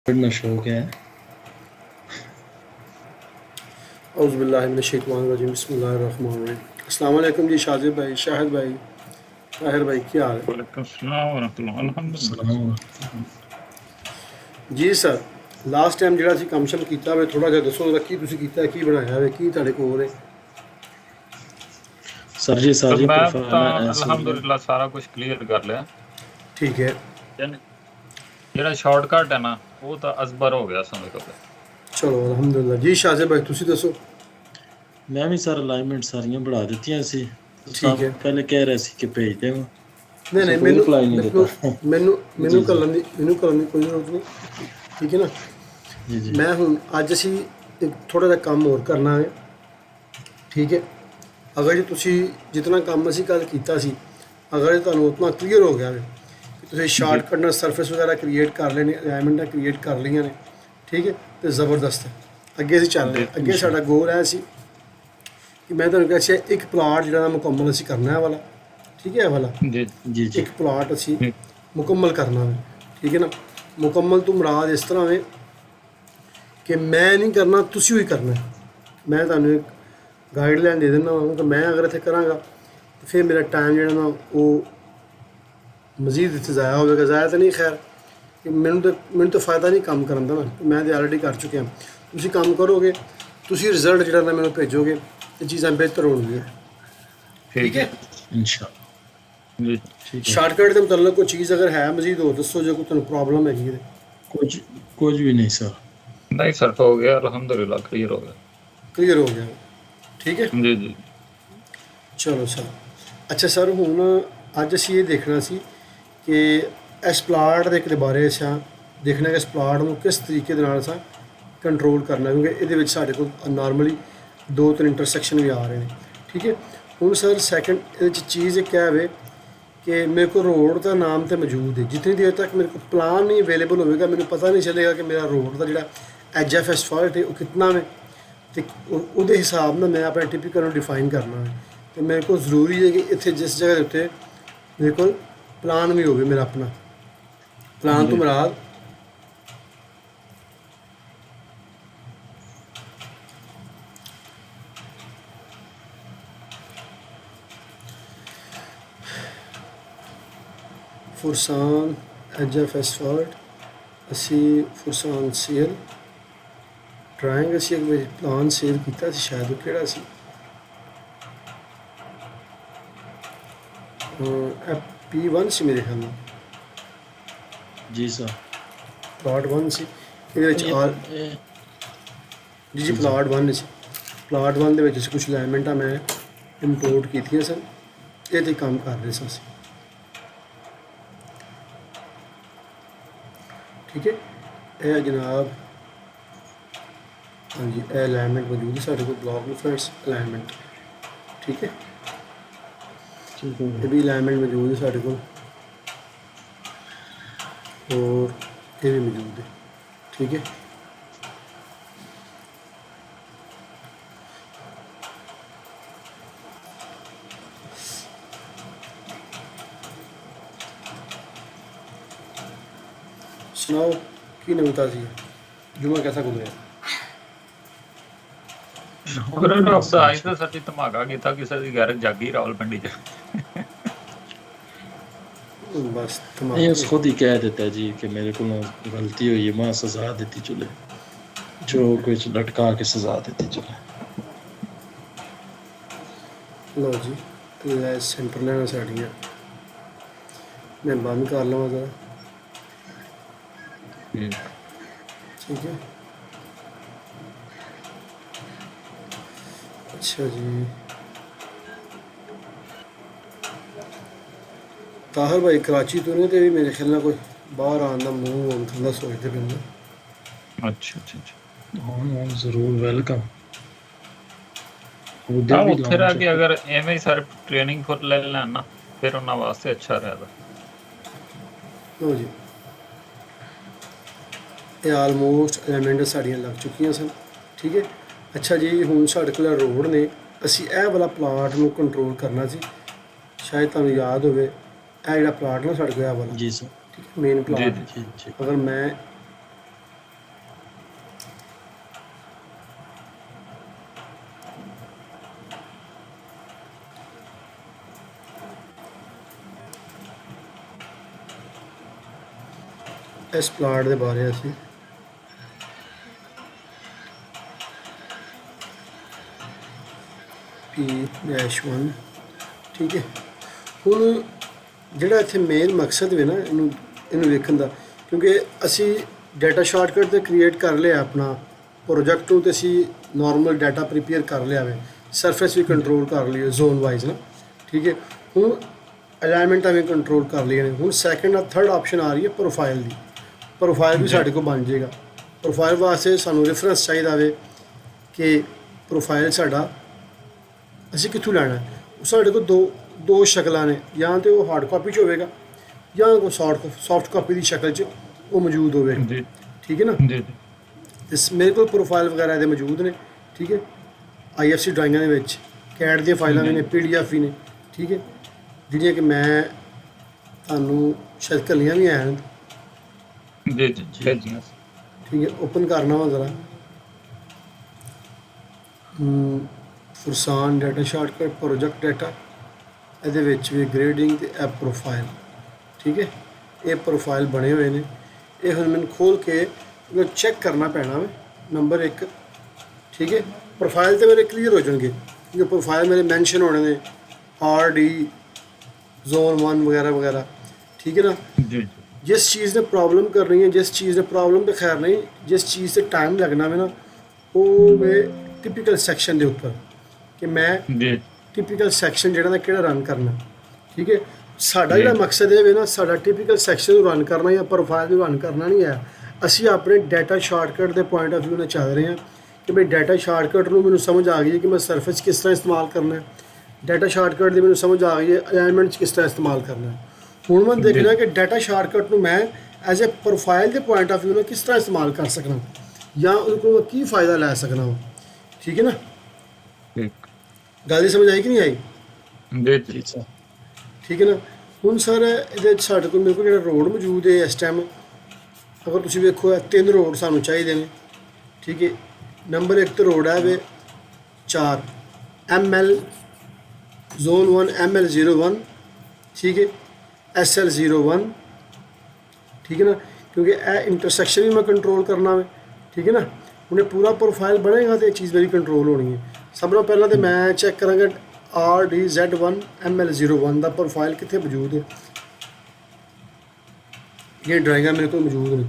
पढ़ना शौक है। औज़ुबिल्लाहिमिनश्शैतानिर्रजीम बिस्मिल्लाहिर्रहमानिर्रहीम। अस्सलाम वालेकुम जी शाजिब भाई, शाहिद भाई, ताहिर भाई, क्या हाल है वालेकुम अस्सलाम वरहमतुल्लाह अल्हम्दुलिल्लाह सलाम। जी सर। लास्ट टाइम ਜਿਹੜਾ ਅਸੀਂ ਕੰਮ ਸ਼ਮ ਕੀਤਾ ਵੇ ਥੋੜਾ ਜਿਹਾ ਦੱਸੋ ਜਰਾ ਕੀ ਤੁਸੀਂ ਕੀਤਾ ਕੀ ਬਣਾਇਆ ਵੇ ਕੀ ਤੁਹਾਡੇ ਕੋਲ ਹੈ सर जी तो सारी मैं तो परफॉर्मेंस ऐसी है। अल्हम्दुलिल्लाह सारा कुछ क्लियर कर लिया ਠੀਕ ਹੈ ਜਿਹੜਾ ਸ਼ਾਰਟਕਟ ਹੈ ਨਾ ਉਹ ਤਾਂ ਅਜ਼ਬਰ ਹੋ ਗਿਆ ਸਮਝ ਲਓ ਚਲੋ ਅਲਹਮਦੁਲਿਲਾ ਜੀ ਸ਼ਾजिब भाई ਤੁਸੀਂ ਦੱਸੋ मैं भी सर अलाइनमेंट सारियां बढ़ा दी सी। ठीक है। पहले कह रहे सी कि भेज देव। ਨਹੀਂ ਨਹੀਂ कोई रिप्लाई नहीं ਮੈਨੂੰ देता। ਮੈਨੂੰ जी, ਮੈਨੂੰ जी। ਕਰਨ ਦੀ ਕੋਈ ਜ਼ਰੂਰਤ ਨਹੀਂ ਠੀਕ ਹੈ ਨਾ जी जी ਮੈਂ ਹੁਣ ਅੱਜ ਅਸੀਂ ਇੱਕ ਥੋੜਾ ਜਿਹਾ ਕੰਮ ਹੋਰ ਕਰਨਾ ਹੈ ਠੀਕ ਹੈ ਅਗਰ ਜੇ ਤੁਸੀਂ ਜਿੰਨਾ ਕੰਮ ਅਸੀਂ ਕੱਲ ਕੀਤਾ ਸੀ ਅਗਰ ਇਹ ਤੁਹਾਨੂੰ ਉਤਨਾ ਕਲੀਅਰ ਹੋ ਗਿਆ ਵੇ ਕਿ ਤੁਸੀਂ ਸ਼ਾਰਟਕਟ ਨਾਲ ਸਰਫੇਸ ਵਗੈਰਾ ਕ੍ਰੀਏਟ ਕਰ ਲੈਣੇ ਅਲਾਈਨਮੈਂਟਾਂ ਕ੍ਰੀਏਟ ਕਰ ਲਈਆਂ ਨੇ ਠੀਕ ਹੈ ਤੇ ਜ਼ਬਰਦਸਤ ਹੈ ਅੱਗੇ ਅਸੀਂ ਚੱਲ ਰਹੇ ਹਾਂ। ਅੱਗੇ ਸਾਡਾ ਗੋਲ ਹੈ ਸੀ ਕਿ ਮੈਂ ਤੁਹਾਨੂੰ ਕਿਹਾ ਸੀ ਇੱਕ ਪਲਾਟ ਜਿਹੜਾ ਮੁਕੰਮਲ ਅਸੀਂ ਕਰਨਾ ਹੈ ਵਾਲਾ ਠੀਕ ਹੈ ਇਹ ਵਾਲਾ ਜੀ जी जी ਇੱਕ ਪਲਾਟ ਅਸੀਂ ਮੁਕੰਮਲ ਕਰਨਾ ਹੈ ਠੀਕ ਹੈ ਨਾ ਮੁਕੰਮਲ ਤੋਂ ਮੁਰਾਦ ਇਸ ਤਰ੍ਹਾਂ ਹੈ ਕਿ ਮੈਂ ਨਹੀਂ ਕਰਨਾ ਤੁਸੀਂ ਵੀ ਕਰਨਾ ਹੈ। ਮੈਂ ਤੁਹਾਨੂੰ ਇੱਕ ਗਾਈਡਲਾਈਨ ਦੇ ਦਿੰਦਾ ਹਾਂ ਕਿ ਮੈਂ ਅਗਰ ਇੱਥੇ ਕਰਾਂਗਾ ਤਾਂ ਫਿਰ ਮੇਰਾ ਟਾਈਮ ਜਿਹੜਾ ਨਾ ਉਹ ਮਜ਼ੀਦ ਇੱਥੇ ਜ਼ਾਇਆ ਹੋਵੇਗਾ ਜ਼ਾਇਆ ਤਾਂ ਨਹੀਂ ਖੈਰ ਕਿ ਮੈਨੂੰ ਤਾਂ ਫਾਇਦਾ ਨਹੀਂ ਕੰਮ ਕਰਨ ਦਾ ਨਾ ਮੈਂ ਤਾਂ ਆਲਰੇਡੀ ਕਰ ਚੁੱਕਿਆ ਤੁਸੀਂ ਕੰਮ ਕਰੋਗੇ ਤੁਸੀਂ ਰਿਜ਼ਲਟ ਜਿਹੜਾ ਨਾ ਮੈਨੂੰ ਭੇਜੋਗੇ ਤੇ ਚੀਜ਼ਾਂ ਬਿਹਤਰ ਹੋਣਗੀਆਂ ਠੀਕ ਹੈ इंशाल्लाह। ਜੀ ठीक है। ਸ਼ਾਰਟਕਟ ਦੇ ਮੁਤਲਕ ਕੋਈ ਚੀਜ਼ ਅਗਰ ਹੈ ਮਜ਼ੀਦ ਹੋਰ ਦੱਸੋ ਜੇ ਕੋਈ ਤੁਹਾਨੂੰ ਪ੍ਰੋਬਲਮ ਹੈਗੀ ਹੈ कुछ भी नहीं सर। ਨਹੀਂ ਸਰ ਹੋ ਗਿਆ ਅਲਹਮਦੁਲਿल्लाह ਕਲੀਅਰ ਹੋ ਗਿਆ ਕਲੀਅਰ ਹੋ ਗਿਆ ਠੀਕ ਹੈ ਜੀ ਜੀ ਚਲੋ ਸਰ ਅੱਛਾ ਸਰ ਹੁਣ ਅੱਜ ਅਸੀਂ ਇਹ ਦੇਖਣਾ ਸੀ ਕਿ ਇਸ ਪਲਾਟ ਦੇ ਇੱਕ ਦੇ ਬਾਰੇ ਅਸੀਂ ਦੇਖਣਾ ਕਿ ਇਸ ਪਲਾਟ ਨੂੰ ਕਿਸ ਤਰੀਕੇ ਦੇ ਨਾਲ ਅਸੀਂ ਕੰਟਰੋਲ ਕਰਨਾ ਕਿਉਂਕਿ ਇਹਦੇ ਵਿੱਚ ਸਾਡੇ ਕੋਲ ਨਾਰਮਲੀ 2-3 ਇੰਟਰਸੈਕਸ਼ਨ ਵੀ ਆ ਰਹੇ ਨੇ ਠੀਕ ਹੈ ਹੁਣ ਸਰ ਸੈਕੰਡ ਇਹਦੇ ਵਿੱਚ ਚੀਜ਼ ਇਹ ਕਿਹਾ ਹੋਵੇ ਕਿ ਮੇਰੇ ਕੋਲ ਰੋਡ ਦਾ ਨਾਮ ਤੇ ਮੌਜੂਦ ਹੈ ਜਿੰਨੀ ਦੇਰ ਤੱਕ ਮੇਰੇ ਕੋਲ ਪਲਾਨ ਨਹੀਂ ਅਵੇਲੇਬਲ ਹੋਵੇਗਾ ਮੈਨੂੰ ਪਤਾ ਨਹੀਂ ਚੱਲੇਗਾ ਕਿ ਮੇਰਾ ਰੋਡ ਦਾ ਜਿਹੜਾ ਐਜ ਐਫ ਐਸਫਾਲਟ ਹੈ ਉਹ ਕਿੰਨਾ ਹੈ ਤੇ ਉਹਦੇ ਹਿਸਾਬ ਨਾਲ ਮੈਂ ਆਪਣੇ ਟਿਪੀਕਲ ਨੂੰ ਡਿਫਾਈਨ ਕਰਨਾ ਹੈ ਤੇ ਮੇਰੇ ਕੋਲ ਜ਼ਰੂਰੀ ਹੈ ਕਿ ਇੱਥੇ ਜਿਸ ਜਗ੍ਹਾ ਦੇ ਉੱਤੇ ਮੇਰੇ ਕੋਲ ਪਲਾਨ ਵੀ ਹੋਵੇ ਮੇਰਾ ਆਪਣਾ ਪਲਾਨ ਤੋਂ ਮੁਰਾਦ ਫੁਰਸਾਨ ਐਜ ਐਫ ਐਸਫਾਲਟ ਅਸੀਂ ਫੁਰਸਾਨ ਸੇਲ ਡਰਾਇੰਗ ਅਸੀਂ ਇੱਕ ਵਾਰੀ ਪਲਾਨ ਸੇਵ ਕੀਤਾ ਸੀ ਸ਼ਾਇਦ ਉਹ ਕਿਹੜਾ ਸੀ P1 ਸੀ ਮੇਰੇ ਖਿਆਲ ਨਾਲ जी सर। ਪਲਾਟ 1 ਸੀ ਇਹਦੇ ਵਿੱਚ ਆਲ ਜੀ ਪਲਾਟ 1 ਸੀ ਪਲਾਟ 1 ਦੇ ਵਿੱਚ ਅਸੀਂ ਕੁਝ ਅਲਾਈਨਮੈਂਟਾਂ ਮੈਂ ਇੰਪੋਰਟ ਕੀਤੀਆਂ ਸਨ ਇਹ 'ਤੇ ਕੰਮ ਕਰ ਰਹੇ ਸਾਂ ਅਸੀਂ ਠੀਕ ਹੈ ਇਹ ਜਨਾਬ ਹਾਂਜੀ ਇਹ ਅਲਾਈਨਮੈਂਟ ਮੌਜੂਦ ਹੈ ਸਾਡੇ ਕੋਲ ਬਲੌਕ ਰਿਫਰੈਂਸ ਅਲਾਈਨਮੈਂਟ ਠੀਕ ਹੈ ठीक है। ਇਹ ਵੀ ਅਲਾਈਨਮੈਂਟ ਮੌਜੂਦ ਹੈ ਸਾਡੇ ਕੋਲ ਔਰ ਇਹ ਵੀ ਮੌਜੂਦ ਹੈ ਠੀਕ ਹੈ ਸੁਣਾਓ ਕੀ ਨਵੀਤਾ ਸੀ ਜੁਮਾ कैसा गुजरा ਸ਼ੁਕਰ ਹੈ ਰੱਬ ਦਾ ਅੱਜ ਤਾਂ ਸੱਚੀ ਧਮਾਕਾ ਕੀਤਾ ਕਿਸੇ ਦੀ ਗੈਰ ਜਾਗੀ ਰਾਵਲਪਿੰਡੀ ਚ बस ये उस खुद ही कह देता है जी कि मेरे को गलती हुई है, माँ सजा देती चले जो कुछ लटका के सजा देती चले। लो जी ले सेंटर लेना साड़ियाँ मैं बंद कर लवां ज़रा ठीक है अच्छा जी ताहिर भाई कराची तो नहीं तो भी मेरे ख्याल कोई बाहर आना मुँह ठंडा सोचते पे ਅੱਛਾ ਅੱਛਾ ਅੱਛਾ हाँ जरूर वेलकम। ਹਾਂ ਉੱਥੇ ਰਹਿ ਕੇ ਅਗਰ ਐਵੇਂ ਹੀ ਸਰ ਟ੍ਰੇਨਿੰਗ ਫੁੱਲ ਲੈ ਲੈਣ ਨਾ ਫਿਰ ਉਹਨਾਂ ਵਾਸਤੇ ਅੱਛਾ ਰਹੇਗਾ लो जी ਇਹ ਆਲਮੋਸਟ ਐਲੀਮੈਂਟ ਸਾਡੀਆਂ ਲੱਗ ਚੁੱਕੀਆਂ ਸਨ ਠੀਕ ਹੈ ਅੱਛਾ ਜੀ ਹੁਣ ਸਾਡੇ ਕੋਲ ਰੋਡ ਨੇ ਅਸੀਂ ਇਹ ਵਾਲਾ ਪਲਾਟ ਨੂੰ ਕੰਟਰੋਲ ਕਰਨਾ ਸੀ ਸ਼ਾਇਦ ਤੁਹਾਨੂੰ ਯਾਦ ਹੋਵੇ ਇਹ ਜਿਹੜਾ ਪਲਾਟ ਨਾ ਸਾਡੇ ਕੋਲ ਇਹ ਵਾਲਾ जी सर। ਠੀਕ ਹੈ ਮੇਨ ਪਲਾਟ जी जी। ਅਗਰ ਮੈਂ ਇਸ ਪਲਾਟ ਦੇ ਬਾਰੇ ਅਸੀਂ P-1 ਠੀਕ ਹੈ। ਹੁਣ ਜਿਹੜਾ ਇੱਥੇ ਮੇਨ ਮਕਸਦ ਵੀ ਨਾ ਇਹਨੂੰ ਵੇਖਣ ਦਾ, ਕਿਉਂਕਿ ਅਸੀਂ ਡਾਟਾ ਸ਼ਾਰਟਕਟ ਤੇ ਕ੍ਰੀਏਟ ਕਰ ਲਿਆ ਆਪਣਾ ਪ੍ਰੋਜੈਕਟ ਨੂੰ, ਤੇ ਅਸੀਂ ਨਾਰਮਲ ਡਾਟਾ ਪ੍ਰੀਪੇਅਰ ਕਰ ਲਿਆ ਵੇ, ਸਰਫੇਸ ਵੀ ਕੰਟਰੋਲ ਕਰ ਲਈ ਜ਼ੋਨ ਵਾਈਜ਼ ਨਾ, ਠੀਕ ਹੈ। ਹੁਣ ਅਲਾਈਨਮੈਂਟਾਂ ਵੀ ਕੰਟਰੋਲ ਕਰ ਲਈਆਂ ਨੇ। ਹੁਣ ਸੈਕੰਡ ਆ ਥਰਡ ਆਪਸ਼ਨ ਆ ਰਹੀ ਹੈ ਪ੍ਰੋਫਾਈਲ ਦੀ। ਪ੍ਰੋਫਾਈਲ ਵੀ ਸਾਡੇ ਕੋਲ ਬਣ ਜਾਏਗਾ। ਪ੍ਰੋਫਾਈਲ ਵਾਸਤੇ ਸਾਨੂੰ ਰੈਫਰੈਂਸ ਚਾਹੀਦਾ ਵੇ ਕਿ ਪ੍ਰੋਫਾਈਲ ਸਾਡਾ ਅਸੀਂ ਕਿੱਥੋਂ ਲੈਣਾ ਹੈ। ਸਾਡੇ ਕੋਲ ਦੋ ਸ਼ਕਲਾਂ ਨੇ, ਜਾਂ ਤੇ ਉਹ ਹਾਰਡ ਕਾਪੀ 'ਚ ਹੋਵੇਗਾ ਜਾਂ ਕੋਈ ਸੌਫਟ ਕਾਪੀ ਦੀ ਸ਼ਕਲ 'ਚ ਉਹ ਮੌਜੂਦ ਹੋਵੇਗਾ, ਜੀ ਠੀਕ ਹੈ ਨਾ। ਜੀ ਤੇ ਮੇਰੇ ਕੋਲ ਪ੍ਰੋਫਾਈਲ ਵਗੈਰਾ ਇਹਦੇ ਮੌਜੂਦ ਨੇ, ਠੀਕ ਹੈ। IFC ਡਰਾਇੰਗਾਂ ਦੇ ਵਿੱਚ CAD ਦੀਆਂ ਫਾਈਲਾਂ ਵੀ ਨੇ, PDF ਵੀ ਨੇ, ਠੀਕ ਹੈ, ਜਿਹੜੀਆਂ ਕਿ ਮੈਂ ਤੁਹਾਨੂੰ ਸ਼ਾਇਦ ਘੱਲੀਆਂ ਵੀ ਹਨ, ਜੀ ਜੀ ਭੇਜਣਾ ਸੀ। ਠੀਕ ਹੈ। ਓਪਨ ਕਰਨਾ ਵਾ ਜ਼ਰਾ ਫੁਰਸਾਨ ਡਾਟਾ ਸ਼ਾਰਟਕਟ ਪ੍ਰੋਜੈਕਟ ਡਾਟਾ, ਇਹਦੇ ਵਿੱਚ ਵੀ ਗ੍ਰੇਡਿੰਗ ਤੇ ਐਪ ਪ੍ਰੋਫਾਈਲ, ਠੀਕ ਹੈ। ਇਹ ਪ੍ਰੋਫਾਈਲ ਬਣੇ ਹੋਏ ਨੇ। ਇਹ ਹੁਣ ਮੈਨੂੰ ਖੋਲ ਕੇ ਚੈੱਕ ਕਰਨਾ ਪੈਣਾ ਵਾ। ਨੰਬਰ 1, ਠੀਕ ਹੈ। ਪ੍ਰੋਫਾਈਲ ਤੇ ਮੇਰੇ ਕਲੀਅਰ ਹੋ ਜਾਣਗੇ, ਕਿਉਂਕਿ ਪ੍ਰੋਫਾਈਲ ਮੇਰੇ ਮੈਂਸ਼ਨ ਹੋਣੇ ਨੇ, RD ਜ਼ੋਨ 1 ਵਗੈਰਾ ਵਗੈਰਾ, ਠੀਕ ਹੈ ਨਾ। ਜੀ ਜਿਸ ਚੀਜ਼ ਨੇ ਪ੍ਰੋਬਲਮ ਕਰਨੀ ਹੈ, ਜਿਸ ਚੀਜ਼ ਨੇ ਪ੍ਰੋਬਲਮ ਤੇ ਖੈਰ ਨਹੀਂ, ਜਿਸ ਚੀਜ਼ ਤੇ ਟਾਈਮ ਲੱਗਣਾ ਵੇ ਨਾ, ਉਹ ਵੇ ਟਿਪੀਕਲ ਸੈਕਸ਼ਨ ਦੇ ਉੱਪਰ, ਕਿ ਮੈਂ ਜੀ ਟਿਪੀਕਲ ਸੈਕਸ਼ਨ ਜਿਹੜਾ ਨਾ ਕਿਹੜਾ ਰਨ ਕਰਨਾ, ਠੀਕ ਹੈ। ਸਾਡਾ ਜਿਹੜਾ ਮਕਸਦ ਇਹ ਵੇ ਨਾ, ਸਾਡਾ ਟਿਪੀਕਲ ਸੈਕਸ਼ਨ ਨੂੰ ਰਨ ਕਰਨਾ ਜਾਂ ਪ੍ਰੋਫਾਈਲ ਨੂੰ ਰਨ ਕਰਨਾ ਨਹੀਂ ਹੈ। ਅਸੀਂ ਆਪਣੇ ਡਾਟਾ ਸ਼ਾਰਟਕਟ ਦੇ ਪੁਆਇੰਟ ਆਫ ਵਿਊ ਨਾਲ ਚੱਲ ਰਹੇ ਹਾਂ ਕਿ ਬਈ ਡਾਟਾ ਸ਼ਾਰਟਕਟ ਨੂੰ ਮੈਨੂੰ ਸਮਝ ਆ ਗਈ ਹੈ ਕਿ ਮੈਂ ਸਰਫੇਸ ਕਿਸ ਤਰ੍ਹਾਂ ਇਸਤੇਮਾਲ ਕਰਨਾ ਹੈ, ਡਾਟਾ ਸ਼ਾਰਟਕਟ ਦੀ ਮੈਨੂੰ ਸਮਝ ਆ ਗਈ ਹੈ ਅਲਾਈਨਮੈਂਟ 'ਚ ਕਿਸ ਤਰ੍ਹਾਂ ਇਸਤੇਮਾਲ ਕਰਨਾ ਹੈ। ਹੁਣ ਮੈਂ ਦੇਖਣਾ ਕਿ ਡਾਟਾ ਸ਼ਾਰਟਕਟ ਨੂੰ ਮੈਂ ਐਜ਼ ਅ ਪ੍ਰੋਫਾਈਲ ਦੇ ਪੁਆਇੰਟ ਆਫ ਵਿਊ ਨਾਲ ਕਿਸ ਤਰ੍ਹਾਂ ਇਸਤੇਮਾਲ ਕਰ ਸਕਣਾ, ਜਾਂ ਉਹਦੇ ਕੋਲ ਕੀ ਫਾਇਦਾ ਲੈ ਸਕਣਾ ਵਾ, ਠੀਕ ਹੈ ਨਾ। ਠੀਕ ਗੱਲ ਦੀ ਸਮਝ ਆਈ ਕਿ ਨਹੀਂ ਆਈ? ਜੀ ਜੀ ਸਰ। ਠੀਕ ਹੈ ਨਾ। ਹੁਣ ਸਰ ਇਹਦੇ ਸਾਡੇ ਕੋਲ ਮੇਰੇ ਕੋਲ ਜਿਹੜਾ ਰੋਡ ਮੌਜੂਦ ਹੈ ਇਸ ਟਾਈਮ, ਅਗਰ ਤੁਸੀਂ ਵੇਖੋ ਇਹ 3 ਰੋਡ ਸਾਨੂੰ ਚਾਹੀਦੇ ਨੇ, ਠੀਕ ਹੈ। ਨੰਬਰ 1 ਤੇ ਰੋਡ ਹੈ ਵੇ 4 ML ਜ਼ੋਨ 1 ML01, ਠੀਕ ਹੈ, SL01, ਠੀਕ ਹੈ ਨਾ, ਕਿਉਂਕਿ ਇਹ ਇੰਟਰਸੈਕਸ਼ਨ ਵੀ ਮੈਂ ਕੰਟਰੋਲ ਕਰਨਾ ਵੇ, ਠੀਕ ਹੈ ਨਾ। ਹੁਣ ਇਹ ਪੂਰਾ ਪ੍ਰੋਫਾਈਲ ਬਣੇਗਾ ਤੇ ਇਹ ਚੀਜ਼ ਮੇਰੀ ਕੰਟਰੋਲ ਹੋਣੀ ਹੈ। ਸਭ ਤੋਂ ਪਹਿਲਾਂ ਤੇ ਮੈਂ ਚੈੱਕ ਕਰਾਂਗਾ RDZ1 ML01 ਦਾ ਪ੍ਰੋਫਾਈਲ ਕਿੱਥੇ ਮੌਜੂਦ ਹੈ। ਇਹ ਡਰਾਇੰਗਾਂ ਮੇਰੇ ਕੋਲ ਮੌਜੂਦ ਨੇ,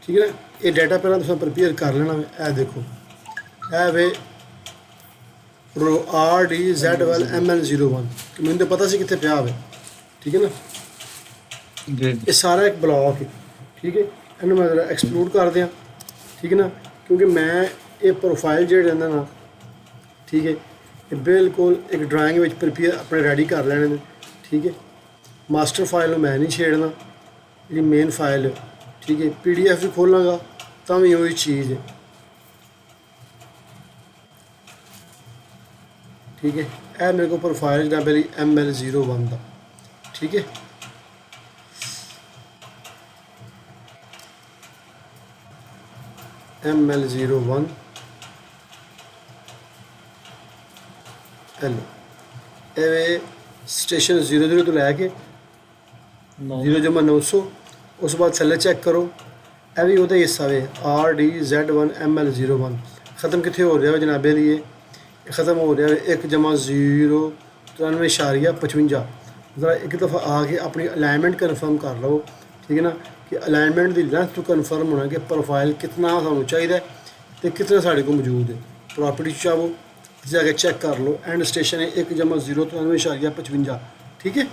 ਠੀਕ ਹੈ ਨਾ। ਇਹ ਡਾਟਾ ਪਹਿਲਾਂ ਤੁਸੀਂ ਪ੍ਰੀਪੇਅਰ ਕਰ ਲੈਣਾ ਵੇ। ਇਹ ਦੇਖੋ, ਇਹ ਵੇ RDZ1 ML01, ਕਿ ਮੈਨੂੰ ਤਾਂ ਪਤਾ ਸੀ ਕਿੱਥੇ ਪਿਆ ਹੋਵੇ, ਠੀਕ ਹੈ ਨਾ। ਜੀ ਇਹ ਸਾਰਾ ਇੱਕ ਬਲੌਕ ਹੈ, ਠੀਕ ਹੈ। ਇਹਨੂੰ ਮੈਂ ਜ਼ਰਾ ਐਕਸਪਲੋਡ ਕਰ ਦਿਆਂ, ਠੀਕ ਹੈ ਨਾ, ਕਿਉਂਕਿ ਮੈਂ ਇਹ ਪ੍ਰੋਫਾਈਲ ਜਿਹੜੇ ਨੇ ਨਾ, ਠੀਕ ਹੈ, ਇਹ ਬਿਲਕੁਲ ਇੱਕ ਡਰਾਇੰਗ ਵਿੱਚ ਪ੍ਰੀਪੇਅਰ ਆਪਣੇ ਰੈਡੀ ਕਰ ਲੈਣੇ ਨੇ, ਠੀਕ ਹੈ। ਮਾਸਟਰ ਫਾਈਲ ਨੂੰ ਮੈਂ ਨਹੀਂ ਛੇੜਨਾ, ਜਿਹੜੀ ਮੇਨ ਫਾਈਲ ਹੈ, ਠੀਕ ਹੈ। PDF ਵੀ ਖੋਲਾਂਗਾ ਤਾਂ ਵੀ ਉਹੀ ਚੀਜ਼ ਹੈ, ਠੀਕ ਹੈ। ਇਹ ਮੇਰੇ ਕੋਲ ਪ੍ਰੋਫਾਈਲ ਜਿਹੜਾ ਮੇਰੀ ML01 ਦਾ, ਠੀਕ ਹੈ। ML01 ਹੈਲੋ, ਇਹ ਸਟੇਸ਼ਨ 00 ਤੋਂ ਲੈ ਕੇ 0,900, ਉਸ ਤੋਂ ਬਾਅਦ ਥੱਲੇ ਚੈੱਕ ਕਰੋ, ਇਹ ਵੀ ਉਹਦਾ ਹਿੱਸਾ ਵੇ RDZ1 ML01। ख़त्म कितने हो रहा है जनाबे लिए, ख़त्म हो रहा है 1,093.55। ज़रा एक दफ़ा आके अपनी अलाइनमेंट कन्फर्म कर लो, ठीक है ना, कि अलाइनमेंट की लेंथ तो कन्फर्म होना कि प्रोफाइल कितना सानू चाहिए तो कितना साढ़े को मौजूद है। प्रॉपर्टी चाहो जाके चेक कर लो, एंड स्टेशन है 1,093.55, ठीक है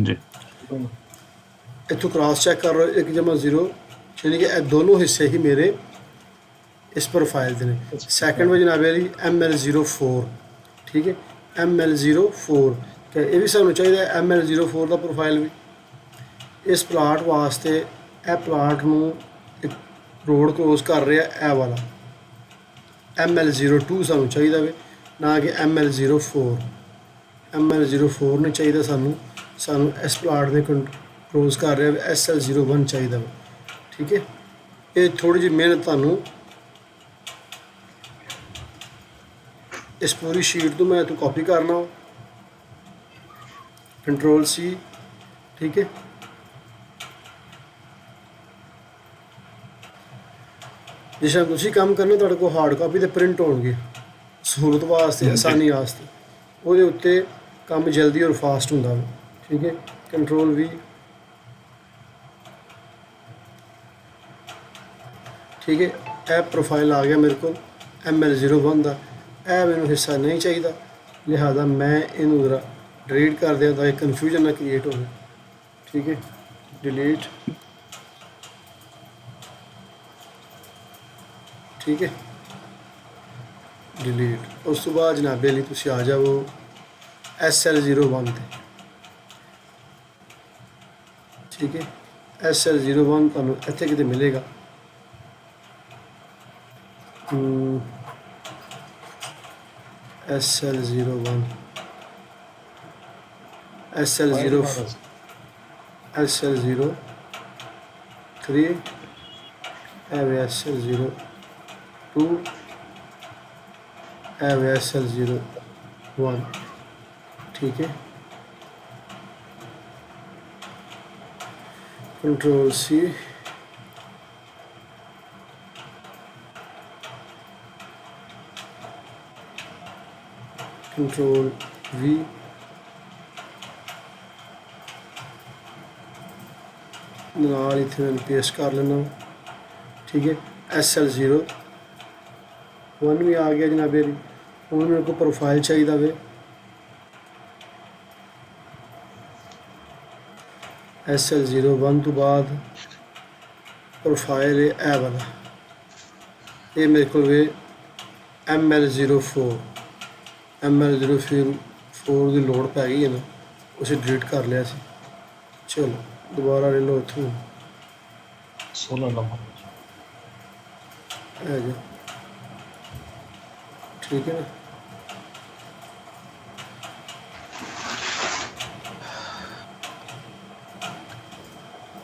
जी। इतों क्रॉस चेक कर लो 1,0, यानी कि दोनों हिस्से ही मेरे इस प्रोफाइल के ने। सैकेंड में जनाब है ML04, ठीक है, ML04 कि ये भी सानू चाहिए ML04 का प्रोफाइल भी। इस प्लाट वास्ते ए प्लाट नूं एक रोड क्रॉस कर रहा है ए वाला ML02 सानू चाहिए वे, ना कि ML04। ML04 नहीं चाहिए सानू, सानू इस प्लाट ने क्रॉस कर रहा है SL01 चाहिए वे, ठीक है। ये थोड़ी जी मेहनत थानू इस पूरी शीट तो मैं कॉपी करना, Ctrl+C, ठीक है। ਜਿਸ ਤਰ੍ਹਾਂ ਤੁਸੀਂ ਕੰਮ ਕਰਨਾ ਤੁਹਾਡੇ ਕੋਲ ਹਾਰਡ ਕਾਪੀ ਤੇ ਪ੍ਰਿੰਟ ਹੋਣਗੇ ਸਹੂਲਤ ਵਾਸਤੇ, ਹਾਂਜੀ। ਆਸਾਨੀ ਵਾਸਤੇ, ਉਹਦੇ ਉੱਤੇ ਕੰਮ ਜਲਦੀ ਔਰ ਫਾਸਟ ਹੁੰਦਾ ਵਾ। ਠੀਕ ਹੈ, ਕੰਟਰੋਲ ਵੀ। ਠੀਕ ਹੈ, ਇਹ ਪ੍ਰੋਫਾਈਲ ਆ ਗਿਆ ਮੇਰੇ ਕੋਲ ML01 ਦਾ। ਇਹ ਮੈਨੂੰ ਹਿੱਸਾ ਨਹੀਂ ਚਾਹੀਦਾ, ਲਿਹਾਜ਼ਾ ਮੈਂ ਇਹਨੂੰ ਜ਼ਰਾ ਡਿਲੀਟ ਕਰ ਦਿਆਂ ਤਾਂ ਇਹ ਕਨਫਿਊਜ਼ਨ ਨਾ ਕ੍ਰੀਏਟ ਹੋਵੇ। ਠੀਕ ਹੈ, ਡਿਲੀਟ। ਠੀਕ ਹੈ, ਡਿਲੀਟ। ਉਸ ਤੋਂ ਬਾਅਦ ਜਨਾਬੇ ਲਈ ਤੁਸੀਂ ਆ ਜਾਓ SL01 ਤੇ। ਠੀਕ ਹੈ, SL01 ਤੁਹਾਨੂੰ ਇੱਥੇ ਕਿਤੇ ਮਿਲੇਗਾ। SL01 SL03 SL02 SL01। ठीक है, कंट्रोल C, कंट्रोल V, ਨਾਲ ਇੱਥੇ ਮੈਂ ਪੇਸਟ ਕਰ ਲੈਣਾ। ਠੀਕ ਹੈ, SL01 ਵੀ ਆ ਗਿਆ ਜਨਾਬ ਮੇਰੀ। ਹੁਣ ਮੇਰੇ ਕੋਲ ਪ੍ਰੋਫਾਈਲ ਚਾਹੀਦਾ ਵੇ SL01 ਤੋਂ ਬਾਅਦ ਪ੍ਰੋਫਾਈਲ ਹੈ ਇਹ ਵਾਲਾ। ਇਹ ਮੇਰੇ ਕੋਲ ਵੇ ML04 ਦੀ ਲੋੜ ਪੈ ਗਈ ਹੈ ਨਾ, ਉਸੇ ਡਿਲੀਟ ਕਰ ਲਿਆ ਸੀ। ਚਲੋ ਦੁਬਾਰਾ ਲੈ ਲਓ ਇੱਥੋਂ 16 ਨੰਬਰ। ਆ ਜਾ। ठीक है ना,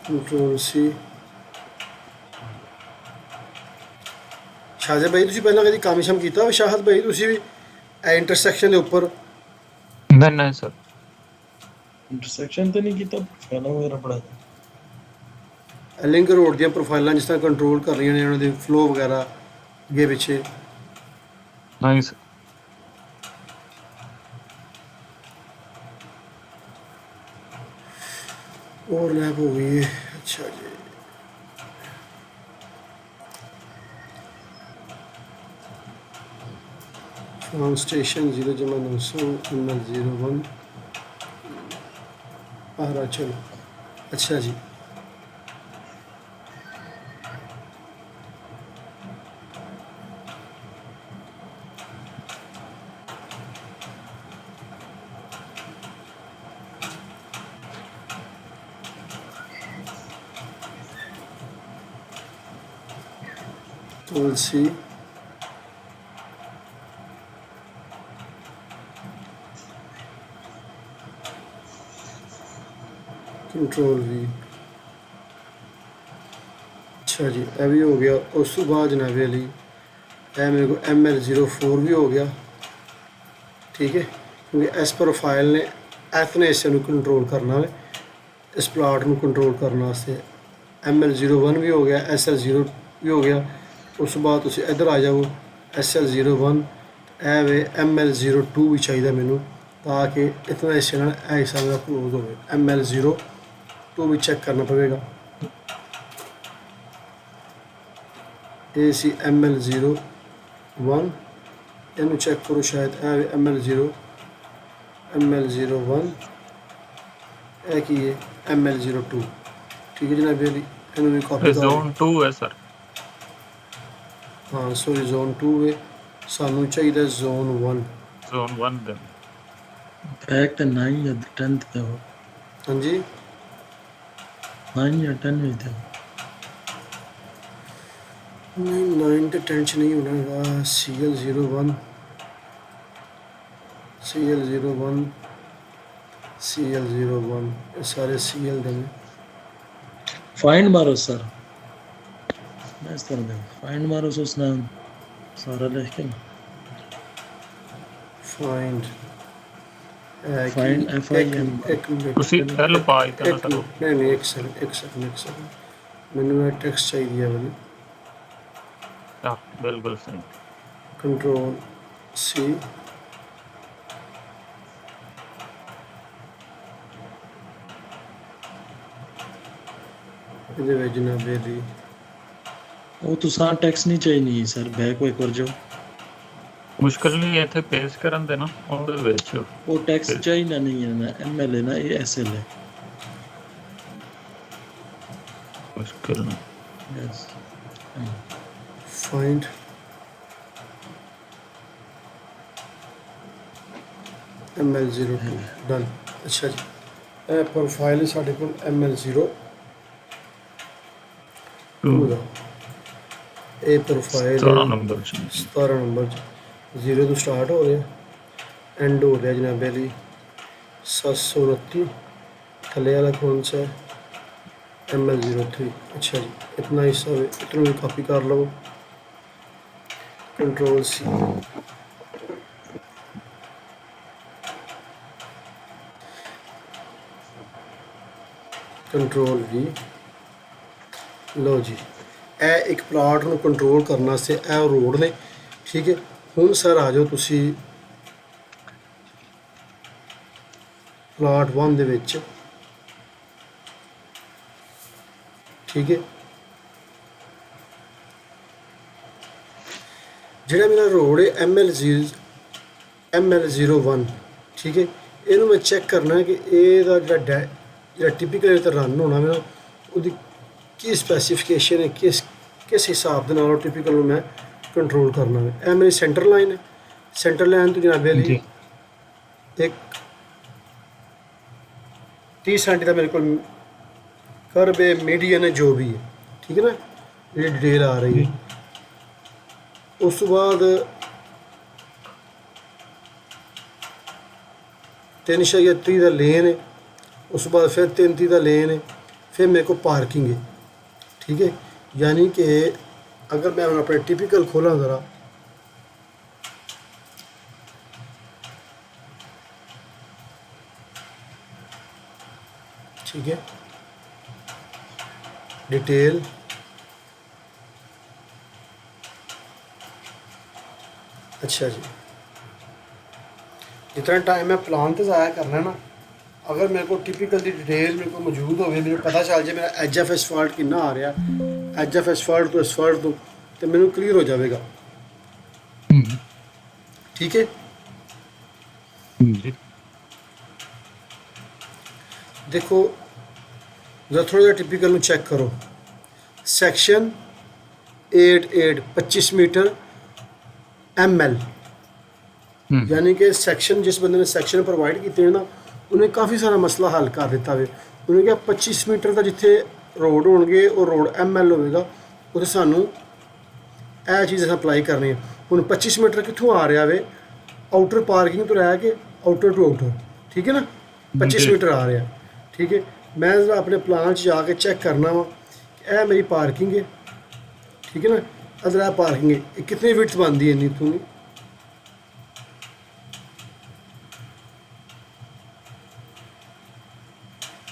कंट्रोल C। ਸ਼ਾਹਜ਼ਾ ਭਾਈ ਤੁਸੀਂ ਪਹਿਲਾਂ ਕਦੀ ਕੰਮ ਸ਼ਮ ਕੀਤਾ? ਸ਼ਾਹਦ ਭਾਈ ਤੁਸੀਂ ਵੀ ਇੰਟਰਸੈਕਸ਼ਨ ਦੇ ਉੱਪਰ? नहीं सर। ਇੰਟਰਸੈਕਸ਼ਨ ਤੇ ਨਹੀਂ ਕੀਤਾ, ਫਾਇਲਾ ਵਗੈਰਾ ਪੜਾ ਲਿੰਕ ਰੋਡ ਦੀਆਂ ਪ੍ਰੋਫਾਈਲਾਂ ਜਿਸ ਤਰ੍ਹਾਂ ਕੰਟਰੋਲ ਕਰ ਰਹੀਆਂ ਨੇ, ਉਹਨਾਂ ਦੇ ਫਲੋ ਵਗੈਰਾ ਅੱਗੇ ਪਿੱਛੇ? नहीं सर। और लैब हो गई है। अच्छा जी, फ्राम स्टेशन 0/900 ML01 आ रहा। चलो अच्छा जी, तुलसी कंट्रोल V। अच्छा जी, ये भी हो गया। उस तो बाद जनाबे अली ये मेरे को ML04 भी हो गया। ठीक है, क्योंकि इस प्रोफाइल ने इतने हिस्से को कंट्रोल करना है, इस प्लाट को कंट्रोल करने वास्ते। ML01 भी हो गया, SL0 भी हो गया। उस तो बाद तुसी इधर आ जाओ SL01। ए वे ML02 भी चाहिए मैनू, ताकि इतना हिस्से नाल ए हिस्सा मेरा क्लोज हो। ML02 भी चेक करना पड़ेगा। ये सी ML01, इनू चेक करो शायद ए वे ML01 ए की है ML02। ठीक है जनाब, इनू भी कॉपी करो। जोन 2 है सर। हाँ सॉरी, जोन 2 है, सानू चाहिए जोन 1। जोन 1 दे। फैक्ट 9 या 10 ਤੇ ਹੋ। हाँ जी, 9 या 10 ਵਿੱਚ ਤੇ नहीं 9 तो टेंशन नहीं होना है। CL01 ये सारे CL देंगे। फाइंड मारो सर, मैं इस तरह दे फाइंड मारो सो उसने सारा लिख के फाइंड Find FIN। एक मिनट, ਤੁਸੀਂ ਐਲ ਪਾ ਦਿੱਤਾ ਨਾ एक ਸਰ। मिनट, नहीं एक सेकंड मैंने टेक्स्ट चाहिए वाली। बिल्कुल सही। कंट्रोल सी, ਇਹਦੇ ਵਿੱਚ ਜਨਾਬ ਇਹਦੀ ਉਹ ਤੁਸਾਂ ਟੈਕਸ ਨਹੀਂ ਚਾਹੀਦੀ ਸਰ, ਬੈਕ ਇੱਕ ਵਾਰ ਜਾਓ। ਮੁਸ਼ਕਲ ਨਹੀਂ ਇੱਥੇ ਪੇਸ਼ ਕਰਨ ਦੇ ਨਾ ਉਹਦੇ ਵਿੱਚ ਉਹ ਟੈਕਸ ਚਾਹੀਦਾ ਨਹੀਂ ਹੈ ਨਾ, ML ਹੈ ਨਾ, ਇਹ SL ਹੈ। ਮੁਸ਼ਕਲ ਨਹੀਂ। Yes find ML02 done. अच्छा जी, ਇਹ ਪ੍ਰੋਫਾਈਲ ਸਾਡੇ ਕੋਲ ML02 ਦਾ। ਇਹ ਪ੍ਰੋਫਾਈਲ 17 ਨੰਬਰ ਚ 17 ਨੰਬਰ 0 ਤੋਂ ਸਟਾਰਟ ਹੋ ਰਿਹਾ, ਐਂਡ ਹੋ ਰਿਹਾ ਜਨਾਬ ਅਲੀ 729। ਥੱਲੇ वाला कौन सा है? ML03। अच्छा जी, इतना हिस्सा इतना भी कॉपी कर लो, कंट्रोल सी, कंट्रोल V। लो जी, ਇਹ ਇੱਕ ਪਲਾਟ ਨੂੰ ਕੰਟਰੋਲ ਕਰਨ ਵਾਸਤੇ ਇਹ ਰੋਡ ਨੇ, ਠੀਕ ਹੈ। ਹੁਣ ਸਰ ਆ ਜਾਓ ਤੁਸੀਂ ਪਲਾਟ 1 ਦੇ ਵਿੱਚ, ठीक है। ਜਿਹੜਾ ਮੇਰਾ ਰੋਡ ਹੈ ML01, ਠੀਕ ਹੈ। ਇਹਨੂੰ ਮੈਂ ਚੈੱਕ ਕਰਨਾ ਕਿ ਇਹਦਾ ਜਿਹੜਾ ਟਿਪੀਕਲ ਤੇ ਰਨ ਹੋਣਾ ਮੇਰਾ, ਉਹਦੀ ਕੀ ਸਪੈਸੀਫਿਕੇਸ਼ਨ ਹੈ, ਕਿਸ ਹਿਸਾਬ ਦੇ ਨਾਲ ਉਹ ਟਿਪੀਕਲ ਨੂੰ ਮੈਂ ਕੰਟਰੋਲ ਕਰਨਾ ਹੈ। ਇਹ ਮੇਰੀ ਸੈਂਟਰ ਲਾਈਨ ਹੈ। ਸੈਂਟਰ ਲਾਈਨ ਤੋਂ ਜਨਾਬ ਲਈ ਇੱਕ 30 ਸੈਂਟੀ ਦਾ ਮੇਰੇ ਕੋਲ कर्व है, मीडियन है, जो भी है, ठीक है ना, ये डिटेल आ रही है। उस बाद 3.30 का लेन है, उस बाद फिर 33 का लेन है, फिर मेरे को पार्किंग है, ठीक है। यानी कि अगर मैं अपने टिपिकल खोला ज़रा, ठीक है, डिटेल, अच्छा जी। जितना टाइम मैं प्लान तो ज़ाया करना ना, अगर मेरे को टिपिकल की डिटेल मेरे को मौजूद हो, मेरे पता चल जाए मेरा एज ऑफ एसफाल्ट कितना आ रहा, एज ऑफ एसफाल्ट तो मैंने क्लियर हो जाएगा, ठीक है। देखो जरा थोड़ा जिहा टिपिकल में चेक करो, सैक्शन 88 25 मीटर ML, यानी कि सैक्शन जिस बंदे ने सैक्शन प्रोवाइड किए ना, उन्हें काफ़ी सारा मसला हल कर दिता है। उन्हें क्या 25 मीटर का जिथे रोड होणगे और रोड ML होगा, उसे सानू यह चीज़ अप्लाई करनी है। हुण 25 मीटर कितों आ रहा है, आउटर पार्किंग तो रह के आउटर टू आउटर, ठीक है ना, 25 मीटर आ रहा, ठीक है। मैं जरा अपने प्लान जाके चेक करना वा, यह मेरी पार्किंग है, ठीक है ना, अदर पार्किंग है, कितनी विड्थ बनती है इन्नी इतों की,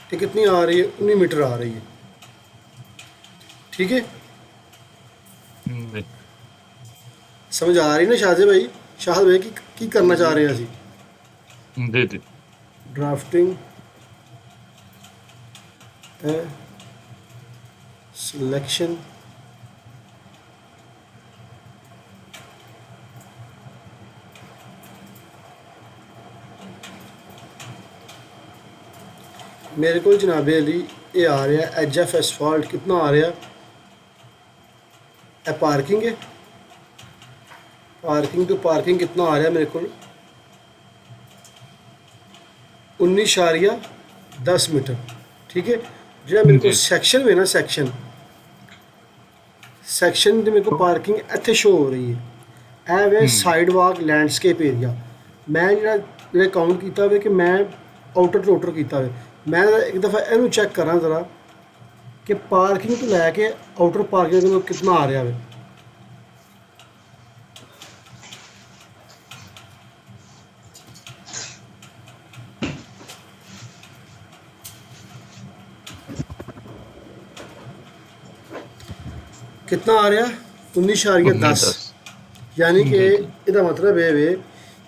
ये कितनी आ रही है, 19 मीटर आ रही है, ठीक है। समझ आ रही ना शाहद भाई की करना चाह रहे हैं असी? ड्राफ्टिंग सिलेक्शन, मेरे को जनाब अली ये आ रहा है एज ऑफ एसफाल्ट कितना आ रहा, है पार्किंग है, पार्किंग तो पार्किंग कितना आ रहा है मेरे को 19.10 मीटर, ठीक है। जो मेरे को सैक्शन में ना, सैक्शन मेरे को पार्किंग इतने शो हो रही है, ए वे साइड वॉक लैंडस्केप एरिया। मैं जो काउंट किया हुआ कि मैं आउटर टू आउटर किया हुआ, मैं एक दफ़ा इनू चेक करा ज़रा कि पार्किंग तो लैके आउटर पार्किंग कितना आ रहा है। कितना आ रहा, 19.10 यानी कि ਇਹਦਾ ਮਤਲਬ ਇਹ ਵੇ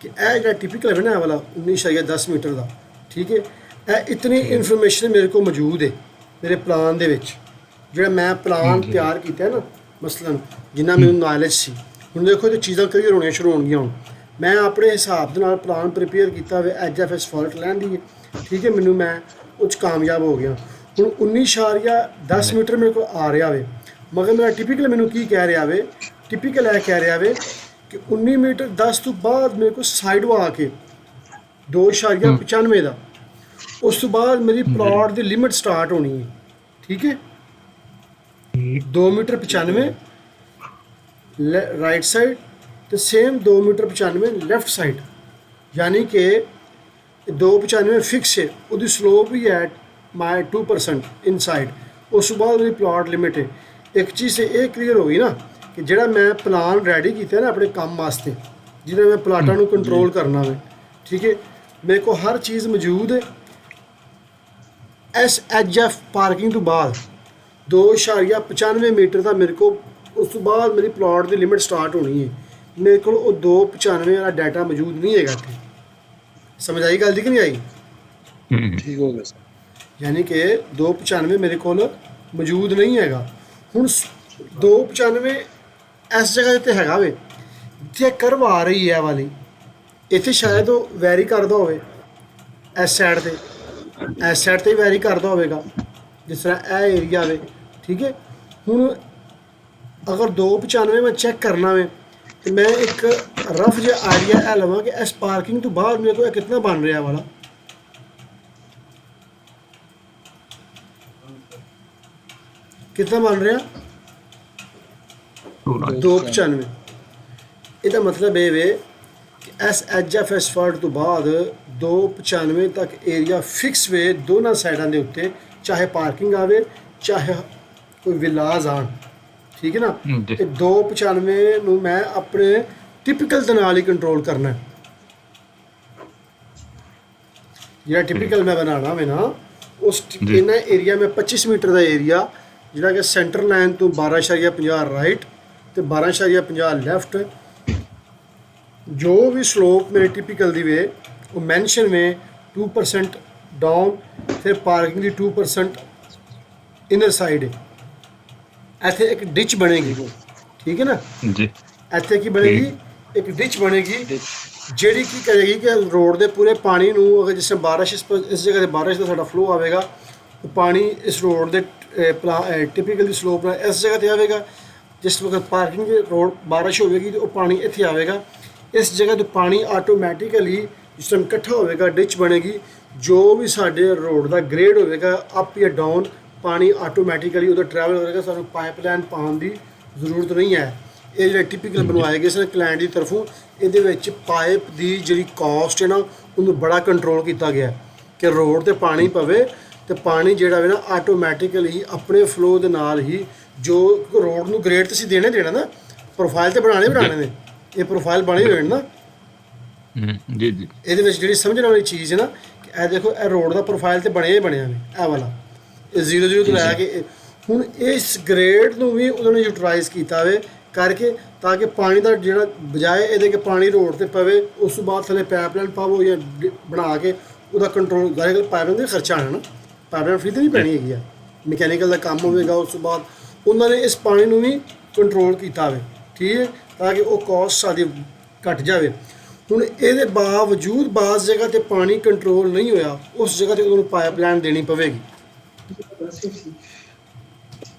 ਕਿ ਇਹ ਜਿਹੜਾ ਟਿਪੀਕਲ ਹੈ ਨਾ ਇਹ ਵਾਲਾ 19.10 ਮੀਟਰ ਦਾ, ਠੀਕ ਹੈ, ਇਹ ਇਤਨੀ ਇਨਫੋਰਮੇਸ਼ਨ ਮੇਰੇ ਕੋਲ ਮੌਜੂਦ ਹੈ ਮੇਰੇ ਪਲਾਨ ਦੇ ਵਿੱਚ। ਜਿਹੜਾ ਮੈਂ ਪਲਾਨ ਤਿਆਰ ਕੀਤਾ ਨਾ, ਮਸਲਨ ਜਿੰਨਾ ਮੈਨੂੰ ਨੌਲੇਜ ਸੀ, ਹੁਣ ਦੇਖੋ ਤੇ ਚੀਜ਼ਾਂ ਕਲੀਅਰ ਹੋਣੀਆਂ ਸ਼ੁਰੂ ਹੋਣਗੀਆਂ। ਹੁਣ ਮੈਂ ਆਪਣੇ ਹਿਸਾਬ ਦੇ ਨਾਲ ਪਲਾਨ ਪ੍ਰੀਪੇਅਰ ਕੀਤਾ ਵੇ HFS ਫਾਲਟ ਲੈਣ ਦੀ, ਠੀਕ ਹੈ, ਮੈਨੂੰ ਮੈਂ ਉਹ 'ਚ ਕਾਮਯਾਬ ਹੋ ਗਿਆ। ਹੁਣ 19.10 ਮੀਟਰ ਮੇਰੇ ਕੋਲ ਆ ਰਿਹਾ ਵੇ, ਮਗਰ ਮੇਰਾ ਟਿਪੀਕਲ ਮੈਨੂੰ ਕੀ ਕਹਿ ਰਿਹਾ ਵੇ, ਟਿਪੀਕਲ ਇਹ ਕਹਿ ਰਿਹਾ ਵੇ ਕਿ 19 ਮੀਟਰ 10 ਤੋਂ ਬਾਅਦ ਮੇਰੇ ਕੋਲ ਸਾਈਡੋਂ ਆ ਕੇ 2.95 ਦਾ, ਉਸ ਤੋਂ ਬਾਅਦ ਮੇਰੀ ਪਲਾਟ ਦੀ ਲਿਮਿਟ ਸਟਾਰਟ ਹੋਣੀ ਹੈ, ਠੀਕ ਹੈ। 2 ਮੀਟਰ 95 ਰਾਈਟ ਸਾਈਡ ਤੇ ਸੇਮ 2 ਮੀਟਰ 95 ਲੈਫਟ ਸਾਈਡ, ਯਾਨੀ ਕਿ 2.95 ਫਿਕਸ ਹੈ, ਉਹਦੀ ਸਲੋਪ ਵੀ ਹੈ ਮਾਈ 2% ਇਨਸਾਈਡ। ਉਸ ਤੋਂ ਬਾਅਦ ਮੇਰੀ ਪਲਾਟ ਲਿਮਿਟ ਹੈ। ਇੱਕ ਚੀਜ਼ ਇਹ ਕਲੀਅਰ ਹੋ ਗਈ ਨਾ ਕਿ ਜਿਹੜਾ ਮੈਂ ਪਲਾਨ ਰੈਡੀ ਕੀਤਾ ਨਾ ਆਪਣੇ ਕੰਮ ਵਾਸਤੇ, ਜਿਹਦੇ ਮੈਂ ਪਲਾਟਾਂ ਨੂੰ ਕੰਟਰੋਲ ਕਰਨਾ ਵੇ, ਠੀਕ ਹੈ, ਮੇਰੇ ਕੋਲ ਹਰ ਚੀਜ਼ ਮੌਜੂਦ ਹੈ। SHF ਪਾਰਕਿੰਗ ਤੋਂ ਬਾਅਦ 2.95 ਮੀਟਰ ਦਾ ਮੇਰੇ ਕੋਲ, ਉਸ ਤੋਂ ਬਾਅਦ ਮੇਰੀ ਪਲਾਟ ਦੀ ਲਿਮਿਟ ਸਟਾਰਟ ਹੋਣੀ ਹੈ। ਮੇਰੇ ਕੋਲ ਉਹ 2.95 ਵਾਲਾ ਡਾਟਾ ਮੌਜੂਦ ਨਹੀਂ ਹੈਗਾ ਇੱਥੇ। ਸਮਝ ਆਈ ਗੱਲ ਦੀ ਕਿ ਨਹੀਂ ਆਈ? ਠੀਕ ਹੋ ਗਿਆ ਸਰ। ਯਾਨੀ ਕਿ 2.95 ਮੇਰੇ ਕੋਲ ਮੌਜੂਦ ਨਹੀਂ ਹੈਗਾ। ਹੁਣ 2.95 ਇਸ ਜਗ੍ਹਾ 'ਤੇ ਹੈਗਾ ਵੇ ਜਿੱਥੇ ਕਰਵ ਆ ਰਹੀ ਹੈ ਵਾਲੀ, ਇੱਥੇ ਸ਼ਾਇਦ ਉਹ ਵੈਰੀ ਕਰਦਾ ਹੋਵੇ ਇਸ ਸਾਈਡ 'ਤੇ, ਇਸ ਸਾਈਡ 'ਤੇ ਵੈਰੀ ਕਰਦਾ ਹੋਵੇਗਾ, ਜਿਸ ਤਰ੍ਹਾਂ ਇਹ ਏਰੀਆ ਵੇ, ਠੀਕ ਹੈ। ਹੁਣ ਅਗਰ 2.95 ਮੈਂ ਚੈੱਕ ਕਰਨਾ ਵੇ ਤੇ ਮੈਂ ਇੱਕ ਰਫ ਜਿਹਾ ਆਈਡੀਆ ਇਹ ਲਵਾਂ ਕਿ ਇਸ ਪਾਰਕਿੰਗ ਤੋਂ ਬਾਅਦ ਮੇਰੇ ਕੋਲ ਇਹ ਕਿਤਨਾ ਬਣ ਰਿਹਾ ਵਾਲਾ, ਕਿਤਨਾ ਬਣ ਰਿਹਾ 2.95। ਇਹਦਾ ਮਤਲਬ ਇਹ ਵੇ ਕਿ SHF ਫਾਲਟ ਤੋਂ ਬਾਅਦ 2.95 ਤੱਕ ਏਰੀਆ ਫਿਕਸ ਵੇ ਦੋਨਾਂ ਸਾਈਡਾਂ ਦੇ ਉੱਤੇ, ਚਾਹੇ ਪਾਰਕਿੰਗ ਆਵੇ ਚਾਹੇ ਕੋਈ ਵਿਲਾਜ਼ ਆਣ, ਠੀਕ ਹੈ ਨਾ। ਤੇ 2.95 ਨੂੰ ਮੈਂ ਆਪਣੇ ਟਿਪੀਕਲ ਦੇ ਨਾਲ ਹੀ ਕੰਟਰੋਲ ਕਰਨਾ। ਜਿਹੜਾ ਟਿਪੀਕਲ ਮੈਂ ਬਣਾਉਣਾ ਵੇ ਨਾ, ਉਸ ਇਹਨਾਂ ਏਰੀਆ ਮੈਂ 25 ਮੀਟਰ ਦਾ ਏਰੀਆ, ਜਿਹੜਾ ਕਿ ਸੈਂਟਰ ਲਾਈਨ ਤੋਂ 12.50 ਰਾਈਟ ਤੇ 12.50 ਲੈਫਟ, ਜੋ ਵੀ ਸਲੋਪ ਮੇਰੇ ਟਿਪੀਕਲ ਦੀ ਵੇ ਉਹ ਮੈਂਸ਼ਨ ਵੇ 2% ਡਾਊਨ, ਫਿਰ ਪਾਰਕਿੰਗ ਦੀ 2% ਇਨਰ ਸਾਈਡ ਹੈ। ਇੱਥੇ ਇੱਕ ਡਿਚ ਬਣੇਗੀ, ਠੀਕ ਹੈ ਨਾ ਜੀ। ਇੱਥੇ ਕੀ ਬਣੇਗੀ, ਇੱਕ ਡਿਚ ਬਣੇਗੀ ਜਿਹੜੀ ਕੀ ਕਰੇਗੀ ਕਿ ਰੋਡ ਦੇ ਪੂਰੇ ਪਾਣੀ ਨੂੰ, ਅਗਰ ਜਿਸ ਤਰ੍ਹਾਂ ਬਾਰਿਸ਼ ਇਸ ਜਗ੍ਹਾ 'ਤੇ ਬਾਰਿਸ਼ ਦਾ ਸਾਡਾ ਫਲੋ ਆਵੇਗਾ, ਉਹ ਪਾਣੀ ਇਸ ਰੋਡ ਦੇ ਟਿਪੀਕਲ ਦੀ ਸਲੋਪ ਨਾਲ ਇਸ ਜਗ੍ਹਾ 'ਤੇ ਆਵੇਗਾ। ਜਿਸ ਵਕਤ ਪਾਰਕਿੰਗ ਦੇ ਰੋਡ ਬਾਰਿਸ਼ ਹੋਵੇਗੀ ਤਾਂ ਉਹ ਪਾਣੀ ਇੱਥੇ ਆਵੇਗਾ। ਇਸ ਜਗ੍ਹਾ ਤੋਂ ਪਾਣੀ ਆਟੋਮੈਟੀਕਲੀ ਜਿਸ ਟਾਈਮ ਇਕੱਠਾ ਹੋਵੇਗਾ ਡਿਚ ਬਣੇਗੀ, ਜੋ ਵੀ ਸਾਡੇ ਰੋਡ ਦਾ ਗ੍ਰੇਡ ਹੋਵੇਗਾ ਅਪ ਜਾਂ ਡਾਊਨ, ਪਾਣੀ ਆਟੋਮੈਟੀਕਲੀ ਉਹਦਾ ਟਰੈਵਲ ਹੋਵੇਗਾ। ਸਾਨੂੰ ਪਾਈਪਲਾਈਨ ਪਾਉਣ ਦੀ ਜ਼ਰੂਰਤ ਨਹੀਂ ਹੈ। ਇਹ ਜਿਹੜੇ ਟਿਪੀਕਲ ਬਣਵਾਏ ਗਏ ਸਨ ਕਲਾਇੰਟ ਦੀ ਤਰਫੋਂ, ਇਹਦੇ ਵਿੱਚ ਪਾਈਪ ਦੀ ਜਿਹੜੀ ਕਾਸਟ ਹੈ ਨਾ, ਉਹਨੂੰ ਬੜਾ ਕੰਟਰੋਲ ਕੀਤਾ ਗਿਆ ਕਿ ਰੋਡ 'ਤੇ ਪਾਣੀ ਪਵੇ ਤੇ ਪਾਣੀ ਜਿਹੜਾ ਵੇ ਨਾ ਆਟੋਮੈਟੀਕਲੀ ਆਪਣੇ ਫਲੋ ਦੇ ਨਾਲ ਹੀ, ਜੋ ਰੋਡ ਨੂੰ ਗ੍ਰੇਡ ਤੁਸੀਂ ਦੇਣਾ ਨਾ, ਪ੍ਰੋਫਾਈਲ ਤੇ ਬਣਾਉਣੇ ਨੇ, ਇਹ ਪ੍ਰੋਫਾਈਲ ਬਣੇ ਹੋਏ ਨੇ ਨਾ। ਜੀ ਜੀ। ਇਹਦੇ ਵਿੱਚ ਜਿਹੜੀ ਸਮਝਣ ਵਾਲੀ ਚੀਜ਼ ਹੈ ਨਾ ਕਿ ਇਹ ਦੇਖੋ ਇਹ ਰੋਡ ਦਾ ਪ੍ਰੋਫਾਈਲ ਤੇ ਬਣਿਆ ਨੇ, ਇਹ ਵਾਲਾ ਇਹ 0 ਤੋਂ ਲੈ ਕੇ ਹੁਣ ਇਸ ਗ੍ਰੇਡ ਨੂੰ ਵੀ ਉਹਨਾਂ ਨੇ ਯੂਟਿਲਾਈਜ਼ ਕੀਤਾ ਵੇ ਕਰਕੇ, ਤਾਂ ਕਿ ਪਾਣੀ ਦਾ ਜਿਹੜਾ ਬਜਾਏ ਇਹਦੇ ਕਿ ਪਾਣੀ ਰੋਡ ਤੇ ਪਵੇ, ਉਸ ਤੋਂ ਬਾਅਦ ਥੱਲੇ ਪਾਈਪਲਾਈਨ ਪਾਵੋ ਜਾਂ ਬਣਾ ਕੇ ਉਹਦਾ ਕੰਟਰੋਲ ਕਰੇ। ਪਾਈਪਲਾਈਨ ਦਾ ਖਰਚਾ ਆਣਾ ਨਾ, ਪਾਈਪਲਾਈਨ ਫ੍ਰੀ ਤਾਂ ਨਹੀਂ ਪੈਣੀ ਹੈਗੀ ਆ, ਮਕੈਨੀਕਲ ਦਾ ਕੰਮ ਹੋਵੇਗਾ। ਉਸ ਤੋਂ ਬਾਅਦ ਉਹਨਾਂ ਨੇ ਇਸ ਪਾਣੀ ਨੂੰ ਵੀ ਕੰਟਰੋਲ ਕੀਤਾ ਵੇ, ਠੀਕ ਹੈ, ਤਾਂ ਕਿ ਉਹ ਕਾਸਟ ਸਾਡੀ ਘਟ ਜਾਵੇ। ਹੁਣ ਇਹਦੇ ਬਾਵਜੂਦ ਬਾਜ਼ ਜਗ੍ਹਾ 'ਤੇ ਪਾਣੀ ਕੰਟਰੋਲ ਨਹੀਂ ਹੋਇਆ, ਉਸ ਜਗ੍ਹਾ 'ਤੇ ਉਹਨੂੰ ਪਾਈਪਲਾਈਨ ਦੇਣੀ ਪਵੇਗੀ।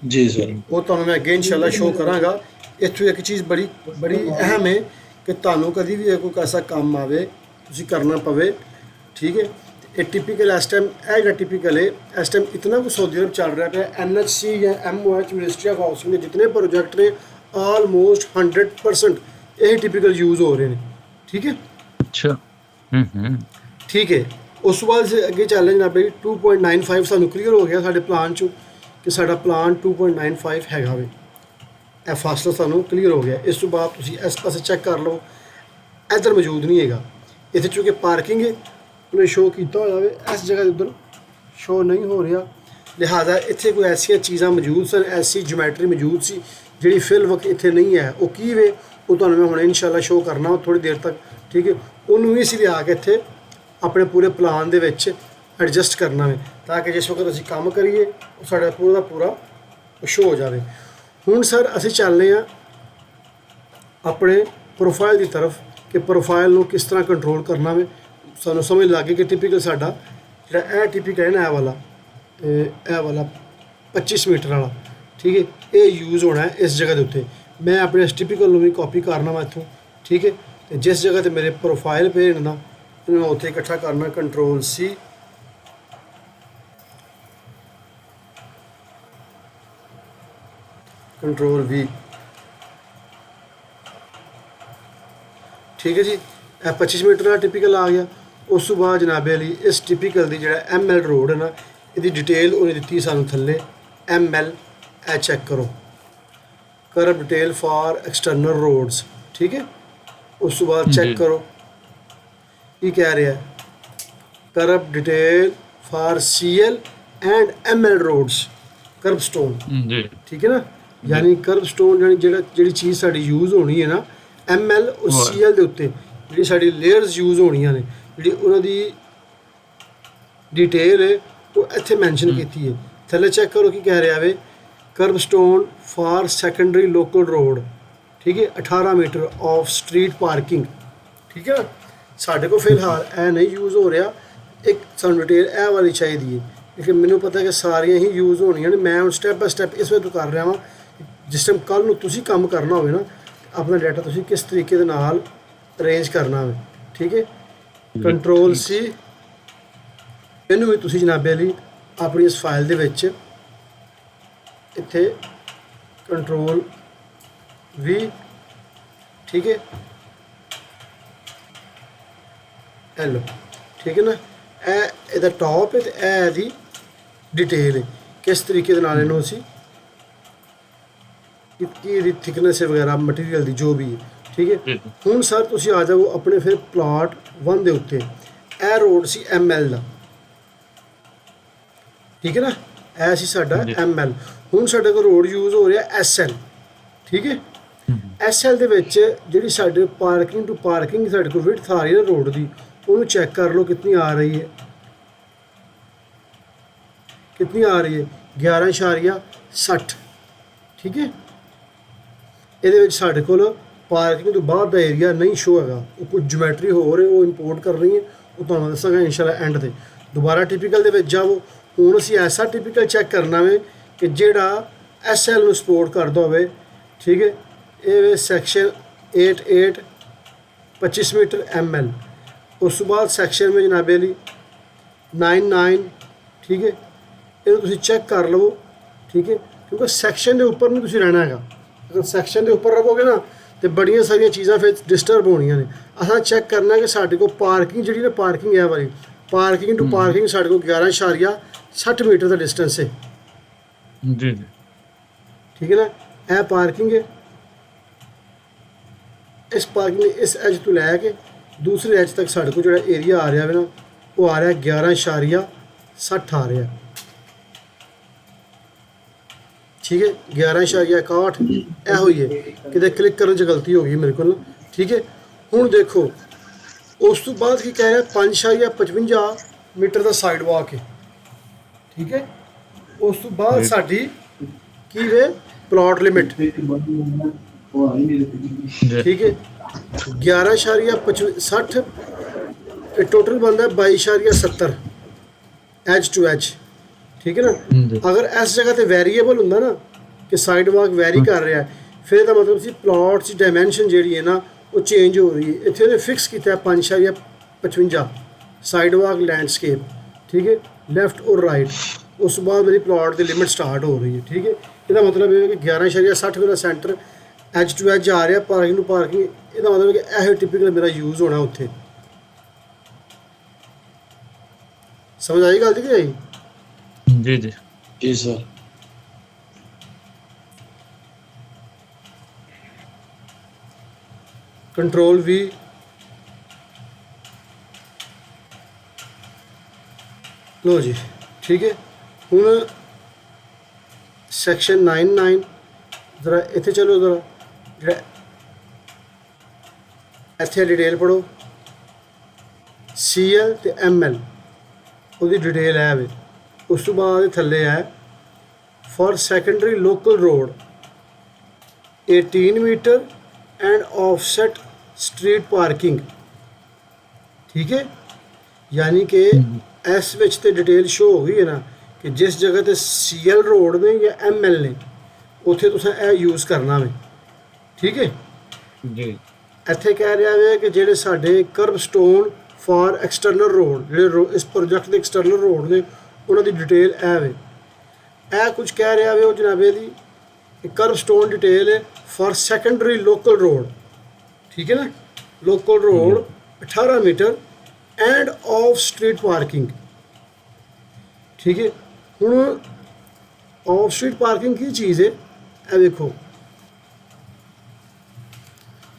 ਜੀ ਸਰ, ਉਹ ਤੁਹਾਨੂੰ ਮੈਂ ਅੱਗੇ ਇਨਸ਼ਾਅੱਲਾ ਸ਼ੋਅ ਕਰਾਂਗਾ। ਇੱਥੋਂ ਇੱਕ ਚੀਜ਼ ਬੜੀ ਅਹਿਮ ਹੈ ਕਿ ਤੁਹਾਨੂੰ ਕਦੀ ਵੀ ਕੋਈ ਐਸਾ ਕੰਮ ਆਵੇ ਤੁਸੀਂ ਕਰਨਾ ਪਵੇ, ਠੀਕ ਹੈ। ਇਹ ਟਿਪੀਕਲ ਇਸ ਟਾਈਮ, ਇਹ ਜਿਹੜਾ ਟਿਪੀਕਲ ਹੈ ਇਸ ਟਾਈਮ ਇਤਨਾ ਕੁ ਸਾਊਦੀ ਅਰਬ ਚੱਲ ਰਿਹਾ ਪਿਆ, NHC ਜਾਂ MOH ਮਿਨਿਸਟਰੀ ਆਫ ਹਾਊਸਿੰਗ ਦੇ ਜਿਤਨੇ ਪ੍ਰੋਜੈਕਟ ਨੇ ਆਲਮੋਸਟ 100% ਇਹ ਟਿਪੀਕਲ ਯੂਜ਼ ਹੋ ਰਹੇ ਨੇ, ਠੀਕ ਹੈ। ਅੱਛਾ। ਠੀਕ ਹੈ। ਉਸ ਤੋਂ ਬਾਅਦ ਅੱਗੇ ਚੱਲ ਜਨਾਬ ਬਈ 2.95 ਸਾਨੂੰ ਕਲੀਅਰ ਹੋ ਗਿਆ ਸਾਡੇ ਪਲਾਨ 'ਚੋਂ ਕਿ ਸਾਡਾ ਪਲਾਨ 2.95 ਹੈਗਾ ਵੇ, ਇਹ ਫਾਸਲਾ ਸਾਨੂੰ ਕਲੀਅਰ ਹੋ ਗਿਆ। ਇਸ ਤੋਂ ਬਾਅਦ ਤੁਸੀਂ ਇਸ ਪਾਸੇ ਚੈੱਕ ਕਰ ਲਓ, ਇੱਧਰ ਮੌਜੂਦ ਨਹੀਂ ਹੈਗਾ। ਇੱਥੇ ਚੂँਕਿ ਪਾਰਕਿੰਗ ਹੈ, ਉਹਨੇ ਸ਼ੋਅ ਕੀਤਾ ਹੋਇਆ ਵੇ, ਇਸ ਜਗ੍ਹਾ ਦੇ ਉੱਧਰ ਸ਼ੋਅ ਨਹੀਂ ਹੋ ਰਿਹਾ, ਲਿਹਾਜ਼ਾ ਇੱਥੇ ਕੋਈ ਐਸੀਆਂ ਚੀਜ਼ਾਂ ਮੌਜੂਦ ਸਨ, ਐਸੀ ਜਿਓਮੈਟਰੀ ਮੌਜੂਦ ਸੀ ਜਿਹੜੀ ਫਿਲ ਵਕਤ ਇੱਥੇ ਨਹੀਂ ਹੈ ਉਹ ਕੀ ਵੇ, ਉਹ ਤੁਹਾਨੂੰ ਮੈਂ ਹੁਣ ਇਨਸ਼ਾਅੱਲਾ ਸ਼ੋਅ ਕਰਨਾ ਥੋੜ੍ਹੀ ਦੇਰ ਤੱਕ, ਠੀਕ ਹੈ। ਉਹਨੂੰ ਵੀ ਅਸੀਂ ਲਿਆ ਕੇ ਇੱਥੇ ਆਪਣੇ ਪੂਰੇ ਪਲਾਨ ਦੇ ਵਿੱਚ ਐਡਜਸਟ ਕਰਨਾ ਵੇ, ਤਾਂ ਕਿ ਜਿਸ ਵਕਤ ਅਸੀਂ ਕੰਮ ਕਰੀਏ ਉਹ ਸਾਡਾ ਪੂਰਾ ਦਾ ਪੂਰਾ ਸ਼ੋਅ ਹੋ ਜਾਵੇ। ਹੁਣ ਸਰ ਅਸੀਂ ਚੱਲਦੇ ਹਾਂ ਆਪਣੇ ਪ੍ਰੋਫਾਈਲ ਦੀ ਤਰਫ, ਕਿ ਪ੍ਰੋਫਾਈਲ ਨੂੰ ਕਿਸ ਤਰ੍ਹਾਂ ਕੰਟਰੋਲ ਕਰਨਾ ਵੇ। ਸਾਨੂੰ ਸਮਝ ਲੱਗ ਗਈ ਕਿ ਟਿਪੀਕਲ ਸਾਡਾ ਜਿਹੜਾ ਇਹ ਟਿਪੀਕਲ ਹੈ ਨਾ ਇਹ ਵਾਲਾ 25 ਮੀਟਰ ਵਾਲਾ, ਠੀਕ ਹੈ, ਇਹ ਯੂਜ਼ ਹੋਣਾ ਹੈ ਇਸ ਜਗ੍ਹਾ ਦੇ ਉੱਤੇ। ਮੈਂ ਆਪਣੇ ਇਸ ਟਿਪੀਕਲ ਨੂੰ ਵੀ ਕਾਪੀ ਕਰਨਾ ਵਾ ਇੱਥੋਂ, ਠੀਕ ਹੈ, ਤੇ ਜਿਸ ਜਗ੍ਹਾ ਤੇ ਮੇਰੇ ਪ੍ਰੋਫਾਈਲ ਪਏ ਨੇ ਨਾ ਇਹਨੂੰ ਮੈਂ ਉੱਥੇ ਇਕੱਠਾ ਕਰਨਾ, ਕੰਟਰੋਲ C, ਕੰਟਰੋਲ V, ਠੀਕ ਹੈ ਜੀ। ਇਹ 25 ਮੀਟਰ ਦਾ ਟਿਪੀਕਲ ਆ ਗਿਆ। ਉਸ ਤੋਂ ਬਾਅਦ ਜਨਾਬੇ ਅਲੀ ਇਸ ਟਿਪੀਕਲ ਦੀ ਜਿਹੜਾ ML ਰੋਡ ਹੈ ਨਾ, ਇਹਦੀ ਡਿਟੇਲ ਉਹਨੇ ਦਿੱਤੀ ਸਾਨੂੰ ਥੱਲੇ ML, ਇਹ ਚੈੱਕ ਕਰੋ, kerb detail for external roads, ਠੀਕ ਹੈ। ਉਸ ਤੋਂ ਬਾਅਦ ਚੈੱਕ ਕਰੋ ਕੀ ਕਹਿ ਰਿਹਾ, kerb detail for CL and ML roads, kerb stone, ਜੀ ਠੀਕ ਹੈ ਨਾ। ਯਾਨੀ ਕਰਬ ਸਟੋਨ ਯਾਨੀ ਜਿਹੜੀ ਚੀਜ਼ ਸਾਡੀ ਯੂਜ਼ ਹੋਣੀ ਹੈ ਨਾ ML ਔਰ CL ਦੇ ਉੱਤੇ, ਜਿਹੜੀ ਸਾਡੀ ਲੇਅਰਸ ਯੂਜ਼ ਹੋਣੀਆਂ ਨੇ, ਜਿਹੜੀ ਉਹਨਾਂ ਦੀ ਡਿਟੇਲ ਹੈ ਉਹ ਇੱਥੇ ਮੈਂਸ਼ਨ ਕੀਤੀ ਹੈ। ਥੱਲੇ ਚੈੱਕ ਕਰੋ ਕੀ ਕਹਿ ਰਿਹਾ ਵੇ, kerb stone for secondary local road, ਠੀਕ ਹੈ, 18 ਮੀਟਰ ਆਫ ਸਟਰੀਟ ਪਾਰਕਿੰਗ, ਠੀਕ ਹੈ। ਸਾਡੇ ਕੋਲ ਫਿਲਹਾਲ ਇਹ ਨਹੀਂ ਯੂਜ਼ ਹੋ ਰਿਹਾ, ਇੱਕ ਸਾਨੂੰ ਡਿਟੇਲ ਇਹ ਵਾਲੀ ਚਾਹੀਦੀ ਹੈ, ਲੇਕਿਨ ਮੈਨੂੰ ਪਤਾ ਕਿ ਸਾਰੀਆਂ ਹੀ ਯੂਜ਼ ਹੋਣੀਆਂ ਨੇ। ਮੈਂ ਹੁਣ ਸਟੈਪ ਬਾਈ ਸਟੈਪ ਇਸ ਵੇ ਤੋਂ ਕਰ ਰਿਹਾ ਵਾਂ। ਜਿਸ ਟਾਈਮ ਕੱਲ੍ਹ ਨੂੰ ਤੁਸੀਂ ਕੰਮ ਕਰਨਾ ਹੋਵੇ ਨਾ, ਆਪਣਾ ਡਾਟਾ ਤੁਸੀਂ ਕਿਸ ਤਰੀਕੇ ਦੇ ਨਾਲ ਅਰੇਂਜ ਕਰਨਾ ਹੋਵੇ, ਠੀਕ ਹੈ। ਕੰਟਰੋਲ C, ਇਹਨੂੰ ਵੀ ਤੁਸੀਂ ਜਨਾਬੇ ਲਈ ਆਪਣੀ ਇਸ ਫਾਈਲ ਦੇ ਵਿੱਚ ਇੱਥੇ ਕੰਟਰੋਲ V, ਠੀਕ ਹੈ, ਇਹ ਲਓ, ਠੀਕ ਹੈ ਨਾ। ਇਹ ਇਹਦਾ ਟੌਪ ਹੈ ਤੇ ਇਹ ਇਹਦੀ ਡਿਟੇਲ ਹੈ, ਕਿਸ ਤਰੀਕੇ ਦੇ ਨਾਲ ਇਹਨੂੰ ਅਸੀਂ ਕੀ ਇਹਦੀ ਥਿਕਨੈਸ ਵਗੈਰਾ ਮਟੀਰੀਅਲ ਦੀ ਜੋ ਵੀ ਹੈ, ਠੀਕ ਹੈ। ਹੁਣ ਸਰ ਤੁਸੀਂ ਆ ਜਾਓ ਆਪਣੇ ਫਿਰ ਪਲਾਟ 1 ਦੇ ਉੱਤੇ। ਇਹ ਰੋਡ ਸੀ ML ਦਾ, ਠੀਕ ਹੈ ਨਾ, ਇਹ ਸੀ ਸਾਡਾ ML। ਹੁਣ ਸਾਡੇ ਕੋਲ ਰੋਡ ਯੂਜ਼ ਹੋ ਰਿਹਾ SL, ਠੀਕ ਹੈ। SL ਦੇ ਵਿੱਚ ਜਿਹੜੀ ਸਾਡੇ ਪਾਰਕਿੰਗ ਟੂ ਪਾਰਕਿੰਗ ਸਾਡੇ ਕੋਲ ਵਿਡਥ ਆ ਰਹੀ ਹੈ ਰੋਡ ਦੀ, ਉਹਨੂੰ ਚੈੱਕ ਕਰ ਲਓ ਕਿੰਨੀ ਆ ਰਹੀ ਹੈ, ਕਿੰਨੀ ਆ ਰਹੀ ਹੈ, 11.60, ਠੀਕ ਹੈ। ਇਹਦੇ ਵਿੱਚ ਸਾਡੇ ਕੋਲ ਪਾਰਕਿੰਗ ਤੋਂ ਬਾਹਰ ਦਾ ਏਰੀਆ ਨਹੀਂ ਸ਼ੋ ਹੈਗਾ, ਉਹ ਕੁਝ ਜਿਓਮੈਟਰੀ ਹੋਰ ਹੈ, ਉਹ ਇੰਪੋਰਟ ਕਰਨੀ ਹੈ, ਉਹ ਤੁਹਾਨੂੰ ਦੱਸਾਂਗਾ ਇਨਸ਼ਾਅੱਲਾ ਐਂਡ ਤੇ। ਦੁਬਾਰਾ ਟਿਪੀਕਲ ਦੇ ਵਿੱਚ ਜਾਵੋ। ਹੁਣ ਅਸੀਂ ਐਸਾ ਟਿਪੀਕਲ ਚੈੱਕ ਕਰਨਾ ਵੇ ਕਿ ਜਿਹੜਾ SL ਨੂੰ ਸਪੋਰਟ ਕਰਦਾ ਹੋਵੇ, ਠੀਕ ਹੈ। ਇਹ ਸੈਕਸ਼ਨ 88 25 ਮੀਟਰ ML। ਉਸ ਤੋਂ ਬਾਅਦ ਸੈਕਸ਼ਨ ਵਿੱਚ ਜਨਾਬੇ ਲਈ 99, ਠੀਕ ਹੈ। ਇਹਨੂੰ ਤੁਸੀਂ ਚੈੱਕ ਕਰ ਲਵੋ, ਠੀਕ ਹੈ, ਕਿਉਂਕਿ ਸੈਕਸ਼ਨ ਦੇ ਉੱਪਰ ਨਹੀਂ ਤੁਸੀਂ ਰਹਿਣਾ ਹੈਗਾ। ਅਗਰ ਸੈਕਸ਼ਨ ਦੇ ਉੱਪਰ ਰਹੋਗੇ ਨਾ ਤੇ ਬੜੀਆਂ ਸਾਰੀਆਂ ਚੀਜ਼ਾਂ ਫਿਰ ਡਿਸਟਰਬ ਹੋਣੀਆਂ ਨੇ। ਅਸਾਂ ਚੈੱਕ ਕਰਨਾ ਕਿ ਸਾਡੇ ਕੋਲ ਪਾਰਕਿੰਗ ਜਿਹੜੀ ਨਾ, ਪਾਰਕਿੰਗ ਹੈ ਵਾਲੀ ਪਾਰਕਿੰਗ ਟੂ ਪਾਰਕਿੰਗ ਸਾਡੇ ਕੋਲ 11.60 ਮੀਟਰ ਦਾ ਡਿਸਟੈਂਸ ਹੈ, ਜੀ ਜੀ, ਠੀਕ ਹੈ ਨਾ। ਇਹ ਪਾਰਕਿੰਗ ਹੈ। ਇਸ ਪਾਰਕਿੰਗ ਇਸ ਐਜ ਤੋਂ ਲੈ ਕੇ ਦੂਸਰੇ ਐਜ ਤੱਕ ਸਾਡੇ ਕੋਲ ਜਿਹੜਾ ਏਰੀਆ ਆ ਰਿਹਾ ਹੈ ਨਾ, ਉਹ ਆ ਰਿਹਾ 11.60 ਆ ਰਿਹਾ, ਠੀਕ ਹੈ। 11.61 ਇਹੋ ਹੀ ਹੈ, ਕਿਤੇ ਕਲਿੱਕ ਕਰਨ 'ਚ ਗਲਤੀ ਹੋ ਗਈ ਮੇਰੇ ਕੋਲ, ਠੀਕ ਹੈ। ਹੁਣ ਦੇਖੋ ਉਸ ਤੋਂ ਬਾਅਦ ਕੀ ਕਹਿ ਰਿਹਾ, 5.55 ਮੀਟਰ ਦਾ ਸਾਈਡ ਵਾਕ ਹੈ, ਠੀਕ ਹੈ। ਉਸ ਤੋਂ ਬਾਅਦ ਸਾਡੀ ਕੀ ਵੇ ਪਲਾਟ ਲਿਮਿਟ, ਠੀਕ ਹੈ, 11.60 ਤੇ ਟੋਟਲ ਬਣਦਾ 22.70 ਐਜ ਟੂ ਐਜ, ਠੀਕ ਹੈ ਨਾ। ਅਗਰ ਇਸ ਜਗ੍ਹਾ ਤੇ ਵੈਰੀਏਬਲ ਹੁੰਦਾ ਨਾ ਕਿ ਸਾਈਡ ਵਾਕ ਵੈਰੀ ਕਰ ਰਿਹਾ, ਫਿਰ ਇਹਦਾ ਮਤਲਬ ਸੀ ਪਲਾਟ ਦੀ ਡਾਇਮੈਂਸ਼ਨ ਜਿਹੜੀ ਹੈ ਨਾ ਉਹ ਚੇਂਜ ਹੋ ਰਹੀ ਹੈ। ਇੱਥੇ ਉਹਨੇ ਫਿਕਸ ਕੀਤਾ 5.55 ਸਾਈਡ ਵਾਕ ਲੈਂਡਸਕੇਪ, ਠੀਕ ਹੈ, ਲੈਫਟ ਔਰ ਰਾਈਟ। ਉਸ ਤੋਂ ਬਾਅਦ ਮੇਰੀ ਪਲਾਟ ਦੀ ਲਿਮਿਟ ਸਟਾਰਟ ਹੋ ਰਹੀ ਹੈ, ਠੀਕ ਹੈ। ਇਹਦਾ ਮਤਲਬ ਇਹ ਹੈ ਕਿ 11.60 ਮੇਰਾ centre as to as a ਰਿਹਾ, ਪਾਰਕਿੰਗ ਨੂੰ ਪਾਰਕਿੰਗ। ਇਹਦਾ ਮਤਲਬ ਕਿ ਇਹ ਟਿਪੀਕਲ ਮੇਰਾ ਯੂਜ਼ ਹੋਣਾ ਉੱਥੇ। ਸਮਝ ਆਈ ਗੱਲ ਦੀ ਕਿ ਨਹੀਂ? ਜੀ ਜੀ जी सर। ਕੰਟਰੋਲ V, ਲੋ ਜੀ, ਠੀਕ ਹੈ। ਹੁਣ ਸੈਕਸ਼ਨ 99 ਜ਼ਰਾ ਇੱਥੇ ਚਲੋ, ਜ਼ਰਾ ਜਿਹੜਾ ਇੱਥੇ ਡਿਟੇਲ ਪੜੋ, CL ਤੇ ML ਉਹਦੀ ਡਿਟੇਲ ਹੈ ਵੇ। ਉਸ ਤੋਂ ਬਾਅਦ ਥੱਲੇ ਹੈ for secondary local road 18 metre and offset street parking. ਠੀਕ ਹੈ, ਯਾਨੀ ਕਿ ਇਸ ਵਿੱਚ ਤੇ ਡਿਟੇਲ ਸ਼ੋ ਹੋ ਗਈ ਹੈ ਨਾ ਕਿ ਜਿਸ ਜਗ੍ਹਾ ਤੇ CL ਰੋਡ ਨੇ ਜਾਂ ML ਨੇ ਉੱਥੇ ਤੁਸੀਂ ਇਹ ਯੂਜ਼ ਕਰਨਾ ਵੇ। ਠੀਕ ਹੈ ਜੀ। ਇੱਥੇ ਕਹਿ ਰਿਹਾ ਵੇ ਕਿ ਜਿਹੜੇ ਸਾਡੇ kerb stone for external road, ਜਿਹੜੇ ਇਸ ਪ੍ਰੋਜੈਕਟ ਦੇ ਐਕਸਟਰਨਲ ਰੋਡ ਨੇ ਉਹਨਾਂ ਦੀ ਡਿਟੇਲ ਇਹ ਵੇ। ਇਹ ਕੁਝ ਕਹਿ ਰਿਹਾ ਵੇ ਉਹ ਜਨਾਬੇ ਦੀ ਕਰਬ ਸਟੋਨ ਡਿਟੇਲ ਹੈ ਫਾਰ ਸੈਕੰਡਰੀ ਲੋਕਲ ਰੋਡ। ਠੀਕ ਹੈ ਨਾ, local road 18 metre and off street parking. ਠੀਕ ਹੈ, ਹੁਣ ਆਫ ਸਟਰੀਟ ਪਾਰਕਿੰਗ ਕੀ ਚੀਜ਼ ਹੈ ਇਹ ਵੇਖੋ,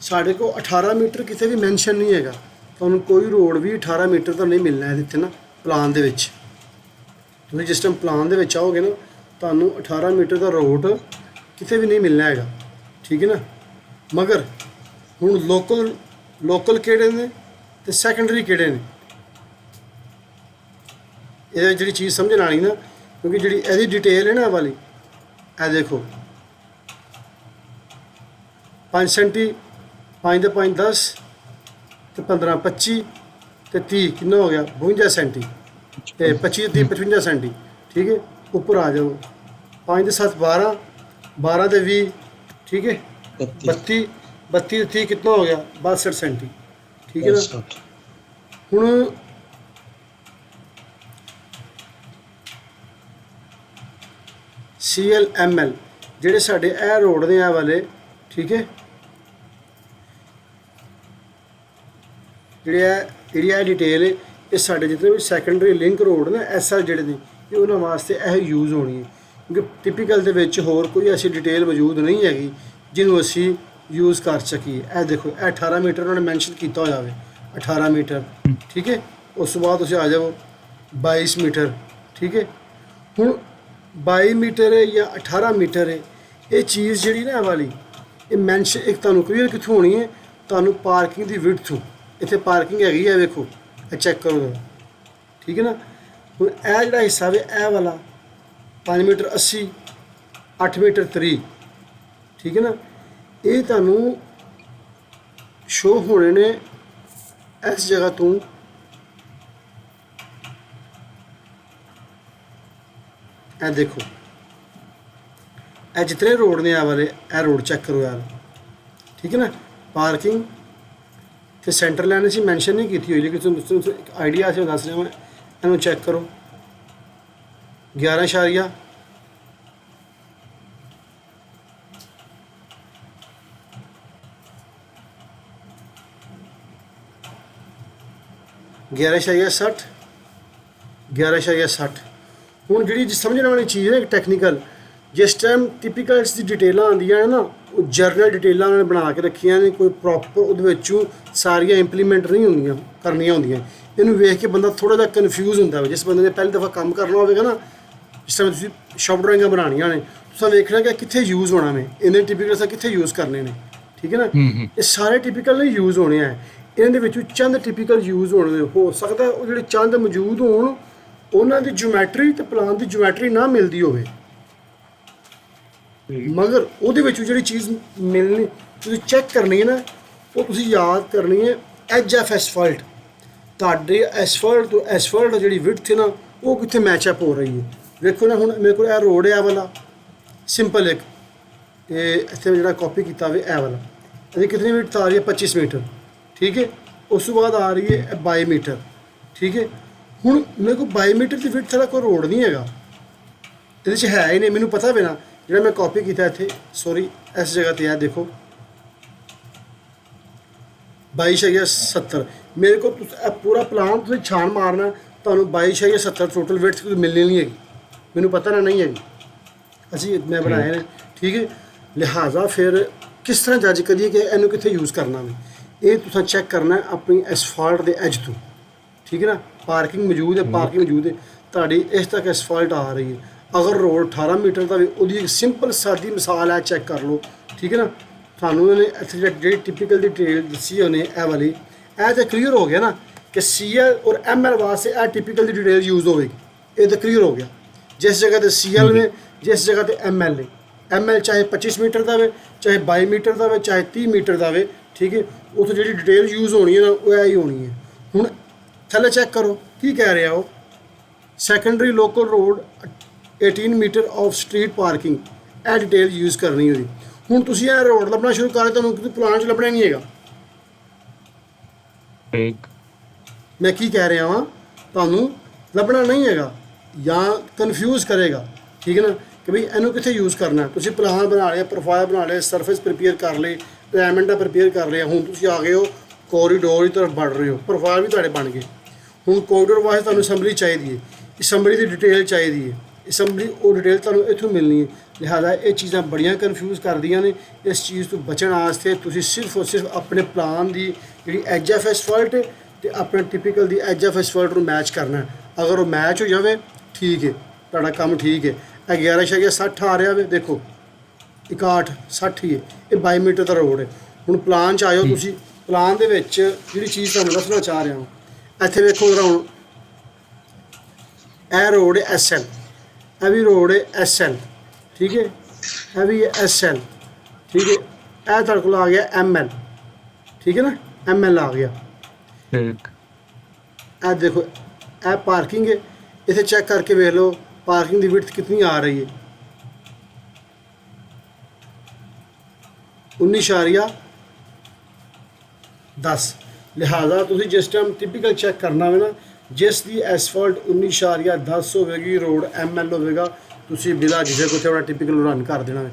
ਸਾਡੇ ਕੋਲ 18 ਮੀਟਰ ਕਿਤੇ ਵੀ ਮੈਂਸ਼ਨ ਨਹੀਂ ਹੈਗਾ। ਤੁਹਾਨੂੰ ਕੋਈ ਰੋਡ ਵੀ 18 ਮੀਟਰ ਤਾਂ ਨਹੀਂ ਮਿਲਣਾ ਹੈ ਇੱਥੇ ਨਾ ਪਲਾਨ ਦੇ ਵਿੱਚ। ਤੁਸੀਂ ਜਿਸ ਟਾਈਮ ਪਲਾਨ ਦੇ ਵਿੱਚ ਆਓਗੇ ਨਾ ਤੁਹਾਨੂੰ 18 ਮੀਟਰ ਦਾ ਰੋਡ ਕਿਤੇ ਵੀ ਨਹੀਂ ਮਿਲਣਾ ਹੈਗਾ। ਠੀਕ ਹੈ ਨਾ, ਮਗਰ ਹੁਣ ਲੋਕਲ ਕਿਹੜੇ ਨੇ ਤੇ ਸੈਕੰਡਰੀ ਕਿਹੜੇ ਨੇ, ਇਹ ਜਿਹੜੀ ਚੀਜ਼ ਸਮਝਣ ਆਣੀ ਨਾ, ਕਿਉਂਕਿ ਜਿਹੜੀ ਇਹਦੀ ਡਿਟੇਲ ਹੈ ਨਾ ਵਾਲੀ, ਇਹ ਦੇਖੋ 5 ਸੈਂਟੀ, 5 ਦੇ 5 10 ਤੇ 15 25 ਤੇ 30 ਕਿੰਨਾ ਹੋ ਗਿਆ 52 ਸੈਂਟੀ ਤੇ 25 30 55 ਸੈਂਟੀ। ਠੀਕ ਹੈ, ਉੱਪਰ ਆ ਜਾਓ 5 ਦੇ 7 12 12 ਦੇ 20, ਠੀਕ ਹੈ 32 32 ਤੇ 30 ਕਿੰਨਾ ਹੋ ਗਿਆ 62 ਸੈਂਟੀ। ਠੀਕ ਹੈ ਨਾ, ਹੁਣ CL ML ਜਿਹੜੇ ਸਾਡੇ ਇਹ ਰੋਡ ਨੇ ਇਹ ਵਾਲੇ, ਠੀਕ ਹੈ, ਜਿਹੜੀ ਇਹ ਡਿਟੇਲ ਹੈ ਇਹ ਸਾਡੇ ਜਿਤਨੇ ਵੀ ਸੈਕੰਡਰੀ ਲਿੰਕ ਰੋਡ ਨੇ SL ਜਿਹੜੇ ਨੇ ਇਹ ਉਹਨਾਂ ਵਾਸਤੇ ਇਹ ਯੂਜ਼ ਹੋਣੀ ਹੈ, ਕਿਉਂਕਿ ਟਿਪੀਕਲ ਦੇ ਵਿੱਚ ਹੋਰ ਕੋਈ ਐਸੀ ਡਿਟੇਲ ਮੌਜੂਦ ਨਹੀਂ ਹੈਗੀ ਜਿਹਨੂੰ ਅਸੀਂ ਯੂਜ਼ ਕਰ ਸਕੀਏ। ਇਹ ਦੇਖੋ ਇਹ 18 ਮੀਟਰ ਉਹਨਾਂ ਨੇ ਮੈਂਸ਼ਨ ਕੀਤਾ ਹੋਇਆ ਵੇ, 18 ਮੀਟਰ। ਠੀਕ ਹੈ, ਉਸ ਤੋਂ ਬਾਅਦ ਤੁਸੀਂ ਆ ਜਾਓ 22 ਮੀਟਰ। ਠੀਕ ਹੈ, ਹੁਣ 22 ਮੀਟਰ ਹੈ ਜਾਂ 18 ਮੀਟਰ ਹੈ, ਇਹ ਚੀਜ਼ ਜਿਹੜੀ ਨਾ ਇਹ ਵਾਲੀ ਇਹ ਮੈਂਸ਼ਨ ਇੱਕ ਤੁਹਾਨੂੰ ਕਲੀਅਰ ਕਿੱਥੋਂ ਹੋਣੀ ਹੈ, ਤੁਹਾਨੂੰ ਪਾਰਕਿੰਗ ਦੀ ਵਿਡਥ ਤੋਂ। ਇੱਥੇ ਪਾਰਕਿੰਗ ਹੈਗੀ ਹੈ ਵੇਖੋ, ਇਹ ਚੈੱਕ ਕਰੋ ਜਰਾ। ਠੀਕ ਹੈ ਨਾ, ਹੁਣ ਇਹ ਜਿਹੜਾ ਹਿੱਸਾ ਵੇ ਇਹ ਵਾਲਾ 5 ਮੀਟਰ 80 8 ਮੀਟਰ 30। ਠੀਕ ਹੈ ਨਾ, ਇਹ ਤੁਹਾਨੂੰ ਸ਼ੋ ਹੋਣੇ ਨੇ ਇਸ ਜਗ੍ਹਾ ਤੋਂ ਇਹ ਦੇਖੋ, ਇਹ ਜਿਤਨੇ ਰੋਡ ਨੇ ਆ ਵਾਲੇ ਇਹ ਰੋਡ ਚੈੱਕ ਕਰੋ ਯਾਰ। ਠੀਕ ਹੈ ਨਾ, ਪਾਰਕਿੰਗ ਤੇ ਸੈਂਟਰ ਲਾਈਨ ਅਸੀਂ ਮੈਂਸ਼ਨ ਨਹੀਂ ਕੀਤੀ ਹੋਈ, ਲੇਕਿਨ ਤੁਹਾਨੂੰ ਇੱਕ ਆਈਡੀਆ ਅਸੀਂ ਦੱਸ ਰਿਹਾ ਮੈਂ। ਇਹਨੂੰ ਚੈੱਕ ਕਰੋ 11 ਇਸ਼ਾਰੀਆ 11.60 11.60। ਹੁਣ ਜਿਹੜੀ ਸਮਝਣ ਵਾਲੀ ਚੀਜ਼ ਹੈ ਟੈਕਨੀਕਲ, ਜਿਸ ਟਾਈਮ ਟਿਪੀਕਲ ਇਸ ਦੀ ਡਿਟੇਲਾਂ ਆਉਂਦੀਆਂ ਨੇ ਨਾ ਉਹ ਜਰਨਲ ਡਿਟੇਲਾਂ ਉਹਨਾਂ ਨੇ ਬਣਾ ਕੇ ਰੱਖੀਆਂ ਨੇ, ਕੋਈ ਪ੍ਰੋਪਰ ਉਹਦੇ ਵਿੱਚੋਂ ਸਾਰੀਆਂ ਇੰਪਲੀਮੈਂਟ ਨਹੀਂ ਹੁੰਦੀਆਂ ਕਰਨੀਆਂ ਹੁੰਦੀਆਂ। ਇਹਨੂੰ ਵੇਖ ਕੇ ਬੰਦਾ ਥੋੜ੍ਹਾ ਜਿਹਾ ਕਨਫਿਊਜ਼ ਹੁੰਦਾ ਵਾ। ਜਿਸ ਬੰਦੇ ਨੇ ਪਹਿਲੀ ਦਫਾ ਕੰਮ ਕਰਨਾ ਹੋਵੇਗਾ ਨਾ, ਜਿਸ ਤਰ੍ਹਾਂ ਤੁਸੀਂ ਸ਼ੌਪ ਡਰਾਇੰਗਾਂ ਬਣਾਉਣੀਆਂ ਨੇ, ਤੁਸੀਂ ਵੇਖਣਾ ਕਿ ਕਿੱਥੇ ਯੂਜ਼ ਹੋਣਾ ਵੇ, ਇਹਨੇ ਟਿਪੀਕਲ ਅਸਾਂ ਕਿੱਥੇ ਯੂਜ਼ ਕਰਨੇ ਨੇ। ਠੀਕ ਹੈ ਨਾ, ਇਹ ਸਾਰੇ ਟਿਪੀਕਲ ਨਹੀਂ ਯੂਜ਼ ਹੋਣੇ ਹੈ, ਇਹਨਾਂ ਦੇ ਵਿੱਚੋਂ ਚੰਦ ਟਿਪੀਕਲ ਯੂਜ਼ ਹੋਣੇ ਨੇ। ਹੋ ਸਕਦਾ ਉਹ ਜਿਹੜੇ ਚੰਦ ਮੌਜੂਦ ਹੋਣ ਉਹਨਾਂ ਦੀ ਜਿਓਮੈਟਰੀ ਤੇ ਪਲਾਨ ਦੀ ਜਿਓਮੈਟਰੀ ਨਾ ਮਿਲਦੀ ਹੋਵੇ, ਮਗਰ ਉਹਦੇ ਵਿੱਚ ਜਿਹੜੀ ਚੀਜ਼ ਮਿਲਣੀ ਤੁਸੀਂ ਚੈੱਕ ਕਰਨੀ ਹੈ ਨਾ, ਉਹ ਤੁਸੀਂ ਯਾਦ ਕਰਨੀ ਹੈ ਐਜ ਆਫ ਐਸਫਾਲਟ। ਤੁਹਾਡੇ ਐਸਫਾਲਟ ਤੋਂ ਐਸਫਾਲਟ ਜਿਹੜੀ ਵਿਡਥ ਹੈ ਨਾ ਉਹ ਕਿੱਥੇ ਮੈਚਅਪ ਹੋ ਰਹੀ ਹੈ। ਵੇਖੋ ਨਾ, ਹੁਣ ਮੇਰੇ ਕੋਲ ਇਹ ਰੋਡ ਹੈ ਵਾਲਾ ਸਿੰਪਲ ਇੱਕ, ਤੇ ਇੱਥੇ ਜਿਹੜਾ ਕਾਪੀ ਕੀਤਾ ਹੋਵੇ ਇਹ ਵਾਲਾ, ਇਹਦੀ ਕਿਤਨੀ ਵਿਡਥ ਆ ਰਹੀ ਹੈ 25 ਮੀਟਰ। ਠੀਕ ਹੈ, ਉਸ ਤੋਂ ਬਾਅਦ ਆ ਰਹੀ ਹੈ 22 ਮੀਟਰ। ਠੀਕ ਹੈ, ਹੁਣ ਮੇਰੇ ਕੋਲ 22 ਮੀਟਰ ਦੀ ਵਿਡਥ ਵਾਲਾ ਕੋਈ ਰੋਡ ਨਹੀਂ ਹੈਗਾ, ਇਹਦੇ 'ਚ ਹੈ ਹੀ ਨਹੀਂ, ਮੈਨੂੰ ਪਤਾ ਵੀ ਨਾ। ਜਿਹੜਾ ਮੈਂ ਕਾਪੀ ਕੀਤਾ ਇੱਥੇ, ਸੌਰੀ ਇਸ ਜਗ੍ਹਾ 'ਤੇ ਆ ਦੇਖੋ 22.70। ਮੇਰੇ ਕੋਲ ਇਹ ਪੂਰਾ ਪਲਾਨ ਤੁਸੀਂ ਛਾਣ ਮਾਰਨਾ, ਤੁਹਾਨੂੰ 22.70 ਟੋਟਲ ਵਿਡਥ ਮਿਲਣੀ ਨਹੀਂ ਹੈਗੀ, ਮੈਨੂੰ ਪਤਾ ਨਾ ਨਹੀਂ ਹੈਗੀ, ਅਸੀਂ ਮੈਂ ਬਣਾਏ ਨੇ। ਠੀਕ ਹੈ, ਲਿਹਾਜ਼ਾ ਫਿਰ ਕਿਸ ਤਰ੍ਹਾਂ ਜੱਜ ਕਰੀਏ ਕਿ ਇਹਨੂੰ ਕਿੱਥੇ ਯੂਜ਼ ਕਰਨਾ ਵੇ, ਇਹ ਤੁਸੀਂ ਚੈੱਕ ਕਰਨਾ ਆਪਣੀ ਐਸਫਾਲਟ ਦੇ ਐਜ ਤੋਂ। ਠੀਕ ਹੈ ਨਾ, ਪਾਰਕਿੰਗ ਮੌਜੂਦ ਹੈ, ਪਾਰਕਿੰਗ ਮੌਜੂਦ ਹੈ, ਤੁਹਾਡੀ ਇਸ ਤੱਕ ਐਸਫਾਲਟ ਆ ਰਹੀ ਹੈ। ਅਗਰ ਰੋਡ 18 ਮੀਟਰ ਦਾ ਵੀ ਉਹਦੀ ਇੱਕ ਸਿੰਪਲ ਸਾਦੀ ਮਿਸਾਲ ਹੈ, ਚੈੱਕ ਕਰ ਲਓ, ਠੀਕ ਹੈ ਨਾ। ਤੁਹਾਨੂੰ ਉਹਨੇ ਇੱਥੇ ਜਿਹੜੀ ਟਿਪੀਕਲ ਦੀ ਡਿਟੇਲ ਦੱਸੀ ਉਹਨੇ ਇਹ ਵਾਲੀ, ਇਹ ਤਾਂ ਕਲੀਅਰ ਹੋ ਗਿਆ ਨਾ ਕਿ CL ਔਰ ML ਵਾਸਤੇ ਇਹ ਟਿਪੀਕਲ ਦੀ ਡਿਟੇਲ ਯੂਜ਼ ਹੋਵੇਗੀ। ਇਹ ਤਾਂ ਕਲੀਅਰ ਹੋ ਗਿਆ। ਜਿਸ ਜਗ੍ਹਾ ਤੇ CL ਨੇ, ਜਿਸ ਜਗ੍ਹਾ ਤੇ ML ਨੇ, ML ਚਾਹੇ 25 ਮੀਟਰ ਦਾ ਹੋਵੇ, ਚਾਹੇ 22 ਮੀਟਰ ਦਾ ਹੋਵੇ, ਚਾਹੇ 30 ਮੀਟਰ ਦਾ ਹੋਵੇ, ਠੀਕ ਹੈ। ਉੱਥੇ ਜਿਹੜੀ ਡਿਟੇਲ ਯੂਜ਼ ਹੋਣੀ ਹੈ ਨਾ ਉਹ ਇਹ ਹੀ ਹੋਣੀ ਹੈ। ਹੁਣ ਥੱਲੇ ਚੈੱਕ ਕਰੋ ਕੀ ਕਹਿ ਰਿਹਾ ਉਹ, secondary local road 18 metre off street parking, ਇਹ ਡਿਟੇਲ ਯੂਜ਼ ਕਰਨੀ ਉਹਦੀ। ਹੁਣ ਤੁਸੀਂ ਇਹ ਰੋਡ ਲੱਭਣਾ ਸ਼ੁਰੂ ਕਰ, ਤੁਹਾਨੂੰ ਕਿਤੇ ਪਲਾਨ 'ਚ ਲੱਭਣਾ ਨਹੀਂ ਹੈਗਾ। ਠੀਕ। ਮੈਂ ਕੀ ਕਹਿ ਰਿਹਾ ਵਾਂ, ਤੁਹਾਨੂੰ ਲੱਭਣਾ ਨਹੀਂ ਹੈਗਾ ਜਾਂ ਕਨਫਿਊਜ਼ ਕਰੇਗਾ, ਠੀਕ ਹੈ ਨਾ, ਕਿ ਬਈ ਇਹਨੂੰ ਕਿੱਥੇ ਯੂਜ਼ ਕਰਨਾ। ਤੁਸੀਂ ਪਲਾਨ ਬਣਾ ਲਿਆ, ਪ੍ਰੋਫਾਈਲ ਬਣਾ ਲਿਆ, ਸਰਫੇਸ ਪ੍ਰੀਪੇਅਰ ਕਰ ਲਈ, ਅਲਾਈਨਮੈਂਟਾਂ ਪ੍ਰੀਪੇਅਰ ਕਰ ਲਿਆ। ਹੁਣ ਤੁਸੀਂ ਆ ਗਏ ਹੋ ਕੋਰੀਡੋਰ ਦੀ ਤਰਫ ਵੱਧ ਰਹੇ ਹੋ, ਪ੍ਰੋਫਾਈਲ ਵੀ ਤੁਹਾਡੇ ਬਣ ਗਏ। ਹੁਣ ਕੋਰੀਡੋਰ ਵਾਸਤੇ ਤੁਹਾਨੂੰ ਅਸੈਂਬਲੀ ਚਾਹੀਦੀ ਹੈ, ਅਸੈਂਬਲੀ ਦੀ ਡਿਟੇਲ ਚਾਹੀਦੀ ਹੈ, ਅਸੈਂਬਲੀ ਉਹ ਡਿਟੇਲ ਤੁਹਾਨੂੰ ਇੱਥੋਂ ਮਿਲਣੀ ਹੈ। ਲਿਹਾਜ਼ਾ ਇਹ ਚੀਜ਼ਾਂ ਬੜੀਆਂ ਕਨਫਿਊਜ਼ ਕਰਦੀਆਂ ਨੇ। ਇਸ ਚੀਜ਼ ਤੋਂ ਬਚਣ ਵਾਸਤੇ ਤੁਸੀਂ ਸਿਰਫ ਔਰ ਸਿਰਫ ਆਪਣੇ ਪਲਾਨ ਦੀ ਜਿਹੜੀ ਐਜ ਆਫ ਐਸਫਾਲਟ ਅਤੇ ਆਪਣੇ ਟਿਪੀਕਲ ਦੀ ਐਜ ਆਫ ਐਸਫਾਲਟ ਨੂੰ ਮੈਚ ਕਰਨਾ। ਅਗਰ ਉਹ ਮੈਚ ਹੋ ਜਾਵੇ ਠੀਕ ਹੈ, ਤੁਹਾਡਾ ਕੰਮ ਠੀਕ ਹੈ। ਇਹ 11.60 ਆ ਰਿਹਾ ਵੇ, ਦੇਖੋ 61 60 ਹੀ ਹੈ, ਇਹ 22 ਮੀਟਰ ਦਾ ਰੋਡ ਹੈ। ਹੁਣ ਪਲਾਨ 'ਚ ਆਇਓ ਤੁਸੀਂ, ਪਲਾਨ ਦੇ ਵਿੱਚ ਜਿਹੜੀ ਚੀਜ਼ ਤੁਹਾਨੂੰ ਦੱਸਣਾ ਚਾਹ ਰਿਹਾ ਹਾਂ, ਇੱਥੇ ਵੇਖੋ ਜਰਾ। ਹੁਣ ਇਹ ਰੋਡ ਹੈ SL, ਇਹ ਵੀ ਰੋਡ ਹੈ SL, ਠੀਕ ਹੈ, ਇਹ ਵੀ ਹੈ SL, ਠੀਕ ਹੈ। ਇਹ ਤੁਹਾਡੇ ਕੋਲ ਆ ਗਿਆ ML, ਠੀਕ ਹੈ ਨਾ, ML ਆ ਗਿਆ। ਠੀਕ। ਇਹ ਦੇਖੋ ਇਹ ਪਾਰਕਿੰਗ ਹੈ, ਇੱਥੇ ਚੈੱਕ ਕਰਕੇ ਵੇਖ ਲਓ ਪਾਰਕਿੰਗ ਦੀ ਵਿਡਥ ਕਿਤਨੀ ਆ ਰਹੀ ਹੈ, 19.10। ਲਿਹਾਜ਼ਾ ਤੁਸੀਂ ਜਿਸ ਟਾਈਮ ਟਿਪੀਕਲ ਚੈੱਕ ਕਰਨਾ ਹੋਵੇ ਨਾ, ਜਿਸ ਦੀ ਐਸਫਾਲਟ 19.10 ਹੋਵੇਗੀ, ਰੋਡ ML ਹੋਵੇਗਾ, ਤੁਸੀਂ ਬਿਲਾ ਕਿਸੇ ਕੋਲ ਥੋੜਾ ਟਿਪੀਕਲ ਰਨ ਕਰ ਦੇਣਾ ਹੈ।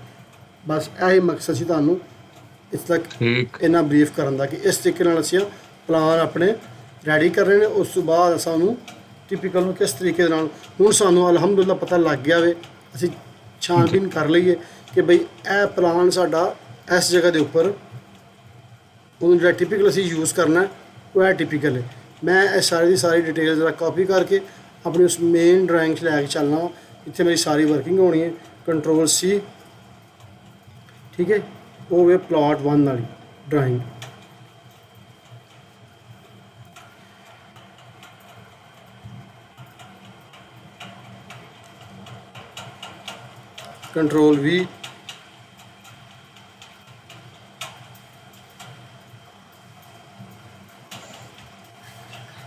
ਬਸ ਇਹੀ ਮਕਸਦ ਸੀ ਤੁਹਾਨੂੰ ਇਸ ਤੱਕ ਇਹਨਾਂ ਬਰੀਫ ਕਰਨ ਦਾ, ਕਿ ਇਸ ਤਰੀਕੇ ਨਾਲ ਅਸੀਂ ਪਲਾਨ ਆਪਣੇ ਰੈਡੀ ਕਰ ਰਹੇ ਨੇ। ਉਸ ਤੋਂ ਬਾਅਦ ਸਾਨੂੰ ਟਿਪੀਕਲ ਨੂੰ ਕਿਸ ਤਰੀਕੇ ਦੇ ਨਾਲ, ਹੁਣ ਸਾਨੂੰ ਅਲਹਮਦੁਲਿਲਾ ਪਤਾ ਲੱਗ ਗਿਆ ਵੇ, ਅਸੀਂ ਛਾਣਬੀਨ ਕਰ ਲਈਏ ਕਿ ਬਈ ਇਹ ਪਲਾਨ ਸਾਡਾ ਇਸ ਜਗ੍ਹਾ ਦੇ ਉੱਪਰ, ਉਹਨੂੰ ਜਿਹੜਾ ਟਿਪੀਕਲ ਅਸੀਂ ਯੂਜ਼ ਕਰਨਾ ਉਹ ਹੈ ਟਿਪੀਕਲ ਹੈ। ਮੈਂ ਇਹ ਸਾਰੀ ਦੀ ਸਾਰੀ ਡਿਟੇਲ ਜਰਾ ਕਾਪੀ ਕਰਕੇ ਆਪਣੀ ਉਸ ਮੇਨ ਡਰਾਇੰਗ 'ਚ ਲੈ ਕੇ ਚੱਲਣਾ ਵਾ। ਇੱਥੇ ਮੇਰੀ ਸਾਰੀ ਵਰਕਿੰਗ ਹੋਣੀ ਹੈ, Ctrl+C, ਠੀਕ ਹੈ। ਉਹ ਵੇ ਪਲਾਟ 1 ਵਾਲੀ ਡਰਾਇੰਗ। Ctrl+V,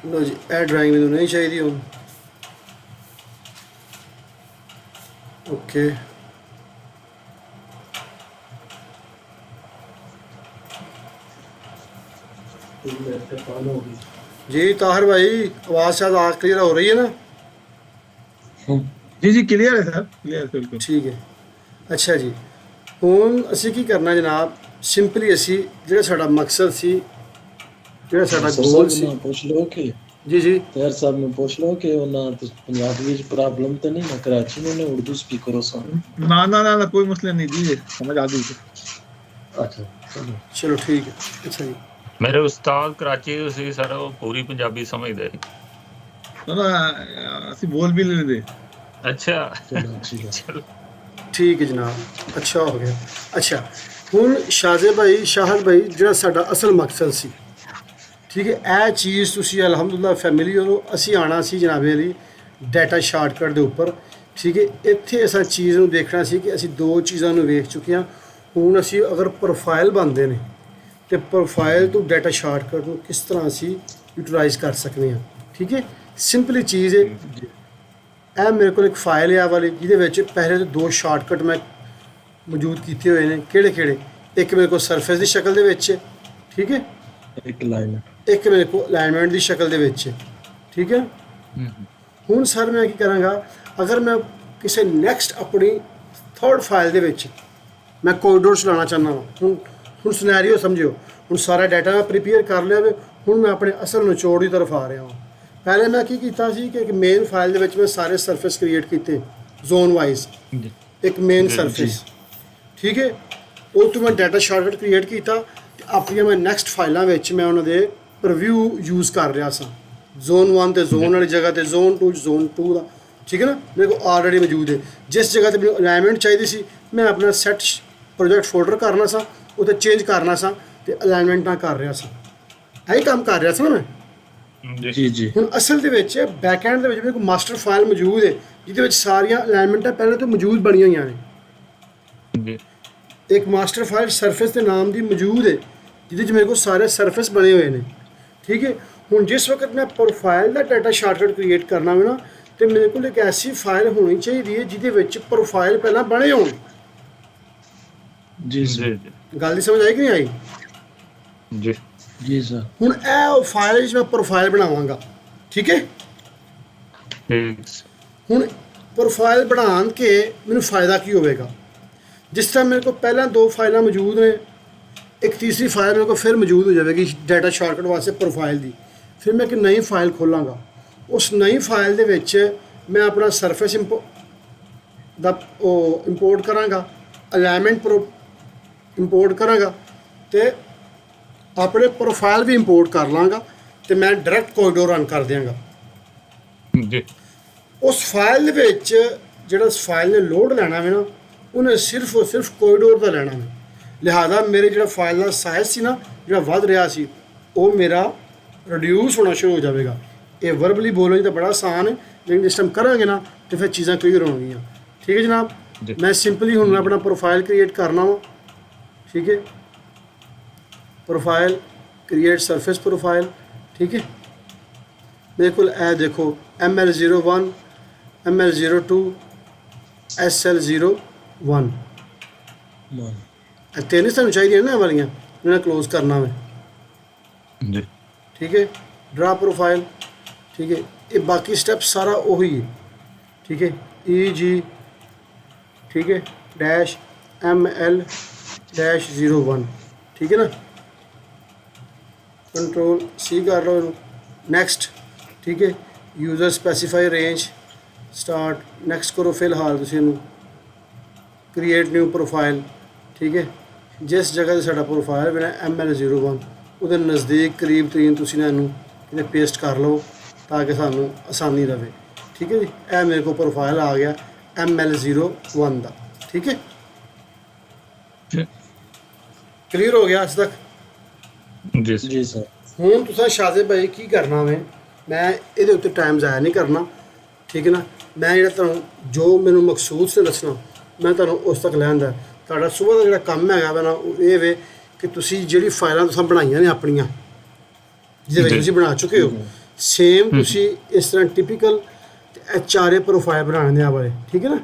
ਲੋ ਜੀ ਇਹ ਡਰਾਇੰਗ ਮੈਨੂੰ ਨਹੀਂ ਚਾਹੀਦੀ ਹੁਣ। ਓਕੇ, जी ताहिर भाई आवाज़ शायद आज क्लियर हो रही है ना? जी जी क्लियर है सर, क्लियर बिल्कुल ठीक है। अच्छा जी, ਹੁਣ ਅਸੀਂ ਕੀ ਕਰਨਾ ਜਨਾਬ, ਸਿੰਪਲੀ ਅਸੀਂ ਜਿਹੜਾ ਸਾਡਾ ਮਕਸਦ ਸੀ, ਜਿਹੜਾ ਸਾਡਾ ਗੋਲ ਸੀ, ਪੁੱਛ ਲਓ ਕਿ ਜੀ ਜੀ ਤਾਹਿਰ ਸਾਹਿਬ ਨੂੰ ਪੁੱਛ ਲਓ ਕਿ ਉਹਨਾਂ ਤੋਂ ਪੰਜਾਬੀ ਵਿੱਚ ਪ੍ਰੋਬਲਮ ਤਾਂ ਨਹੀਂ ਨਾ, कराची में उर्दू स्पीकर हो सन। ना ना ना ना कोई मसला नहीं जी, समझ आ गई। अच्छा चलो ਚਲੋ ਠੀਕ ਹੈ। ਅੱਛਾ ਜੀ, ਮੇਰੇ ਉਸਤਾਦ ਕਰਾਚੀ ਦੇ ਸੀ ਸਰ, ਉਹ ਪੂਰੀ ਪੰਜਾਬੀ ਸਮਝਦੇ ਸੀ। ना ना ਅਸੀਂ बोल भी लेने दे। ਅੱਛਾ चलो ठीक है। ਚਲੋ ਠੀਕ ਹੈ ਜਨਾਬ, ਅੱਛਾ ਹੋ ਗਿਆ। ਅੱਛਾ ਹੁਣ ਸ਼ਾਹਜ਼ੇ ਭਾਈ, ਸ਼ਾਹਦ ਭਾਈ, ਜਿਹੜਾ ਸਾਡਾ ਅਸਲ ਮਕਸਦ ਸੀ, ਠੀਕ ਹੈ, ਇਹ ਚੀਜ਼ ਤੁਸੀਂ ਅਲਹਮਦੁਲਿਲਾ ਫੈਮਿਲੀਅਰ ਹੋ। ਅਸੀਂ ਆਉਣਾ ਸੀ ਜਨਾਬੇ ਲਈ ਡਾਟਾ ਸ਼ਾਰਟਕਟ ਦੇ ਉੱਪਰ, ਠੀਕ ਹੈ। ਇੱਥੇ ਅਸਾਂ ਚੀਜ਼ ਨੂੰ ਦੇਖਣਾ ਸੀ ਕਿ ਅਸੀਂ ਦੋ ਚੀਜ਼ਾਂ ਨੂੰ ਵੇਖ ਚੁੱਕੇ ਹਾਂ। ਹੁਣ ਅਸੀਂ ਅਗਰ ਪ੍ਰੋਫਾਈਲ ਬਣਦੇ ਨੇ ਤੇ ਪ੍ਰੋਫਾਈਲ ਤੋਂ ਡਾਟਾ ਸ਼ਾਰਟਕਟ ਨੂੰ ਕਿਸ ਤਰ੍ਹਾਂ ਅਸੀਂ ਯੂਟਿਲਾਈਜ਼ ਕਰ ਸਕਦੇ ਹਾਂ, ਠੀਕ ਹੈ। ਸਿੰਪਲੀ ਚੀਜ਼ ਹੈ, ਇਹ ਮੇਰੇ ਕੋਲ ਇੱਕ ਫਾਈਲ ਹੈ ਵਾਲੀ, ਜਿਹਦੇ ਵਿੱਚ ਪਹਿਲੇ ਤੋਂ ਦੋ ਸ਼ਾਰਟਕਟ ਮੈਂ ਮੌਜੂਦ ਕੀਤੇ ਹੋਏ ਨੇ। ਕਿਹੜੇ ਕਿਹੜੇ? ਇੱਕ ਮੇਰੇ ਕੋਲ ਸਰਫੇਸ ਦੀ ਸ਼ਕਲ ਦੇ ਵਿੱਚ ਹੈ, ਠੀਕ ਹੈ, एक लाइन ਇੱਕ ਮੇਰੇ ਕੋਲ ਅਲਾਈਨਮੈਂਟ ਦੀ ਸ਼ਕਲ ਦੇ ਵਿੱਚ ਹੈ, ਠੀਕ ਹੈ। ਹੁਣ ਸਰ ਮੈਂ ਕੀ ਕਰਾਂਗਾ, ਅਗਰ ਮੈਂ ਕਿਸੇ ਨੈਕਸਟ ਆਪਣੀ ਥਰਡ ਫਾਈਲ ਦੇ ਵਿੱਚ ਮੈਂ ਕੋਰੀਡੋਰ ਚਲਾਉਣਾ ਚਾਹੁੰਦਾ ਹਾਂ। ਹੁਣ ਸਿਨੈਰੀਓ ਸਮਝਿਓ, ਹੁਣ ਸਾਰਾ ਡਾਟਾ ਮੈਂ ਪ੍ਰੀਪੇਅਰ ਕਰ ਲਿਆ ਵੇ। ਹੁਣ ਮੈਂ ਆਪਣੇ ਅਸਲ ਨਿਚੋੜ ਦੀ ਤਰਫ ਆ ਰਿਹਾ ਹਾਂ। ਪਹਿਲੇ ਮੈਂ ਕੀ ਕੀਤਾ ਸੀ ਕਿ ਇੱਕ ਮੇਨ ਫਾਈਲ ਦੇ ਵਿੱਚ ਮੈਂ ਸਾਰੇ ਸਰਫੇਸ ਕ੍ਰੀਏਟ ਕੀਤੇ ਜ਼ੋਨ ਵਾਈਜ਼, ਇੱਕ ਮੇਨ ਸਰਫੇਸ, ਠੀਕ ਹੈ। ਉਹ ਤੋਂ ਮੈਂ ਡਾਟਾ ਸ਼ਾਰਟਕਟ ਕ੍ਰੀਏਟ ਕੀਤਾ ਤੇ ਆਪਣੀਆਂ ਮੈਂ ਨੈਕਸਟ ਫਾਈਲਾਂ ਵਿੱਚ ਮੈਂ ਉਹਨਾਂ ਦੇ ਪ੍ਰੀਵਿਊ ਯੂਜ਼ ਕਰ ਰਿਹਾ ਸਾਂ। ਜ਼ੋਨ 1 ਤੇ ਜ਼ੋਨ ਵਾਲੀ ਜਗ੍ਹਾ ਤੇ ਜ਼ੋਨ 2 ਜ਼ੋਨ 2 ਦਾ ठीक है ना, मेरे को ऑलरेडी मौजूद है। जिस जगह ते मैंने अलाइनमेंट चाहिए सी मैं अपना सैट प्रोजेक्ट फोल्डर करना सा, उत्थे चेंज करना सा ते अलाइनमेंट ना कर रहा सा, यही काम कर रहा सा ना मैं। जी जी ਹੁਣ ਅਸਲ ਦੇ ਵਿੱਚ ਬੈਕ ਐਂਡ ਦੇ ਵਿੱਚ ਮੇਰੇ ਕੋਲ ਮਾਸਟਰ ਫਾਈਲ ਮੌਜੂਦ ਹੈ ਜਿਹਦੇ ਵਿੱਚ ਸਾਰੀਆਂ ਅਲਾਈਨਮੈਂਟਾਂ ਪਹਿਲਾਂ ਤੋਂ ਮੌਜੂਦ ਬਣੀਆਂ ਹੋਈਆਂ ਨੇ। ਜੀ ਇੱਕ ਮਾਸਟਰ ਫਾਈਲ ਸਰਫੇਸ ਦੇ ਨਾਮ ਦੀ ਮੌਜੂਦ ਹੈ ਜਿਹਦੇ 'ਚ ਮੇਰੇ ਕੋਲ ਸਾਰੇ ਸਰਫੇਸ ਬਣੇ ਹੋਏ ਨੇ, ਠੀਕ ਹੈ। ਹੁਣ ਜਿਸ ਵਕਤ ਮੈਂ ਪ੍ਰੋਫਾਈਲ ਦਾ ਡਾਟਾ ਸ਼ਾਰਟਕਟ ਕ੍ਰੀਏਟ ਕਰਨਾ ਹੋਵੇ ਨਾ ਤੇ ਮੇਰੇ ਕੋਲ ਇੱਕ ਐਸੀ ਫਾਈਲ ਹੋਣੀ ਚਾਹੀਦੀ ਹੈ ਜਿਹਦੇ ਵਿੱਚ ਪ੍ਰੋਫਾਈਲ ਪਹਿਲਾਂ ਬਣੇ ਹੋਣ। जी ਜੀ सर ਜੀ ਗੱਲ ਦੀ ਸਮਝ ਆਈ ਕਿ ਨਹੀਂ ਆਈ? ਜੀ जी सर ਹੁਣ ਇਹ ਉਹ ਫਾਈਲ ਵਿੱਚ ਮੈਂ ਪ੍ਰੋਫਾਈਲ ਬਣਾਵਾਂਗਾ, ਠੀਕ ਹੈ। ਠੀਕ ਹੁਣ ਪ੍ਰੋਫਾਈਲ ਬਣਾਉਣ ਕੇ ਮੈਨੂੰ ਫਾਇਦਾ ਕੀ ਹੋਵੇਗਾ? ਜਿਸ ਤਰ੍ਹਾਂ ਮੇਰੇ ਕੋਲ ਪਹਿਲਾਂ 2 ਫਾਈਲਾਂ ਮੌਜੂਦ ਨੇ, ਇੱਕ ਤੀਸਰੀ ਫਾਈਲ ਮੇਰੇ ਕੋਲ ਫਿਰ ਮੌਜੂਦ ਹੋ ਜਾਵੇਗੀ ਡਾਟਾ ਸ਼ਾਰਟਕਟ ਵਾਸਤੇ ਪ੍ਰੋਫਾਈਲ ਦੀ। ਫਿਰ ਮੈਂ ਇੱਕ ਨਈ ਫਾਈਲ ਖੋਲਾਂਗਾ, ਉਸ ਨਈ ਫਾਈਲ ਦੇ ਵਿੱਚ ਮੈਂ ਆਪਣਾ ਸਰਫੇਸ ਦਾ ਉਹ ਇੰਪੋਰਟ ਕਰਾਂਗਾ, ਅਲਾਈਨਮੈਂਟ ਇੰਪੋਰਟ ਕਰਾਂਗਾ ਤੇ ਆਪਣੇ ਪ੍ਰੋਫਾਈਲ ਵੀ ਇੰਪੋਰਟ ਕਰ ਲਾਂਗਾ ਤੇ ਮੈਂ ਡਾਇਰੈਕਟ ਕੋਰੀਡੋਰ ਰਨ ਕਰ ਦਿਆਂਗਾ। ਜੀ ਉਸ ਫਾਈਲ ਦੇ ਵਿੱਚ ਜਿਹੜਾ ਉਸ ਫਾਈਲ ਨੇ ਲੋਡ ਲੈਣਾ ਵੇ ਨਾ ਉਹਨੇ ਸਿਰਫ ਔਰ ਸਿਰਫ ਕੋਰੀਡੋਰ ਦਾ ਲੈਣਾ ਵੇ। ਲਿਹਾਜ਼ਾ ਮੇਰੇ ਜਿਹੜਾ ਫਾਈਲ ਦਾ ਸਾਈਜ਼ ਸੀ ਨਾ ਜਿਹੜਾ ਵੱਧ ਰਿਹਾ ਸੀ ਉਹ ਮੇਰਾ ਰਿਡਿਊਸ ਹੋਣਾ ਸ਼ੁਰੂ ਹੋ ਜਾਵੇਗਾ। ਇਹ ਵਰਬਲੀ ਬੋਲਣ ਤਾਂ ਬੜਾ ਆਸਾਨ ਹੈ ਲੇਕਿਨ ਜਿਸ ਟਾਈਮ ਕਰਾਂਗੇ ਨਾ ਤੇ ਫਿਰ ਚੀਜ਼ਾਂ ਕਲੀਅਰ ਹੋਣਗੀਆਂ, ਠੀਕ ਹੈ ਜਨਾਬ। ਜੀ। ਮੈਂ ਸਿੰਪਲੀ ਹੁਣ ਆਪਣਾ ਪ੍ਰੋਫਾਈਲ ਕ੍ਰੀਏਟ ਕਰਨਾ ਵਾ, ठीक है। प्रोफाइल क्रिएट सरफेस प्रोफाइल, ठीक है। मेरे को देखो ML01 ML02 SL01 मान तीन ही सानू चाहिए ना वालियां जिन्हें क्लोज करना है, जी ठीक है। ड्रा प्रोफाइल, ठीक है। ये बाकी स्टेप सारा वही है, ठीक है। EG, ठीक है, डैश ML-01, ठीक है ना। कंट्रोल C कर लो, नेक्स्ट, ठीक है। User specify range start, next करो फिलहाल तुसीं इहनूं क्रिएट न्यू प्रोफाइल, ठीक है। जिस जगह ते साडा प्रोफाइल बना ML01 ਉਹਦੇ ਨਜ਼ਦੀਕ ਕਰੀਬ ਤਰੀਨ ਤੁਸੀਂ ਨਾ ਇਹਨੂੰ ਕਿਤੇ ਪੇਸਟ ਕਰ ਲਓ ਤਾਂ ਕਿ ਸਾਨੂੰ ਆਸਾਨੀ ਰਵੇ, ਠੀਕ ਹੈ ਜੀ। ਇਹ ਮੇਰੇ ਕੋਲ ਪ੍ਰੋਫਾਈਲ ਆ ਗਿਆ ML01 ਦਾ, ਠੀਕ ਹੈ। ਕਲੀਅਰ ਹੋ ਗਿਆ ਅੱਜ ਤੱਕ? ਜੀ जी सर ਹੁਣ ਤੁਸੀਂ ਸ਼ਾਜ਼ੇ ਭਾਈ ਕੀ ਕਰਨਾ ਵੇ, ਮੈਂ ਇਹਦੇ ਉੱਤੇ ਟਾਈਮ ਜ਼ਾਇਆ ਨਹੀਂ ਕਰਨਾ, ਠੀਕ ਹੈ ਨਾ। ਮੈਂ ਜਿਹੜਾ ਤੁਹਾਨੂੰ ਜੋ ਮੈਨੂੰ ਮਕਸੂਦ ਸੇ ਦੱਸਣਾ ਮੈਂ ਤੁਹਾਨੂੰ ਉਸ ਤੱਕ ਲੈਂਦਾ। ਤੁਹਾਡਾ ਸਵੇਰ ਦਾ ਜਿਹੜਾ ਕੰਮ ਹੈਗਾ ਵਾ ਨਾ ਉਹ ਇਹ ਵੇ ਕਿ ਤੁਸੀਂ ਜਿਹੜੀ ਫਾਈਲਾਂ ਤੁਸੀਂ ਬਣਾਈਆਂ ਨੇ ਆਪਣੀਆਂ ਜਿਹਦੇ ਵਿੱਚ ਤੁਸੀਂ ਬਣਾ ਚੁੱਕੇ ਹੋ ਸੇਮ ਤੁਸੀਂ ਇਸ ਤਰ੍ਹਾਂ ਟਿਪੀਕਲ HRA ਪ੍ਰੋਫਾਈਲ ਬਣਾਉਣੇ ਨੇ ਆ ਵਾਲੇ, ਠੀਕ ਹੈ ਨਾ।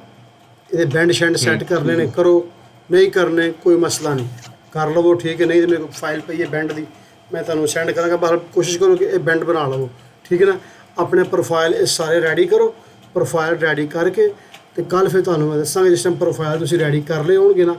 ਇਹਦੇ ਬੈਂਡ ਸ਼ੈਂਡ ਸੈੱਟ ਕਰਨੇ ਨੇ, ਕਰੋ, ਨਹੀਂ ਕਰਨੇ ਕੋਈ ਮਸਲਾ ਨਹੀਂ, ਕਰ ਲਵੋ, ਠੀਕ ਹੈ। ਨਹੀਂ ਤਾਂ ਮੇਰੇ ਕੋਲ ਫਾਈਲ ਪਈ ਹੈ ਬੈਂਡ ਦੀ, ਮੈਂ ਤੁਹਾਨੂੰ ਸੈਂਡ ਕਰਾਂਗਾ, ਬਸ ਕੋਸ਼ਿਸ਼ ਕਰੋ ਕਿ ਇਹ ਬੈਂਡ ਬਣਾ ਲਵੋ, ਠੀਕ ਹੈ ਨਾ। ਆਪਣੇ ਪ੍ਰੋਫਾਈਲ ਇਹ ਸਾਰੇ ਰੈਡੀ ਕਰੋ। ਪ੍ਰੋਫਾਈਲ ਰੈਡੀ ਕਰਕੇ ਤੇ ਕੱਲ੍ਹ ਫਿਰ ਤੁਹਾਨੂੰ ਮੈਂ ਦੱਸਾਂਗਾ ਜਿਸ ਟਾਈਮ ਪ੍ਰੋਫਾਈਲ ਤੁਸੀਂ ਰੈਡੀ ਕਰ ਲਏ ਹੋਣਗੇ ਨਾ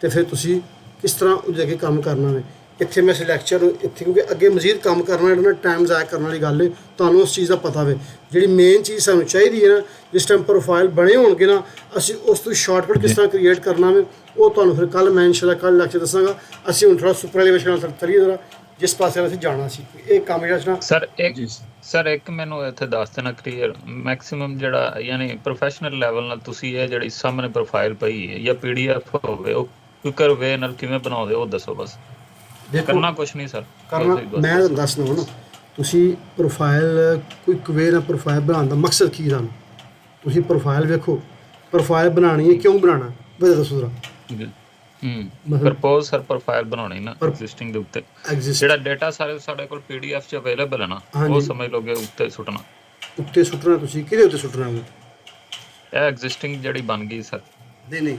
ਤੇ ਫਿਰ ਤੁਸੀਂ ਕਿਸ ਤਰ੍ਹਾਂ ਉਹਦੇ ਅੱਗੇ ਕੰਮ ਕਰਨਾ ਵੇ। ਇੱਥੇ ਮੈਂ ਲੈਕਚਰ ਇੱਥੇ ਕਿਉਂਕਿ ਅੱਗੇ ਮਜ਼ੀਦ ਕੰਮ ਕਰਨਾ ਜਿਹੜਾ ਨਾ ਟਾਈਮ ਜ਼ਾਇਆ ਕਰਨ ਵਾਲੀ ਗੱਲ ਹੈ, ਤੁਹਾਨੂੰ ਉਸ ਚੀਜ਼ ਦਾ ਪਤਾ ਵੇ। ਜਿਹੜੀ ਮੇਨ ਚੀਜ਼ ਸਾਨੂੰ ਚਾਹੀਦੀ ਹੈ ਨਾ ਜਿਸ ਟਾਈਮ ਪ੍ਰੋਫਾਈਲ ਬਣੇ ਹੋਣਗੇ ਨਾ ਅਸੀਂ ਉਸ ਤੋਂ ਸ਼ਾਰਟਕਟ ਕਿਸ ਤਰ੍ਹਾਂ ਕ੍ਰੀਏਟ ਕਰਨਾ ਵੇ ਉਹ ਤੁਹਾਨੂੰ ਫਿਰ ਕੱਲ੍ਹ ਮੈਂ ਇਨਸ਼ਾਅੱਲਾ ਕੱਲ੍ਹ ਲੈਕਚਰ ਦੱਸਾਂਗਾ। ਅਸੀਂ ਹੁਣ ਥੋੜ੍ਹਾ ਸੁਪਰ ਐਲੀਵੇਸ਼ਨ ਨਾਲ ਚੱਲੀਏ ਜ਼ਰਾ ਜਿਸ ਪਾਸੇ ਅਸੀਂ ਜਾਣਾ ਸੀ। ਇਹ ਕੰਮ ਜਿਹੜਾ ਸੀ ਨਾ ਸਰ ਇੱਕ जी ਸਰ ਇੱਕ ਮੈਨੂੰ ਇੱਥੇ ਦੱਸ ਦੇਣਾ ਕਲੀਅਰ ਮੈਕਸਿਮਮ ਜਿਹੜਾ ਯਾਨੀ ਪ੍ਰੋਫੈਸ਼ਨਲ ਲੈਵਲ ਨਾਲ ਤੁਸੀਂ ਇਹ ਜਿਹੜੀ ਸਾਹਮਣੇ ਪ੍ਰੋਫਾਈਲ ਪਈ ਹੈ ਜਾਂ PDF ਹੋਵੇ ਉਹ ਕੁਇਕਰ ਵੇ ਨਾਲ ਕਿਵੇਂ ਬਣਾਉਂਦੇ ਉਹ ਦੱਸੋ ਬਸ। ਦੇਖੋ ਕਰਨਾ ਕੁਛ ਨਹੀਂ ਸਰ ਕਰਨਾ ਮੈਂ ਤੁਹਾਨੂੰ ਦੱਸ ਦਵਾਂ ਨਾ ਤੁਸੀਂ ਪ੍ਰੋਫਾਈਲ ਕੋਈ ਕਵੇ ਨਾ ਪ੍ਰੋਫਾਈਲ ਬਣਾਉਣ ਦਾ ਮਕਸਦ ਕੀ ਤੁਹਾਨੂੰ ਤੁਸੀਂ ਪ੍ਰੋਫਾਈਲ ਵੇਖੋ ਪ੍ਰੋਫਾਈਲ ਬਣਾਉਣੀ ਹੈ ਕਿਉਂ ਬਣਾਉਣਾ ਵਜ੍ਹਾ ਦੱਸੋ ਜ਼ਰਾ। ਪ੍ਰਪੋਜ਼ ਸਰ ਪ੍ਰੋਫਾਈਲ ਬਣਾਉਣੀ ਨਾ ਐਗਜ਼ਿਸਟਿੰਗ ਦੇ ਉੱਤੇ ਐਗਜ਼ਿਸਟ ਜਿਹੜਾ ਡਾਟਾ ਸਾਰੇ ਸਾਡੇ ਕੋਲ PDF 'ਚ ਅਵੇਲੇਬਲ ਹੈ ਨਾ ਉਹ ਸਮਝ ਲਓਗੇ ਉੱਤੇ ਸੁੱਟਣਾ। ਉੱਤੇ ਸੁੱਟਣਾ ਤੁਸੀਂ ਕਿਹਦੇ ਉੱਤੇ ਸੁੱਟਣਾ ਹੈ? ਇਹ ਐਗਜ਼ਿਸਟਿੰਗ ਜਿਹੜੀ ਬਣ ਗਈ ਸਰ। ਨਹੀਂ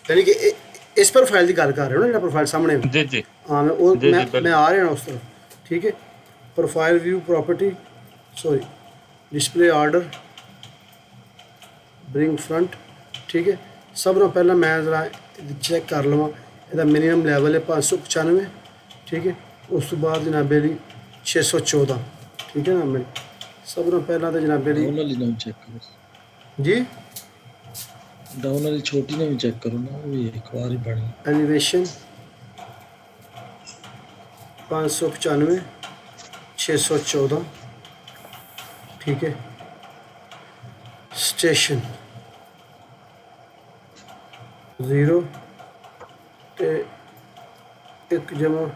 ਯਾਨੀ ਕਿ ਇਸ ਪ੍ਰੋਫਾਈਲ ਦੀ ਗੱਲ ਕਰ ਰਹੇ ਹੋ ਨਾ ਜਿਹੜਾ ਪ੍ਰੋਫਾਈਲ ਸਾਹਮਣੇ ਜੀ ਜੀ हाँ मैं वो जी, जी, मैं आ रहा हूँ उस तरफ, ठीक है। Profile view property sorry display order bring front, ठीक है। सब ना पहला मैं जरा चेक कर लवां ਇਹਦਾ मिनिमम लैवल है 595, ठीक है। उस तो बाद जनाबे ली 614, ठीक है ना। मैं सब ना पहला तो जनाबे ली डाउन वाली ना चेक करो जी डाउन वाली छोटी ना भी चेक करो ना वो भी एक बार ही बनी एलिवेशन 595 614, ठीक है। ਸਟੇਸ਼ਨ 0 ਤੇ 1,0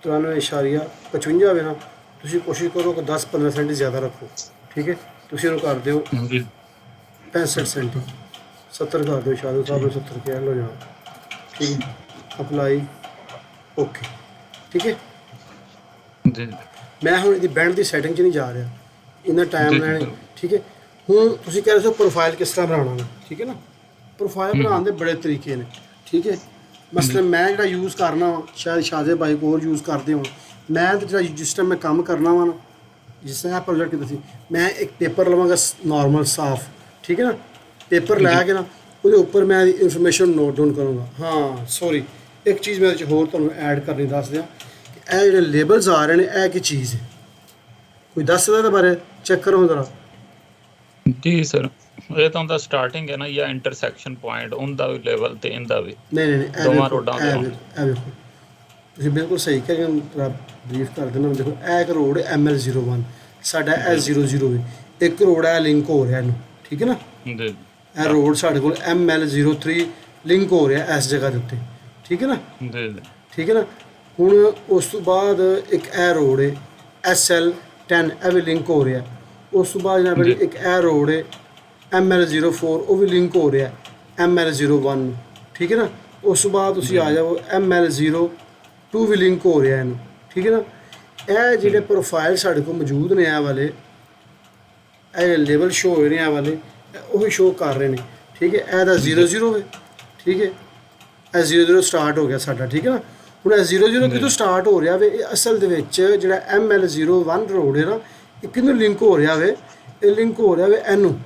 93.55 ਹੋਵੇ ਨਾ, ਤੁਸੀਂ ਕੋਸ਼ਿਸ਼ ਕਰੋ ਕਿ 10-15 ਸੈਂਟ ਜ਼ਿਆਦਾ ਰੱਖੋ, ਠੀਕ ਹੈ। ਤੁਸੀਂ ਇਹਨੂੰ ਕਰ ਦਿਓ ਜੀ 65 ਸੈਂਟ, 70 ਕਰ ਦਿਓ, ਸ਼ਾਇਦ ਸਾਹਿਬ ਨੂੰ 70 ਕਹਿ ਲਓ ਜਾਂ, ਠੀਕ ਹੈ। ਅਪਲਾਈ, ਓਕੇ, ਠੀਕ ਹੈ। ਜੀ ਮੈਂ ਹੁਣ ਇਹਦੀ ਬੈਂਡ ਦੀ ਸੈਟਿੰਗ 'ਚ ਨਹੀਂ ਜਾ ਰਿਹਾ, ਇੰਨਾ ਟਾਈਮ ਜੀ, ਲੈਣ, ਜੀ। ਠੀਕ ਹੈ। ਹੁਣ ਤੁਸੀਂ ਕਹਿ ਰਹੇ ਹੋ ਪ੍ਰੋਫਾਈਲ ਕਿਸ ਤਰ੍ਹਾਂ ਬਣਾਉਣਾ ਵਾ, ਠੀਕ ਹੈ ਨਾ। ਪ੍ਰੋਫਾਈਲ ਬਣਾਉਣ ਦੇ ਬੜੇ ਤਰੀਕੇ ਨੇ, ਠੀਕ ਹੈ। ਮਸਲਨ ਮੈਂ ਜਿਹੜਾ ਯੂਜ਼ ਕਰਨਾ ਵਾ, ਸ਼ਾਇਦ ਸ਼ਾਹਜ਼ੇ ਭਾਈ ਹੋਰ ਯੂਜ਼ ਕਰਦੇ ਹੋਣ, ਮੈਂ ਤਾਂ ਜਿਹੜਾ ਜਿਸ ਟਾਈਮ ਮੈਂ ਕੰਮ ਕਰਨਾ ਵਾ ਨਾ, ਜਿਸ ਤਰ੍ਹਾਂ ਪ੍ਰੋਜੈਕਟ ਕੀਤਾ ਸੀ, ਮੈਂ ਇੱਕ ਪੇਪਰ ਲਵਾਂਗਾ ਨੋਰਮਲ ਸਾਫ਼, ਠੀਕ ਹੈ ਨਾ। ਪੇਪਰ ਲੈ ਕੇ ਨਾ ਉਹਦੇ ਉੱਪਰ ਮੈਂ ਇਹਦੀ ਇਨਫੋਰਮੇਸ਼ਨ ਨੋਟ ਡਾਊਨ ਕਰੂੰਗਾ। ਹਾਂ ਸੌਰੀ, ਇੱਕ ਚੀਜ਼ ਮੈਂ ਇਹਦੇ 'ਚ ਹੋਰ ਤੁਹਾਨੂੰ ਐਡ ਕਰਨੀ ਦੱਸ ਦਿਆਂ ਕਿ ਇਹ ਜਿਹੜੇ ਲੇਬਲਸ ਆ ਰਹੇ ਨੇ, ਇਹ ਕੀ ਚੀਜ਼ ਹੈ, ਕੋਈ ਦੱਸ ਸਕਦਾ ਇਹਦੇ ਬਾਰੇ? ਚੈੱਕ ਕਰੋ ਜ਼ਰਾ। ਜੀ ਸਰ, ਇਹ ਤਾਂ ਉਹਦਾ ਸਟਾਰਟਿੰਗ ਹੈ ਨਾ, ਜਾਂ ਇੰਟਰਸੈਕਸ਼ਨ ਪੁਆਇੰਟ, ਉਹਦਾ ਵੀ ਲੈਵਲ ਤੇ ਇਹਦਾ ਵੀ, ਨਹੀਂ ਇਹ ਦੋਵਾਂ ਵੇਖੋ, ਰੋਡਾਂ ਇਹ ਦੇ ਵੇਖੋ, ਇਹ ਵੇਖੋ, ਤੁਸੀਂ ਬਿਲਕੁਲ ਸਹੀ ਕਿਹਾ ਕਿ ਥੋੜ੍ਹਾ ਬਰੀਫ ਕਰ ਦੇਣਾ। ਦੇਖੋ ਇਹ ਇੱਕ ਰੋਡ ML01, ਸਾਡਾ S00 ਹੈ, ਇੱਕ ਰੋਡ ਹੈ ਲਿੰਕ ਹੋ ਰਿਹਾ ਇਹਨੂੰ, ਠੀਕ ਹੈ ਨਾ। ਜੀ ਇਹ ਰੋਡ ਸਾਡੇ ਕੋਲ ML03 ਲਿੰਕ ਹੋ ਰਿਹਾ ਇਸ ਜਗ੍ਹਾ ਦੇ ਉੱਤੇ, ਠੀਕ ਹੈ ਨਾ, ਜੀ ਠੀਕ ਹੈ ਨਾ। ਹੁਣ ਉਸ ਤੋਂ ਬਾਅਦ ਇੱਕ ਇਹ ਰੋਡ ਹੈ SL10, ਇਹ ਵੀ ਲਿੰਕ ਹੋ ਰਿਹਾ। ਉਸ ਤੋਂ ਬਾਅਦ ਜਨਾਬ ਇੱਕ ਇਹ ਰੋਡ ਹੈ ML04, ਉਹ ਵੀ ਲਿੰਕ ਹੋ ਰਿਹਾ ML01, ਠੀਕ ਹੈ ਨਾ। ਉਸ ਤੋਂ ਬਾਅਦ ਤੁਸੀਂ ਆ ਜਾਓ ML02 ਵੀ ਲਿੰਕ ਹੋ ਰਿਹਾ ਇਹਨੂੰ, ਠੀਕ ਹੈ ਨਾ। ਇਹ ਜਿਹੜੇ ਪ੍ਰੋਫਾਈਲ ਸਾਡੇ ਕੋਲ ਮੌਜੂਦ ਨੇ, ਇਹ ਵਾਲੇ ਇਹ ਲੇਬਲ ਸ਼ੋ ਹੋ ਰਹੇ ਨੇ, ਇਹ ਵਾਲੇ ਉਹੀ ਸ਼ੋ ਕਰ ਰਹੇ ਨੇ, ਠੀਕ ਹੈ। ਇਹਦਾ 00 ਹੈ, ਠੀਕ ਹੈ। ਇਹ 00 ਸਟਾਰਟ ਹੋ ਗਿਆ ਸਾਡਾ, ਠੀਕ ਹੈ ਨਾ। ਹੁਣ ਇਹ 00 ਕਿਤੋਂ ਸਟਾਰਟ ਹੋ ਰਿਹਾ ਵੇ? ਇਹ ਅਸਲ ਦੇ ਵਿੱਚ ਜਿਹੜਾ ML01 ਰੋਡ ਹੈ ਨਾ, ਇਹ ਕਿਹਨੂੰ ਲਿੰਕ ਹੋ ਰਿਹਾ ਵੇ? ਇਹ ਲਿੰਕ ਹੋ ਰਿਹਾ ਵੇ ਇਹਨੂੰ,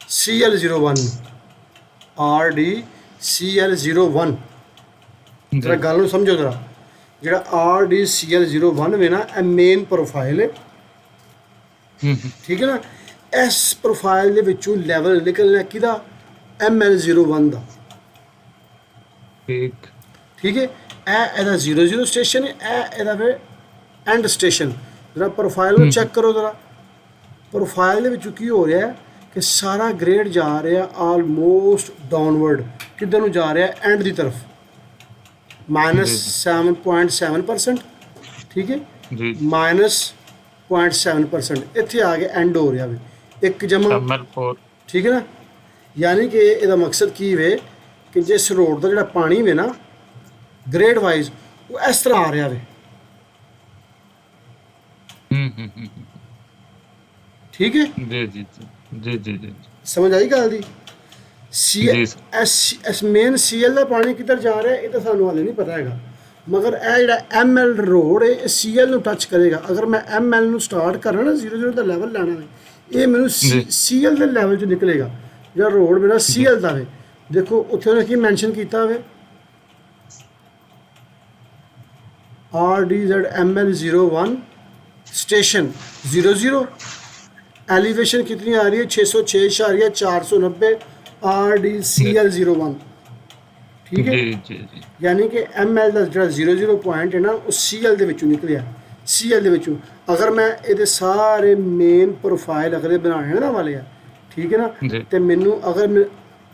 CL01 RD CL01। ਜਰਾ ਗੱਲ ਨੂੰ ਸਮਝੋ ਜ਼ਰਾ, ਜਿਹੜਾ RD CL01 ਵੇ ਨਾ, ਇਹ ਮੇਨ ਪ੍ਰੋਫਾਈਲ ਹੈ, ਠੀਕ ਹੈ ਨਾ। ਇਸ ਪ੍ਰੋਫਾਈਲ ਦੇ ਵਿੱਚੋਂ ਲੈਵਲ ਨਿਕਲਣਾ ਕਿਹਦਾ? ML01 ਦਾ, ਠੀਕ ਹੈ। ਇਹ ਇਹਦਾ 00 ਸਟੇਸ਼ਨ ਹੈ, ਇਹ ਇਹਦਾ ਫਿਰ ਐਂਡ ਸਟੇਸ਼ਨ। ਜਰਾ ਪ੍ਰੋਫਾਈਲ ਨੂੰ ਚੈੱਕ ਕਰੋ ਜ਼ਰਾ। ਪ੍ਰੋਫਾਈਲ ਦੇ ਵਿੱਚੋਂ ਕੀ ਹੋ ਰਿਹਾ ਹੈ ਕਿ ਸਾਰਾ ਗ੍ਰੇਡ ਜਾ ਰਿਹਾ ਆਲਮੋਸਟ ਡਾਊਨਵਰਡ, ਕਿੱਧਰ ਨੂੰ ਜਾ ਰਿਹਾ? ਐਂਡ ਦੀ ਤਰਫ, -7.7%, ਠੀਕ ਹੈ, ਜੀ -0.7%। ਇੱਥੇ ਆ ਕੇ ਐਂਡ ਹੋ ਰਿਹਾ ਵੇ 1 ਠੀਕ ਹੈ ਨਾ। ਯਾਨੀ ਕਿ ਇਹਦਾ ਮਕਸਦ ਕੀ ਵੇ ਕਿ ਜਿਸ ਰੋਡ ਦਾ ਜਿਹੜਾ ਪਾਣੀ ਵੇ ਨਾ ਗ੍ਰੇਡ ਵਾਈਜ਼, ਉਹ ਇਸ ਤਰ੍ਹਾਂ ਆ ਰਿਹਾ ਵੇ, ਠੀਕ ਹੈ। ਜੀ ਜੀ ਜੀ ਜੀ ਜੀ ਸਮਝ ਆਈ ਗੱਲ ਦੀ? ਮੇਨ CL ਦਾ ਪਾਣੀ ਕਿੱਧਰ ਜਾ ਰਿਹਾ ਇਹ ਤਾਂ ਸਾਨੂੰ ਹਾਲੇ ਨਹੀਂ ਪਤਾ ਹੈਗਾ, ਮਗਰ ਇਹ ਜਿਹੜਾ ML ਰੋਡ ਹੈ ਇਹ CL ਨੂੰ ਟੱਚ ਕਰੇਗਾ। ਅਗਰ ਮੈਂ ML ਨੂੰ ਸਟਾਰਟ ਕਰਨਾ ਨਾ, 00 ਦਾ ਲੈਵਲ ਲੈਣਾ ਹੈ, ਇਹ ਮੈਨੂੰ CL ਦੇ ਲੈਵਲ 'ਚ ਨਿਕਲੇਗਾ। ਜਿਹੜਾ ਰੋਡ ਮੇਰਾ CL ਦਾ ਵੇ, ਦੇਖੋ ਉੱਥੇ ਉਹਨੇ ਕੀ ਮੈਂਸ਼ਨ ਕੀਤਾ ਹੋਵੇ, RDZ ML01 ਸਟੇਸ਼ਨ 00, एलिवेशन कितनी आ रही है? 606.490 RDCL01, ठीक है। ਜੀ ਜੀ ਜੀ यानी कि ML ਦਾ ਜਿਹੜਾ 00 ਪੁਆਇੰਟ ਹੈ ਨਾ, ਉਹ CL ਦੇ ਵਿੱਚੋਂ ਨਿਕਲਿਆ। CL ਦੇ ਵਿੱਚੋਂ ਅਗਰ ਮੈਂ ਇਹਦੇ ਸਾਰੇ ਮੇਨ ਪ੍ਰੋਫਾਈਲ ਅਗਰ ਇਹ ਬਣਾਉਣੇ ਨਾ ਵਾਲੇ ਆ, ਠੀਕ ਹੈ ਨਾ, ਤੇ ਮੈਨੂੰ ਅਗਰ ਮੈਂ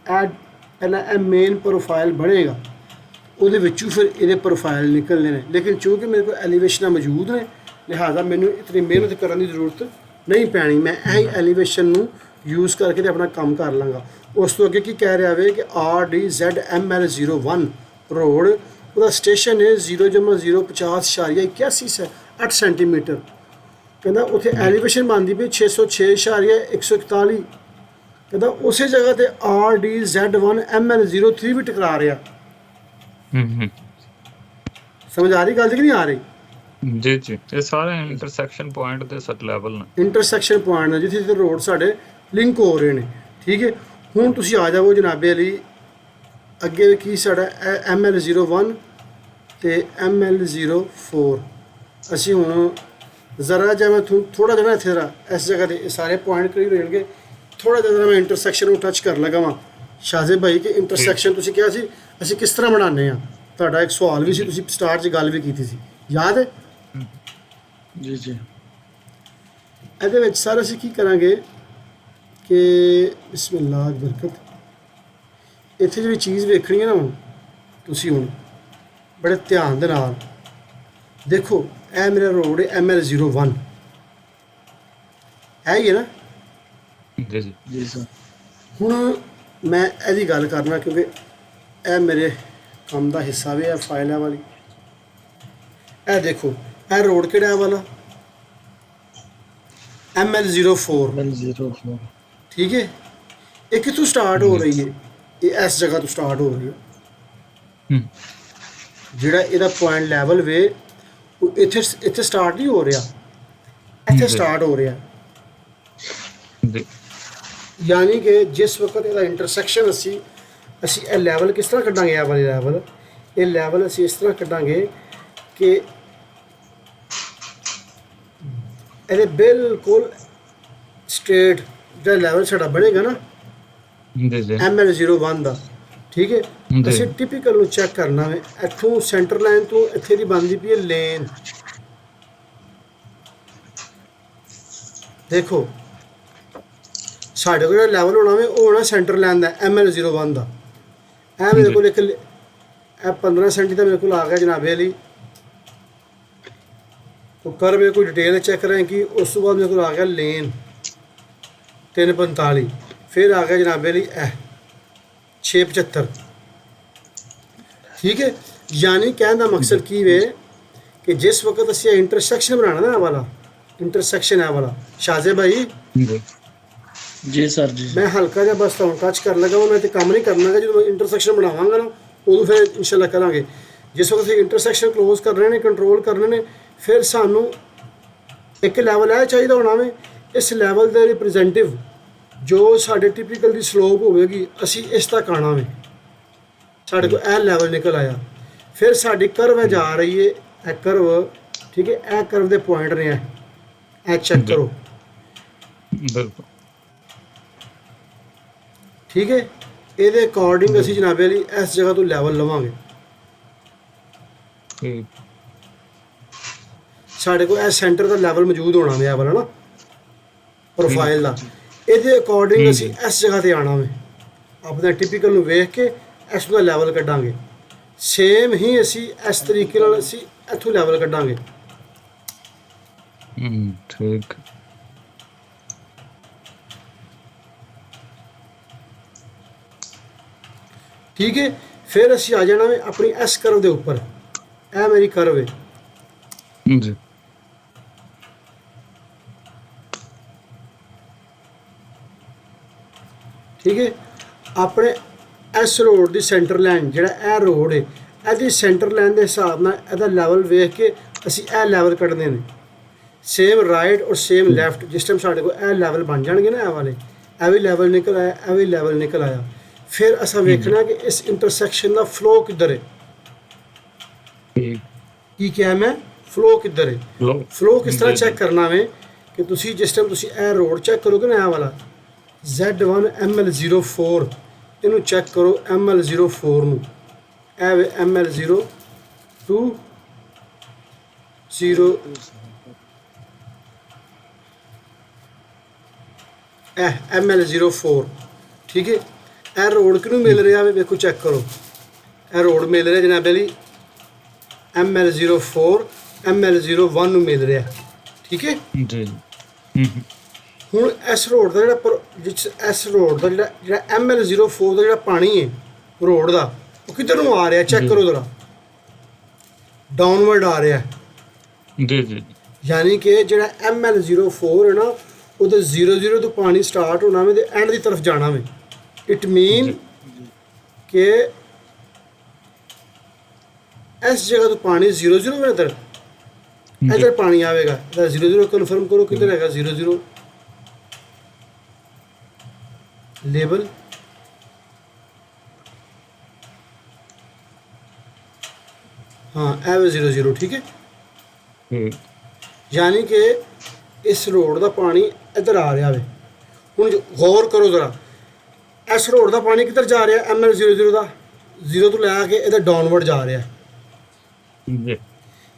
ਪਹਿਲਾਂ ਇਹ ਮੇਨ ਪ੍ਰੋਫਾਈਲ ਬਣੇਗਾ, ਉਹਦੇ ਵਿੱਚੋਂ ਫਿਰ ਇਹਦੇ ਪ੍ਰੋਫਾਈਲ ਨਿਕਲਣੇ ਨੇ। ਲੇਕਿਨ ਚੂँकि ਮੇਰੇ ਕੋਲ ਐਲੀਵੇਸ਼ਨਾਂ ਮੌਜੂਦ ਨੇ, ਲਿਹਾਜ਼ਾ ਮੈਨੂੰ ਇਤਨੀ ਮਿਹਨਤ ਕਰਨ ਦੀ ਜ਼ਰੂਰਤ ਨਹੀਂ ਪੈਣੀ। ਮੈਂ ਇਹ ਐਲੀਵੇਸ਼ਨ ਨੂੰ ਯੂਜ਼ ਕਰਕੇ ਤੇ ਆਪਣਾ ਕੰਮ ਕਰ ਲਾਂਗਾ। ਉਸ ਤੋਂ ਅੱਗੇ ਕੀ ਕਹਿ ਰਿਹਾ ਵੇ ਕਿ RDZ ML01 ਰੋਡ, ਉਹਦਾ ਸਟੇਸ਼ਨ ਹੈ 0,050.81 ਸੈਂਟੀਮੀਟਰ। ਕਹਿੰਦਾ ਉੱਥੇ ਐਲੀਵੇਸ਼ਨ ਬਣਦੀ ਪਈ 606.141। ਕਹਿੰਦਾ ਉਸੇ ਜਗ੍ਹਾ ਤੇ RDZ1 ML03 ਵੀ ਟਕਰਾ ਰਿਹਾ। ਸਮਝ ਆ ਰਹੀ ਗੱਲ ਕਿ ਨਹੀਂ ਆ ਰਹੀ? ਜੀ ਜੀ, ਇਹ ਸਾਰੇ ਇੰਟਰਸੈਕਸ਼ਨ ਪੁਆਇੰਟ ਦੇ ਸੱਟ ਲੈਵਲ ਨੇ, ਇੰਟਰਸੈਕਸ਼ਨ ਪੁਆਇੰਟ ਨੇ ਜਿੱਥੇ ਜਿੱਥੇ ਰੋਡ ਸਾਡੇ ਲਿੰਕ ਹੋ ਰਹੇ ਨੇ, ਠੀਕ ਹੈ। ਹੁਣ ਤੁਸੀਂ ਆ ਜਾਵੋ ਜਨਾਬੇ ਅਲੀ, ਅੱਗੇ ਕੀ ਸਾਡਾ ML01 ਤੇ ML04। ਅਸੀਂ ਹੁਣ ਜ਼ਰਾ ਜਿਹਾ ਮੈਂ ਥੋੜ੍ਹਾ ਜਿਹਾ ਇੱਥੇ ਜ਼ਰਾ ਇਸ ਜਗ੍ਹਾ 'ਤੇ ਸਾਰੇ ਪੁਆਇੰਟ ਕਲੀਅਰ ਹੋ ਜਾਣਗੇ। ਥੋੜ੍ਹਾ ਜਿਹਾ ਮੈਂ ਇੰਟਰਸੈਕਸ਼ਨ ਨੂੰ ਟੱਚ ਕਰ ਲਗਾ ਵਾਂ ਸ਼ਾਹਜ਼ੇ ਭਾਈ ਕਿ ਇੰਟਰਸੈਕਸ਼ਨ ਤੁਸੀਂ ਕਿਹਾ ਸੀ ਅਸੀਂ ਕਿਸ ਤਰ੍ਹਾਂ ਬਣਾਉਂਦੇ ਹਾਂ। ਤੁਹਾਡਾ ਇੱਕ ਸਵਾਲ ਵੀ ਸੀ, ਤੁਸੀਂ ਸਟਾਰਟ 'ਚ ਗੱਲ ਵੀ ਕੀਤੀ ਸੀ, ਯਾਦ ਹੈ? जी जी। ਇਹਦੇ ਵਿੱਚ ਸਰ ਅਸੀਂ ਕੀ ਕਰਾਂਗੇ ਕਿ ਬਿਸਮਿਲ੍ਲਾਹ ਬਰਕਤ ਇੱਥੇ ਜਿਹੜੀ ਚੀਜ਼ ਵੇਖਣੀ ਹੈ ਨਾ ਹੁਣ ਤੁਸੀਂ ਹੁਣ ਬੜੇ ਧਿਆਨ ਦੇ ਨਾਲ ਦੇਖੋ, ਇਹ ਮੇਰਾ ਰੋਡ ਹੈ ML01 ਹੈ ਹੀ ਹੈ ਨਾ। ਜੀ ਜੀ जी सर ਹੁਣ ਮੈਂ ਇਹਦੀ ਗੱਲ ਕਰਨਾ ਕਿਉਂਕਿ ਇਹ ਮੇਰੇ ਕੰਮ ਦਾ ਹਿੱਸਾ ਵੀ ਹੈ, ਫਾਈਲ ਹੈ ਵਾਲੀ। ਇਹ ਦੇਖੋ, ਇਹ ਰੋਡ ਕਿਹੜਾ ਹੈ ਵਾਲਾ ML04, ML04 ਠੀਕ ਹੈ। ਇਹ ਕਿੱਥੋਂ ਸਟਾਰਟ ਹੋ ਰਹੀ ਹੈ? ਇਹ ਇਸ ਜਗ੍ਹਾ ਤੋਂ ਸਟਾਰਟ ਹੋ ਰਹੀ ਹੈ। ਹੂੰ ਜਿਹੜਾ ਇਹਦਾ ਪੁਆਇੰਟ ਲੈਵਲ ਵੇ ਉਹ ਇੱਥੇ ਸਟਾਰਟ ਨਹੀਂ ਹੋ ਰਿਹਾ, ਇੱਥੇ ਸਟਾਰਟ ਹੋ ਰਿਹਾ। ਜੀ ਯਾਨੀ ਕਿ ਜਿਸ ਵਕਤ ਇਹਦਾ ਇੰਟਰਸੈਕਸ਼ਨ ਅਸੀਂ ਇਹ ਲੈਵਲ ਕਿਸ ਤਰ੍ਹਾਂ ਕੱਢਾਂਗੇ? ਇਹ ਵਾਲੇ ਲੈਵਲ, ਇਹ ਲੈਵਲ ਅਸੀਂ ਇਸ ਤਰ੍ਹਾਂ ਕੱਢਾਂਗੇ ਕਿ ਇਹਦੇ ਬਿਲਕੁਲ ਸਟ੍ਰੇਟ ਜਿਹੜਾ ਲੈਵਲ ਸਾਡਾ ਬਣੇਗਾ ਨਾ ਜੀ ਜੀ ML01 ਦਾ, ਠੀਕ ਹੈ। ਜੀ। ਅਸੀਂ ਟਿਪੀਕਲ ਨੂੰ ਚੈੱਕ ਕਰਨਾ ਹੈ। ਇੱਥੋਂ ਸੈਂਟਰ ਲਾਈਨ ਤੋਂ ਇੱਥੇ ਦੀ ਬਣਦੀ ਪਈ ਹੈ ਲੇਨ। ਦੇਖੋ ਸਾਡੇ ਕੋਲ ਜਿਹੜਾ ਲੈਵਲ ਹੋਣਾ ਵੇ ਉਹ ਹੋਣਾ ਸੈਂਟਰ ਲਾਈਨ ਦਾ ML01 ਦਾ। ਇਹ ਮੇਰੇ ਕੋਲ ਇੱਕ ਇਹ 15 ਸੈਂਟੀ ਦਾ ਮੇਰੇ ਕੋਲ ਆ ਗਿਆ ਜਨਾਬੇ ਅਲੀ। ਉਹ ਕਰ ਮੇਰੇ ਕੋਈ ਡਿਟੇਲ ਚੈੱਕ ਕਰਾਂ ਕਿ ਉਸ ਤੋਂ ਬਾਅਦ ਮੇਰੇ ਕੋਲ ਆ ਗਿਆ ਲੇਨ 345, ਫਿਰ ਆ ਗਿਆ ਜਨਾਬੇ ਅਲੀ ਇਹ 675, ਠੀਕ ਹੈ। ਯਾਨੀ ਕਹਿਣ ਦਾ ਮਕਸਦ ਕੀ ਵੇ ਕਿ ਜਿਸ ਵਕਤ ਅਸੀਂ ਇੰਟਰਸੈਕਸ਼ਨ ਬਣਾਉਣਾ ਨਾ, ਇਹ ਵਾਲਾ ਇੰਟਰਸੈਕਸ਼ਨ ਹੈ ਵਾਲਾ ਸ਼ਾਜ਼ੇ ਭਾਈ, ਜੀ जी सर जी ਮੈਂ ਹਲਕਾ ਜਿਹਾ ਬਸ ਤੁਹਾਨੂੰ ਟੱਚ ਕਰਨ ਲੱਗਾ, ਮੈਂ ਤੇ ਕੰਮ ਨਹੀਂ ਕਰਨਾਗਾ। ਜਦੋਂ ਇੰਟਰਸੈਕਸ਼ਨ ਬਣਾਵਾਂਗਾ ਨਾ ਉਦੋਂ ਫਿਰ ਇਨਸ਼ਾਅੱਲਾ ਕਰਾਂਗੇ। ਜਿਸ ਵਕਤ ਅਸੀਂ ਇੰਟਰਸੈਕਸ਼ਨ ਕਲੋਜ਼ ਕਰਨੇ ਨੇ, ਕੰਟਰੋਲ ਕਰਨੇ ਨੇ, ਫਿਰ ਸਾਨੂੰ ਇੱਕ ਲੈਵਲ ਇਹ ਚਾਹੀਦਾ ਹੋਣਾ ਵੇ। ਇਸ ਲੈਵਲ ਦੇ ਰਿਪਰੈਜ਼ੈਂਟੇਟਿਵ ਜੋ ਸਾਡੇ ਟਿਪੀਕਲ ਦੀ ਸਲੋਪ ਹੋਵੇਗੀ, ਅਸੀਂ ਇਸ ਤੱਕ ਆਉਣਾ ਵੇ। ਸਾਡੇ ਕੋਲ ਇਹ ਲੈਵਲ ਨਿਕਲ ਆਇਆ, ਫਿਰ ਸਾਡੀ ਕਰਵ ਹੈ ਜਾ ਰਹੀ ਹੈ, ਇਹ ਕਰਵ, ਠੀਕ ਹੈ। ਇਹ ਕਰਵ ਦੇ ਪੁਆਇੰਟ ਨੇ ਇਹ ਚੈੱਕ ਕਰੋ, ਬਿਲਕੁਲ ਠੀਕ ਹੈ। ਇਹਦੇ ਅਕੋਰਡਿੰਗ ਅਸੀਂ ਜਨਾਬੇ ਲਈ ਇਸ ਜਗ੍ਹਾ ਤੋਂ ਲੈਵਲ ਲਵਾਂਗੇ। ਠੀਕ ਸਾਡੇ ਕੋਲ ਇਹ ਸੈਂਟਰ ਦਾ ਲੈਵਲ ਮੌਜੂਦ ਹੋਣਾ ਵੇ, ਇਹ ਵਾਲਾ ਨਾ ਪ੍ਰੋਫਾਈਲ ਦਾ। ਇਹਦੇ ਅਕੋਰਡਿੰਗ ਅਸੀਂ ਇਸ ਜਗ੍ਹਾ ਤੇ ਆਉਣਾ ਵੇ। ਆਪਣੇ ਟਿਪੀਕਲ ਨੂੰ ਵੇਖ ਕੇ ਇਸ ਦਾ ਲੈਵਲ ਕੱਢਾਂਗੇ। ਸੇਮ ਹੀ ਅਸੀਂ ਇਸ ਤਰੀਕੇ ਨਾਲ ਅਸੀਂ ਇੱਥੋਂ ਲੈਵਲ ਕੱਢਾਂਗੇ। ਠੀਕ ਠੀਕ ਹੈ। ਫਿਰ ਅਸੀਂ ਆ ਜਾਣਾ ਵੇ ਆਪਣੀ ਇਸ ਕਰਵ ਦੇ ਉੱਪਰ। ਇਹ ਮੇਰੀ ਕਰਵ ਹੈ, ਜੀ ਠੀਕ ਹੈ। ਆਪਣੇ ਇਸ ਰੋਡ ਦੀ ਸੈਂਟਰ ਲਾਈਨ, ਜਿਹੜਾ ਇਹ ਰੋਡ ਹੈ, ਇਹਦੀ ਸੈਂਟਰ ਲਾਈਨ ਦੇ ਹਿਸਾਬ ਨਾਲ ਇਹਦਾ ਲੈਵਲ ਵੇਖ ਕੇ ਅਸੀਂ ਇਹ ਲੈਵਲ ਕੱਢਦੇ ਨੇ। ਸੇਮ ਰਾਈਟ ਔਰ ਸੇਮ ਲੈਫਟ। ਜਿਸ ਟਾਈਮ ਸਾਡੇ ਕੋਲ ਇਹ ਲੈਵਲ ਬਣ ਜਾਣਗੇ ਨਾ, ਇਹ ਵਾਲੇ, ਇਹ ਵੀ ਲੈਵਲ ਨਿਕਲ ਆਇਆ, ਇਹ ਵੀ ਲੈਵਲ ਨਿਕਲ ਆਇਆ। ਫਿਰ ਅਸਾਂ ਵੇਖਣਾ ਕਿ ਇਸ ਇੰਟਰਸੈਕਸ਼ਨ ਦਾ ਫਲੋ ਕਿੱਧਰ ਹੈ। ਠੀਕ ਕੀ ਕਿਹਾ ਮੈਂ? ਫਲੋ ਕਿੱਧਰ ਹੈ। ਲੋ ਫਲੋ ਕਿਸ ਤਰ੍ਹਾਂ ਚੈੱਕ ਕਰਨਾ ਵੇ ਕਿ ਤੁਸੀਂ ਜਿਸ ਟਾਈਮ ਤੁਸੀਂ ਇਹ ਰੋਡ ਚੈੱਕ ਕਰੋਗੇ ਨਾ, ਇਹ ਵਾਲਾ Z1 ML04, ਇਹਨੂੰ ਚੈੱਕ ਕਰੋ ML04 ਨੂੰ। ਇਹ ਵੇ ML02 0 ਇਹ ML04, ਠੀਕ ਹੈ। ਇਹ ਰੋਡ ਕਿਹਨੂੰ ਮਿਲ ਰਿਹਾ ਵੇ? ਵੇਖੋ ਚੈੱਕ ਕਰੋ, ਇਹ ਰੋਡ ਮਿਲ ਰਿਹਾ ਜਨਾਬ ਅਲੀ ML04 ML01 ਨੂੰ ਮਿਲ ਰਿਹਾ, ਠੀਕ ਹੈ। ਜੀ ਹੁਣ ਇਸ ਰੋਡ ਦਾ ਇਸ ਰੋਡ ਦਾ ਜਿਹੜਾ ML04 ਦਾ ਜਿਹੜਾ ਪਾਣੀ ਹੈ ਰੋਡ ਦਾ, ਉਹ ਕਿੱਧਰ ਨੂੰ ਆ ਰਿਹਾ? ਚੈੱਕ ਕਰੋ ਜ਼ਰਾ, ਡਾਊਨਵਰਡ ਆ ਰਿਹਾ। ਜੀ ਜੀ ਯਾਨੀ ਕਿ ਜਿਹੜਾ ML04 ਹੈ ਨਾ, ਉਹਦੇ 00 ਤੋਂ ਪਾਣੀ ਸਟਾਰਟ ਹੋਣਾ ਵੇ ਤੇ ਐਂਡ ਦੀ ਤਰਫ ਜਾਣਾ ਵੇ। ਇਟ ਮੀਨ ਕਿ ਇਸ ਜਗ੍ਹਾ ਤੋਂ ਪਾਣੀ 00 ਵੇ, ਇੱਧਰ ਪਾਣੀ ਆਵੇਗਾ। ਇਹਦਾ 00 ਕਨਫਰਮ ਕਰੋ ਕਿੱਧਰ ਹੈਗਾ 00 ਲੇਬਲ। ਹਾਂ ਇਹ ਵੇ 00, ਠੀਕ ਹੈ। ਯਾਨੀ ਕਿ ਇਸ ਰੋਡ ਦਾ ਪਾਣੀ ਇੱਧਰ ਆ ਰਿਹਾ ਵੇ। ਹੁਣ ਗੌਰ ਕਰੋ ਜ਼ਰਾ, ਇਸ ਰੋਡ ਦਾ ਪਾਣੀ ਕਿੱਧਰ ਜਾ ਰਿਹਾ? ML00 ਦਾ 0 ਤੋਂ ਲੈ ਕੇ ਇਹਦਾ ਡਾਊਨਵਰਡ ਜਾ ਰਿਹਾ। ਜੀ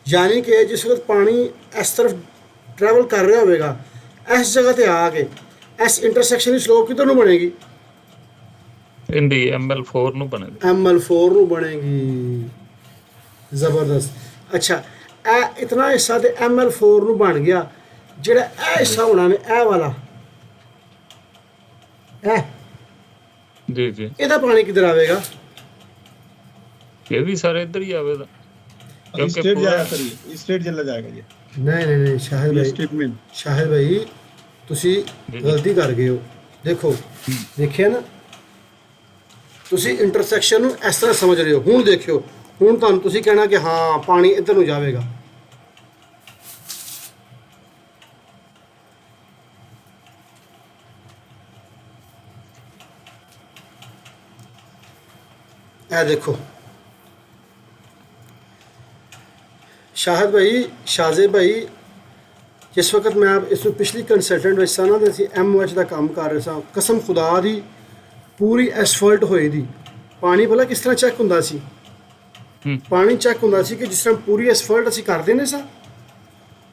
ਯਾਨੀ ਕਿ ਜਿਸ ਵਕਤ ਪਾਣੀ ਇਸ ਤਰਫ ਟਰੈਵਲ ਕਰ ਰਿਹਾ ਹੋਵੇਗਾ, ਇਸ ਜਗ੍ਹਾ ਤੇ ਆ ਕੇ ਇਸ ਇੰਟਰਸੈਕਸ਼ਨ ਦੀ ਸਲੋਪ ਕਿੱਧਰ ਨੂੰ ਬਣੇਗੀ? ਇੰਡੀ ML4 ਨੂੰ ਬਣੇਗਾ। ML4 ਨੂੰ ਬਣੇਗੀ। ਜ਼ਬਰਦਸਤ। ਅੱਛਾ, ਇਹ ਇਤਨਾ ਹਿੱਸਾ ਤੇ ML4 ਨੂੰ ਬਣ ਗਿਆ। ਜਿਹੜਾ ਇਹ ਹਿੱਸਾ ਹੋਣਾ ਨੇ ਇਹ ਵਾਲਾ, ਇਹ ਜੀ ਜੀ, ਇਹਦਾ ਪਾਣੀ ਕਿੱਧਰ ਆਵੇਗਾ? ਇਹ ਵੀ ਸਾਰੇ ਇੱਧਰ ਹੀ ਆਵੇਗਾ ਕਿਉਂਕਿ स्ट्रेट ਪੂਰਾ जाएगा सर, ये स्ट्रेट चला जाएगा ये ਨਹੀਂ ਸ਼ਾਹਿਦ ਭਾਈ, स्ट्रेट में। ਸ਼ਾਹਿਦ ਭਾਈ ਤੁਸੀਂ ਗਲਤੀ ਕਰ ਗਏ ਹੋ। ਦੇਖੋ, ਦੇਖਿਆ ਨਾ, ਤੁਸੀਂ ਇੰਟਰਸੈਕਸ਼ਨ ਨੂੰ ਇਸ ਤਰ੍ਹਾਂ ਸਮਝ ਰਹੇ ਹੋ। ਹੁਣ ਦੇਖਿਓ, ਹੁਣ ਤੁਹਾਨੂੰ ਤੁਸੀਂ ਕਹਿਣਾ ਕਿ ਹਾਂ ਪਾਣੀ ਇੱਧਰ ਨੂੰ ਜਾਵੇਗਾ। ਇਹ ਦੇਖੋ ਸ਼ਾਹਿਦ ਭਾਈ, ਸ਼ਾਜ਼ੇ ਭਾਈ, ਜਿਸ ਵਕਤ ਮੈਂ ਇਸ ਨੂੰ ਪਿਛਲੀ ਕੰਸਲਟੈਂਟ ਵਿੱਚ ਸਾਂ ਨਾ ਤੇ ਅਸੀਂ MOH ਦਾ ਕੰਮ ਕਰ ਰਹੇ ਸਾਂ, ਕਸਮ ਖੁਦਾ ਦੀ ਪੂਰੀ ਐਸਫਲਟ ਹੋਈ ਦੀ ਪਾਣੀ ਭਲਾ ਕਿਸ ਤਰ੍ਹਾਂ ਚੈੱਕ ਹੁੰਦਾ ਸੀ? ਪਾਣੀ ਚੈੱਕ ਹੁੰਦਾ ਸੀ ਕਿ ਜਿਸ ਤਰ੍ਹਾਂ ਪੂਰੀ ਐਸਫਲਟ ਅਸੀਂ ਕਰਦੇ ਨੇ ਸਾਂ,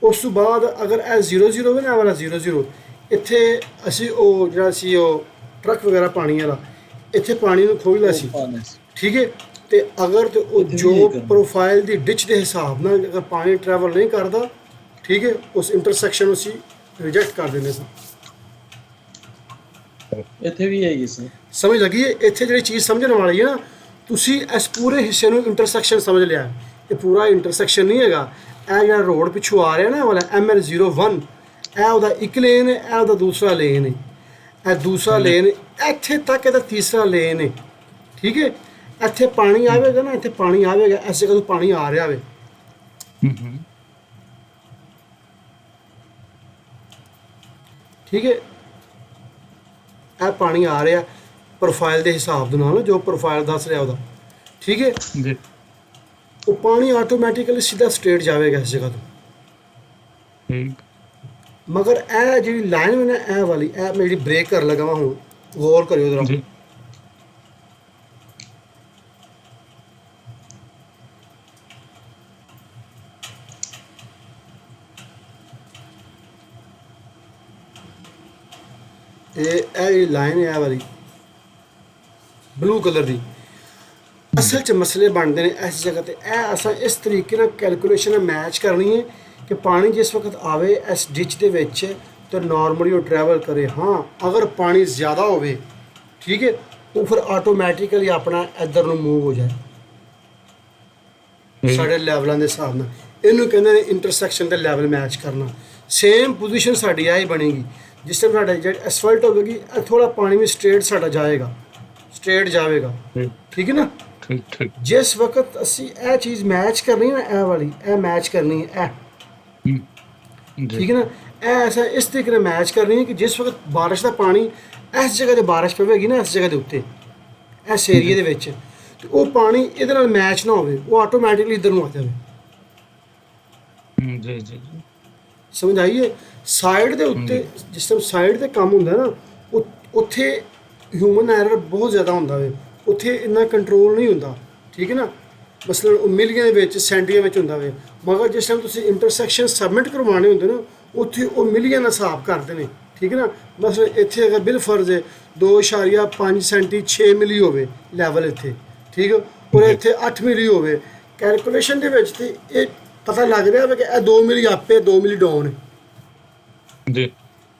ਉਸ ਤੋਂ ਬਾਅਦ ਅਗਰ ਇਹ 0-0 ਹੋਵੇ ਨਾ, ਵਾਲਾ 0-0, ਇੱਥੇ ਅਸੀਂ ਉਹ ਜਿਹੜਾ ਸੀ ਉਹ ਟਰੱਕ ਵਗੈਰਾ ਪਾਣੀ ਵਾਲਾ ਇੱਥੇ ਪਾਣੀ ਨੂੰ ਖੋਲ੍ਹਦਾ ਸੀ, ਠੀਕ ਹੈ। ਤੇ ਅਗਰ ਤੇ ਉਹ ਜੋ ਪ੍ਰੋਫਾਈਲ ਦੀ ਡਿਚ ਦੇ ਹਿਸਾਬ ਨਾਲ ਅਗਰ ਪਾਣੀ ਟਰੈਵਲ ਨਹੀਂ ਕਰਦਾ, ਠੀਕ ਹੈ, ਉਸ ਇੰਟਰਸੈਕਸ਼ਨ ਨੂੰ ਅਸੀਂ ਰਿਜੈਕਟ ਕਰ ਦਿੰਦੇ ਸਾਂ। ਇੱਥੇ ਵੀ ਹੈਗੀ ਸਰ। ਸਮਝ ਲੱਗੀ ਹੈ? ਇੱਥੇ ਜਿਹੜੀ ਚੀਜ਼ ਸਮਝਣ ਵਾਲੀ ਹੈ ਨਾ, ਤੁਸੀਂ ਇਸ ਪੂਰੇ ਹਿੱਸੇ ਨੂੰ ਇੰਟਰਸੈਕਸ਼ਨ ਸਮਝ ਲਿਆ। ਇਹ ਪੂਰਾ ਇੰਟਰਸੈਕਸ਼ਨ ਨਹੀਂ ਹੈਗਾ। ਇਹ ਜਿਹੜਾ ਰੋਡ ਪਿੱਛੋਂ ਆ ਰਿਹਾ ਨਾ ਵਾਲਾ ML01, ਇਹ ਉਹਦਾ ਇੱਕ ਲੇਨ ਹੈ, ਇਹ ਉਹਦਾ ਦੂਸਰਾ ਲੇਨ ਹੈ, ਇਹ ਦੂਸਰਾ ਲੇਨ, ਇੱਥੇ ਤੱਕ ਇਹਦਾ ਤੀਸਰਾ ਲੇਨ ਹੈ, ਠੀਕ ਹੈ। ਇੱਥੇ ਪਾਣੀ ਆਵੇਗਾ ਨਾ, ਇੱਥੇ ਪਾਣੀ ਆਵੇਗਾ, ਇਸ ਜਗ੍ਹਾ ਤੋਂ ਪਾਣੀ ਆ ਰਿਹਾ ਵੇ, ਠੀਕ ਹੈ। ਇਹ ਪਾਣੀ ਆ ਰਿਹਾ ਪ੍ਰੋਫਾਈਲ ਦੇ ਹਿਸਾਬ ਦੇ ਨਾਲ, ਜੋ ਪ੍ਰੋਫਾਈਲ ਦੱਸ ਰਿਹਾ ਉਹਦਾ, ਠੀਕ ਹੈ ਜੀ। ਉਹ ਪਾਣੀ ਆਟੋਮੈਟਿਕਲੀ ਸਿੱਧਾ ਸਟ੍ਰੇਟ ਜਾਵੇਗਾ ਇਸ ਜਗ੍ਹਾ ਤੋਂ। ਠੀਕ। ਮਗਰ ਇਹ ਜਿਹੜੀ ਲਾਈਨ ਹੈ ਨਾ, ਇਹ ਵਾਲੀ, ਇਹ ਮੈਂ ਜਿਹੜੀ ਬ੍ਰੇਕ ਕਰ ਲਗਾ ਵਾ, ਹੁਣ ਗੌਰ ਕਰਿਓ ਜਰਾ। ਜੀ ਇਹ ਜਿਹੜੀ ਲਾਈਨ ਹੈ ਇਹ ਵਾਲੀ ਬਲੂ ਕਲਰ ਦੀ, ਅਸਲ 'ਚ ਮਸਲੇ ਬਣਦੇ ਨੇ ਇਸ ਜਗ੍ਹਾ ਤੇ। ਇਹ ਅਸਾਂ ਇਸ ਤਰੀਕੇ ਨਾਲ ਕੈਲਕੂਲੇਸ਼ਨ ਮੈਚ ਕਰਨੀ ਹੈ ਕਿ ਪਾਣੀ ਜਿਸ ਵਕਤ ਆਵੇ ਇਸ ਡਿਚ ਦੇ ਵਿੱਚ ਤਾਂ ਨਾਰਮਲੀ ਉਹ ਟਰੈਵਲ ਕਰੇ। ਹਾਂ, ਅਗਰ ਪਾਣੀ ਜ਼ਿਆਦਾ ਹੋਵੇ, ਠੀਕ ਹੈ, ਉਹ ਫਿਰ ਆਟੋਮੈਟਿਕਲੀ ਆਪਣਾ ਇੱਧਰ ਨੂੰ ਮੂਵ ਹੋ ਜਾਏ ਸਾਡੇ ਲੈਵਲਾਂ ਦੇ ਹਿਸਾਬ ਨਾਲ। ਇਹਨੂੰ ਕਹਿੰਦੇ ਨੇ ਇੰਟਰਸੈਕਸ਼ਨ ਦੇ ਲੈਵਲ ਮੈਚ ਕਰਨਾ। ਸੇਮ ਪੋਜੀਸ਼ਨ ਸਾਡੀ ਆਹੀ ਬਣੇਗੀ। ਜਿਸ ਟਾਈਮ ਸਾਡਾ ਜਿਹੜੀ ਐਸਫਲਟ ਹੋਵੇਗੀ, ਥੋੜਾ ਪਾਣੀ ਵੀ ਸਟ੍ਰੇਟ ਸਾਡਾ ਜਾਏਗਾ, ਸਟ੍ਰੇਟ ਜਾਵੇਗਾ, ਠੀਕ ਹੈ ਨਾ। ਠੀਕ ਠੀਕ। ਜਿਸ ਵਕਤ ਅਸੀਂ ਇਹ ਚੀਜ਼ ਮੈਚ ਕਰਨੀ ਹੈ ਨਾ, ਇਹ ਵਾਲੀ ਇਹ ਮੈਚ ਕਰਨੀ ਹੈ, ਇਹ ਠੀਕ ਹੈ ਨਾ। ਇਹ ਐਸਾ ਇਸ ਤਰੀਕੇ ਨਾਲ ਮੈਚ ਕਰਨੀ ਹੈ ਕਿ ਜਿਸ ਵਕਤ ਬਾਰਿਸ਼ ਦਾ ਪਾਣੀ ਇਸ ਜਗ੍ਹਾ ਤੇ ਬਾਰਿਸ਼ ਪਵੇਗੀ ਨਾ, ਇਸ ਜਗ੍ਹਾ ਦੇ ਉੱਤੇ, ਇਸ ਏਰੀਏ ਦੇ ਵਿੱਚ, ਤੇ ਉਹ ਪਾਣੀ ਇਹਦੇ ਨਾਲ ਮੈਚ ਨਾ ਹੋਵੇ, ਉਹ ਆਟੋਮੈਟਿਕਲੀ ਇੱਧਰ ਨੂੰ ਆ ਜਾਵੇ। ਜੀ ਜੀ। ਸਮਝ ਆਈਏ? ਸਾਈਡ ਦੇ ਉੱਤੇ ਜਿਸ ਟਾਈਮ ਸਾਈਡ ਤੇ ਕੰਮ ਹੁੰਦਾ ਨਾ, ਉੱਥੇ ਹਿਊਮਨ ਐਰਰ ਬਹੁਤ ਜ਼ਿਆਦਾ ਹੁੰਦਾ ਵੇ, ਉੱਥੇ ਇੰਨਾ ਕੰਟਰੋਲ ਨਹੀਂ ਹੁੰਦਾ, ਠੀਕ ਹੈ ਨਾ। ਮਸਲਨ ਉਹ ਮਿਲੀਆਂ ਦੇ ਵਿੱਚ, ਸੈਂਟੀਆਂ ਵਿੱਚ ਹੁੰਦਾ ਵੇ। ਮਗਰ ਜਿਸ ਟਾਈਮ ਤੁਸੀਂ ਇੰਟਰਸੈਕਸ਼ਨ ਸਬਮਿਟ ਕਰਵਾਉਣੇ ਹੁੰਦੇ ਨਾ, ਉੱਥੇ ਉਹ ਮਿਲੀਆਂ ਦਾ ਹਿਸਾਬ ਕਰਦੇ ਨੇ, ਠੀਕ ਹੈ ਨਾ। ਮਸਲਨ ਇੱਥੇ ਅਗਰ ਬਿਲ ਫਰਜ਼ ਹੈ 2.5 ਸੈਂਟੀ 6 ਮਿਲੀ ਹੋਵੇ ਲੈਵਲ ਇੱਥੇ, ਠੀਕ ਹੈ, ਔਰ ਇੱਥੇ 8 ਮਿਲੀ ਹੋਵੇ, ਕੈਲਕੂਲੇਸ਼ਨ ਦੇ ਵਿੱਚ ਤੇ ਇਹ ਪਤਾ ਲੱਗ ਰਿਹਾ ਵੇ ਕਿ ਇਹ 2 ਮਿਲੀ ਆਪੇ 2 ਮਿਲੀ ਡਾਊਨ ਹੈ ਜੀ।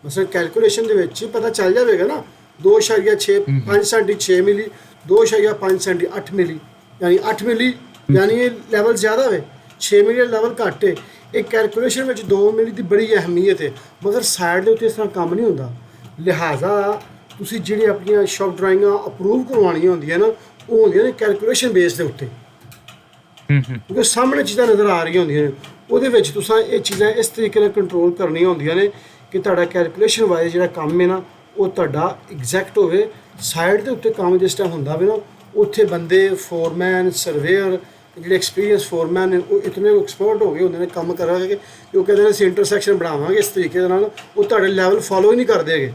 ਮਸਲਨ ਕੈਲਕੂਲੇਸ਼ਨ ਦੇ ਵਿੱਚ ਪਤਾ ਚੱਲ ਜਾਵੇਗਾ ਨਾ, 2.5 ਸੈਂਟੀ 6 ਮਿਲੀ, 2.5 ਸੈਂਟੀ 8 ਮਿਲੀ, ਯਾਨੀ 8 ਮਿਲੀ, ਯਾਨੀ ਇਹ ਲੈਵਲ ਜ਼ਿਆਦਾ ਹੋਵੇ, 6 ਮਿਲੀ ਦਾ ਲੈਵਲ ਘੱਟ ਹੈ। ਇਹ ਕੈਲਕੂਲੇਸ਼ਨ ਵਿੱਚ 2 ਮਿਲੀ ਦੀ ਬੜੀ ਅਹਿਮੀਅਤ ਹੈ। ਮਗਰ ਸਾਈਡ ਦੇ ਉੱਤੇ ਇਸ ਤਰ੍ਹਾਂ ਕੰਮ ਨਹੀਂ ਹੁੰਦਾ। ਲਿਹਾਜ਼ਾ ਤੁਸੀਂ ਜਿਹੜੀ ਆਪਣੀਆਂ ਸ਼ੌਪ ਡਰਾਇੰਗਾਂ ਅਪਰੂਵ ਕਰਵਾਉਣੀਆਂ ਹੁੰਦੀਆਂ ਨਾ, ਉਹ ਹੁੰਦੀਆਂ ਨੇ ਕੈਲਕੂਲੇਸ਼ਨ ਬੇਸ ਦੇ ਉੱਤੇ, ਕਿਉਂਕਿ ਸਾਹਮਣੇ ਚੀਜ਼ਾਂ ਨਜ਼ਰ ਆ ਰਹੀਆਂ ਹੁੰਦੀਆਂ ਨੇ। ਉਹਦੇ ਵਿੱਚ ਤੁਸੀਂ ਇਹ ਚੀਜ਼ਾਂ ਇਸ ਤਰੀਕੇ ਨਾਲ ਕੰਟਰੋਲ ਕਰਨੀਆਂ ਹੁੰਦੀਆਂ ਨੇ ਕਿ ਤੁਹਾਡਾ ਕੈਲਕੂਲੇਸ਼ਨ ਵਾਈਜ਼ ਜਿਹੜਾ ਕੰਮ ਹੈ ਨਾ, ਉਹ ਤੁਹਾਡਾ ਐਗਜ਼ੈਕਟ ਹੋਵੇ। ਸਾਈਡ ਦੇ ਉੱਤੇ ਕੰਮ ਜਿਸ ਟਾਈਮ ਹੁੰਦਾ ਵੇ ਨਾ, ਉੱਥੇ ਬੰਦੇ ਫੋਰਮੈਨ, ਸਰਵੇਅਰ, ਜਿਹੜੇ ਐਕਸਪੀਰੀਅੰਸ ਫੋਰਮੈਨ ਨੇ, ਉਹ ਇਤਨੇ ਐਕਸਪਰਟ ਹੋ ਗਏ ਹੁੰਦੇ ਨੇ ਕੰਮ ਕਰਾਂਗੇ ਕਿ ਉਹ ਕਹਿੰਦੇ ਨੇ ਅਸੀਂ ਇੰਟਰਸੈਕਸ਼ਨ ਬਣਾਵਾਂਗੇ ਇਸ ਤਰੀਕੇ ਦੇ ਨਾਲ, ਉਹ ਤੁਹਾਡੇ ਲੈਵਲ ਫੋਲੋ ਹੀ ਨਹੀਂ ਕਰਦੇ ਹੈਗੇ।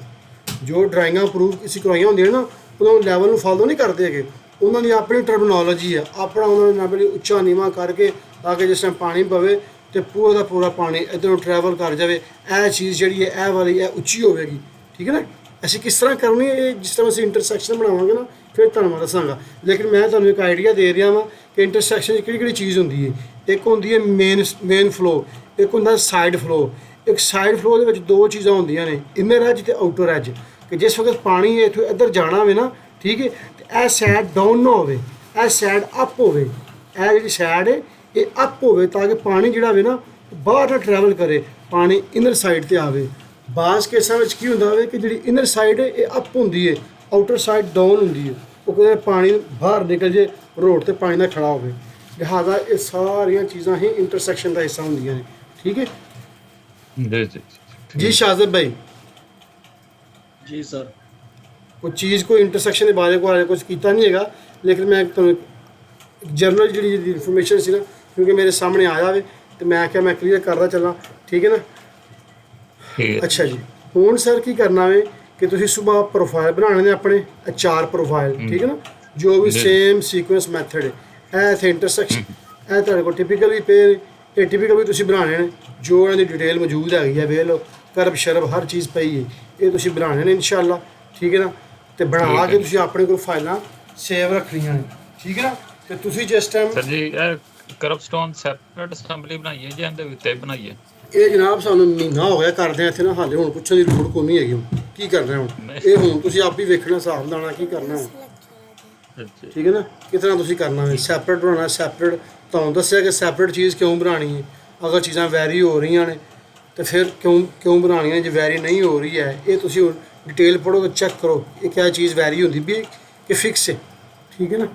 ਜੋ ਡਰਾਇੰਗਾਂ ਅਪਰੂਵ ਅਸੀਂ ਕਰਵਾਈਆਂ ਹੁੰਦੀਆਂ ਨੇ ਨਾ, ਉਹਨਾਂ ਲੈਵਲ ਨੂੰ ਫੋਲੋ ਨਹੀਂ ਕਰਦੇ ਹੈਗੇ। ਉਹਨਾਂ ਦੀ ਆਪਣੀ ਟਰਮਨੋਲੋਜੀ ਹੈ, ਆਪਣਾ ਉਹਨਾਂ ਨੇ ਨਾ ਬੜੀ ਉੱਚਾ ਨੀਵਾਂ ਕਰਕੇ ਤਾਂ ਕਿ ਜਿਸ ਟਾਈਮ ਪਾਣੀ ਪਵੇ ਤੇ ਪੂਰਾ ਦਾ ਪੂਰਾ ਪਾਣੀ ਇੱਧਰੋਂ ਟਰੈਵਲ ਕਰ ਜਾਵੇ। ਇਹ ਚੀਜ਼ ਜਿਹੜੀ ਹੈ ਇਹ ਵਾਲੀ ਇਹ ਉੱਚੀ ਹੋਵੇਗੀ, ਠੀਕ ਹੈ ਨਾ। ਅਸੀਂ ਕਿਸ ਤਰ੍ਹਾਂ ਕਰਨੀ ਹੈ ਇਹ, ਜਿਸ ਤਰ੍ਹਾਂ ਅਸੀਂ ਇੰਟਰਸੈਕਸ਼ਨ ਬਣਾਵਾਂਗੇ ਨਾ ਫਿਰ ਤੁਹਾਨੂੰ ਮੈਂ ਦੱਸਾਂਗਾ। ਲੇਕਿਨ ਮੈਂ ਤੁਹਾਨੂੰ ਇੱਕ ਆਈਡੀਆ ਦੇ ਰਿਹਾ ਵਾਂ ਕਿ ਇੰਟਰਸੈਕਸ਼ਨ 'ਚ ਕਿਹੜੀ ਕਿਹੜੀ ਚੀਜ਼ ਹੁੰਦੀ ਹੈ। ਇੱਕ ਹੁੰਦੀ ਹੈ ਮੇਨ ਫਲੋ, ਇੱਕ ਹੁੰਦਾ ਸਾਈਡ ਫਲੋ। ਇੱਕ ਸਾਈਡ ਫਲੋ ਦੇ ਵਿੱਚ ਦੋ ਚੀਜ਼ਾਂ ਹੁੰਦੀਆਂ ਨੇ, ਇਨਰ ਐਜ ਤੇ ਆਊਟਰ ਐਜ। ਕਿ ਜਿਸ ਵਕਤ ਪਾਣੀ ਇੱਥੋਂ ਇੱਧਰ ਜਾਣਾ ਹੋਵੇ ਨਾ, ਠੀਕ ਹੈ, ਤੇ ਇਹ ਸਾਈਡ ਡਾਊਨ ਨਾ ਹੋਵੇ, ਇਹ ਸਾਈਡ ਅਪ ਹੋਵੇ। ਇਹ ਜਿਹੜੀ ਸਾਈਡ ਹੈ ਇਹ ਅਪ ਹੋਵੇ ਤਾਂ ਕਿ ਪਾਣੀ ਜਿਹੜਾ ਹੋਵੇ ਨਾ ਬਾਹਰ ਨਾ ਟਰੈਵਲ ਕਰੇ, ਪਾਣੀ ਇਨਰ ਸਾਈਡ ਤੇ ਆਵੇ। ਬਾਸ ਕੇਸਾਂ ਵਿੱਚ ਕੀ ਹੁੰਦਾ ਹੋਵੇ ਕਿ ਜਿਹੜੀ ਇਨਰ ਸਾਈਡ ਹੈ ਇਹ ਅਪ ਹੁੰਦੀ ਹੈ, ਆਊਟਰ ਸਾਈਡ ਡਾਊਨ ਹੁੰਦੀ ਹੈ। ਉਹ ਕਹਿੰਦੇ ਪਾਣੀ ਬਾਹਰ ਨਿਕਲ ਜੇ, ਰੋਡ ਤੇ ਪਾਣੀ ਦਾ ਖੜਾ ਹੋਵੇ। ਲਿਹਾਜ਼ਾ ਇਹ ਸਾਰੀਆਂ ਚੀਜ਼ਾਂ ਹੀ ਇੰਟਰਸੈਕਸ਼ਨ ਦਾ ਹਿੱਸਾ ਹੁੰਦੀਆਂ ਨੇ, ਠੀਕ ਹੈ ਜੀ। ਸ਼ਾਜ਼ਬ ਭਾਈ जी सर। ਕੋਈ ਚੀਜ਼ ਕੋਈ ਇੰਟਰਸੈਕਸ਼ਨ ਦੇ ਬਾਰੇ ਕੋਈ ਕੁਝ ਕੀਤਾ ਨਹੀਂ ਹੈਗਾ, ਲੇਕਿਨ ਮੈਂ ਤੁਹਾਨੂੰ ਜਰਨਲ ਜਿਹੜੀ ਇਨਫੋਰਮੇਸ਼ਨ ਸੀ ਨਾ, ਕਿਉਂਕਿ ਮੇਰੇ ਸਾਹਮਣੇ ਆਇਆ ਵੇ ਤੇ ਮੈਂ ਕਿਹਾ ਮੈਂ ਕਲੀਅਰ ਕਰਦਾ ਚੱਲਾਂ, ਠੀਕ ਹੈ ਨਾ। ਅੱਛਾ ਜੀ, ਹੁਣ ਸਰ ਕੀ ਕਰਨਾ ਵੇ ਕਿ ਤੁਸੀਂ ਸੁਬਾਹ ਪ੍ਰੋਫਾਈਲ ਬਣਾਉਣੇ ਨੇ ਆਪਣੇ 4 ਪ੍ਰੋਫਾਈਲ, ਠੀਕ ਹੈ ਨਾ, ਜੋ ਵੀ ਸੇਮ ਸੀਕੁਐਂਸ ਮੈਥਡ ਹੈ। ਇਹ ਇੱਥੇ ਇੰਟਰਸੈਕਸ਼ਨ ਇਹ ਤੁਹਾਡੇ ਕੋਲ ਟਿਪੀਕਲ ਵੀ ਪਏ, ਇਹ ਟਿਪੀਕਲ ਵੀ ਤੁਸੀਂ ਬਣਾਉਣੇ ਨੇ, ਜੋ ਇਹਨਾਂ ਦੀ ਡਿਟੇਲ ਮੌਜੂਦ ਹੈਗੀ ਹੈ, ਵੇਖ ਲਓ, ਕਰਬ ਸ਼ਰਬ ਹਰ ਚੀਜ਼ ਪਈ ਹੈ। ਇਹ ਤੁਸੀਂ ਬਣਾਉਣੇ ਨੇ ਇਨਸ਼ਾਅੱਲਾ, ਠੀਕ ਹੈ ਨਾ। ਤੇ ਬਣਾ ਕੇ ਤੁਸੀਂ ਆਪਣੇ ਕੋਲ ਫਾਈਲਾਂ ਸੇਵ ਰੱਖਣੀਆਂ ਨੇ, ਠੀਕ ਹੈ ਨਾ। ਤੇ ਤੁਸੀਂ ਜਿਸ ਟਾਈਮ ਸਰ ਜੀ ਇਹ ਕਰਬਸਟੋਨ ਸੈਪਰੇਟ ਅਸੈਂਬਲੀ ਬਣਾਈਏ ਜਾਂ ਇਹਦੇ ਉੱਤੇ ਬਣਾਈਏ? ਇਹ ਜਨਾਬ ਸਾਨੂੰ ਮਹੀਨਾ ਹੋ ਗਿਆ ਕਰਦੇ ਇੱਥੇ ਨਾ, ਹਾਲੇ ਹੁਣ ਪੁੱਛਣ ਦੀ ਲੋੜ ਕੋਈ ਨਹੀਂ ਹੈਗੀ। ਹੁਣ ਕੀ ਕਰਨਾ ਹੁਣ ਇਹ, ਹੁਣ ਤੁਸੀਂ ਆਪ ਹੀ ਵੇਖਣਾ ਹਿਸਾਬ ਲਾਉਣਾ ਕੀ ਕਰਨਾ ਹੁਣ, ਠੀਕ ਹੈ ਨਾ। ਕਿਸ ਤਰ੍ਹਾਂ ਤੁਸੀਂ ਕਰਨਾ ਹੈ, ਸੈਪਰੇਟ ਬਣਾਉਣਾ, ਸੈਪਰੇਟ ਤੁਹਾਨੂੰ ਦੱਸਿਆ ਕਿ ਸੈਪਰੇਟ ਚੀਜ਼ ਕਿਉਂ ਬਣਾਉਣੀ ਹੈ। ਅਗਰ ਚੀਜ਼ਾਂ ਵੈਰੀ ਹੋ ਰਹੀਆਂ ਨੇ ਤੇ ਫਿਰ ਕਿਉਂ ਬਣਾਉਣੀਆਂ, ਜੇ ਵੈਰੀ ਨਹੀਂ ਹੋ ਰਹੀ ਹੈ ਇਹ ਤੁਸੀਂ ਹੁਣ ਡਿਟੇਲ ਪੜ੍ਹੋ ਤੇ ਚੈੱਕ ਕਰੋ ਇਹ ਕਿਆ ਚੀਜ਼ ਵੈਰੀ ਹੁੰਦੀ ਵੀ ਕਿ ਫਿਕਸ ਹੈ, ਠੀਕ ਹੈ ਨਾ।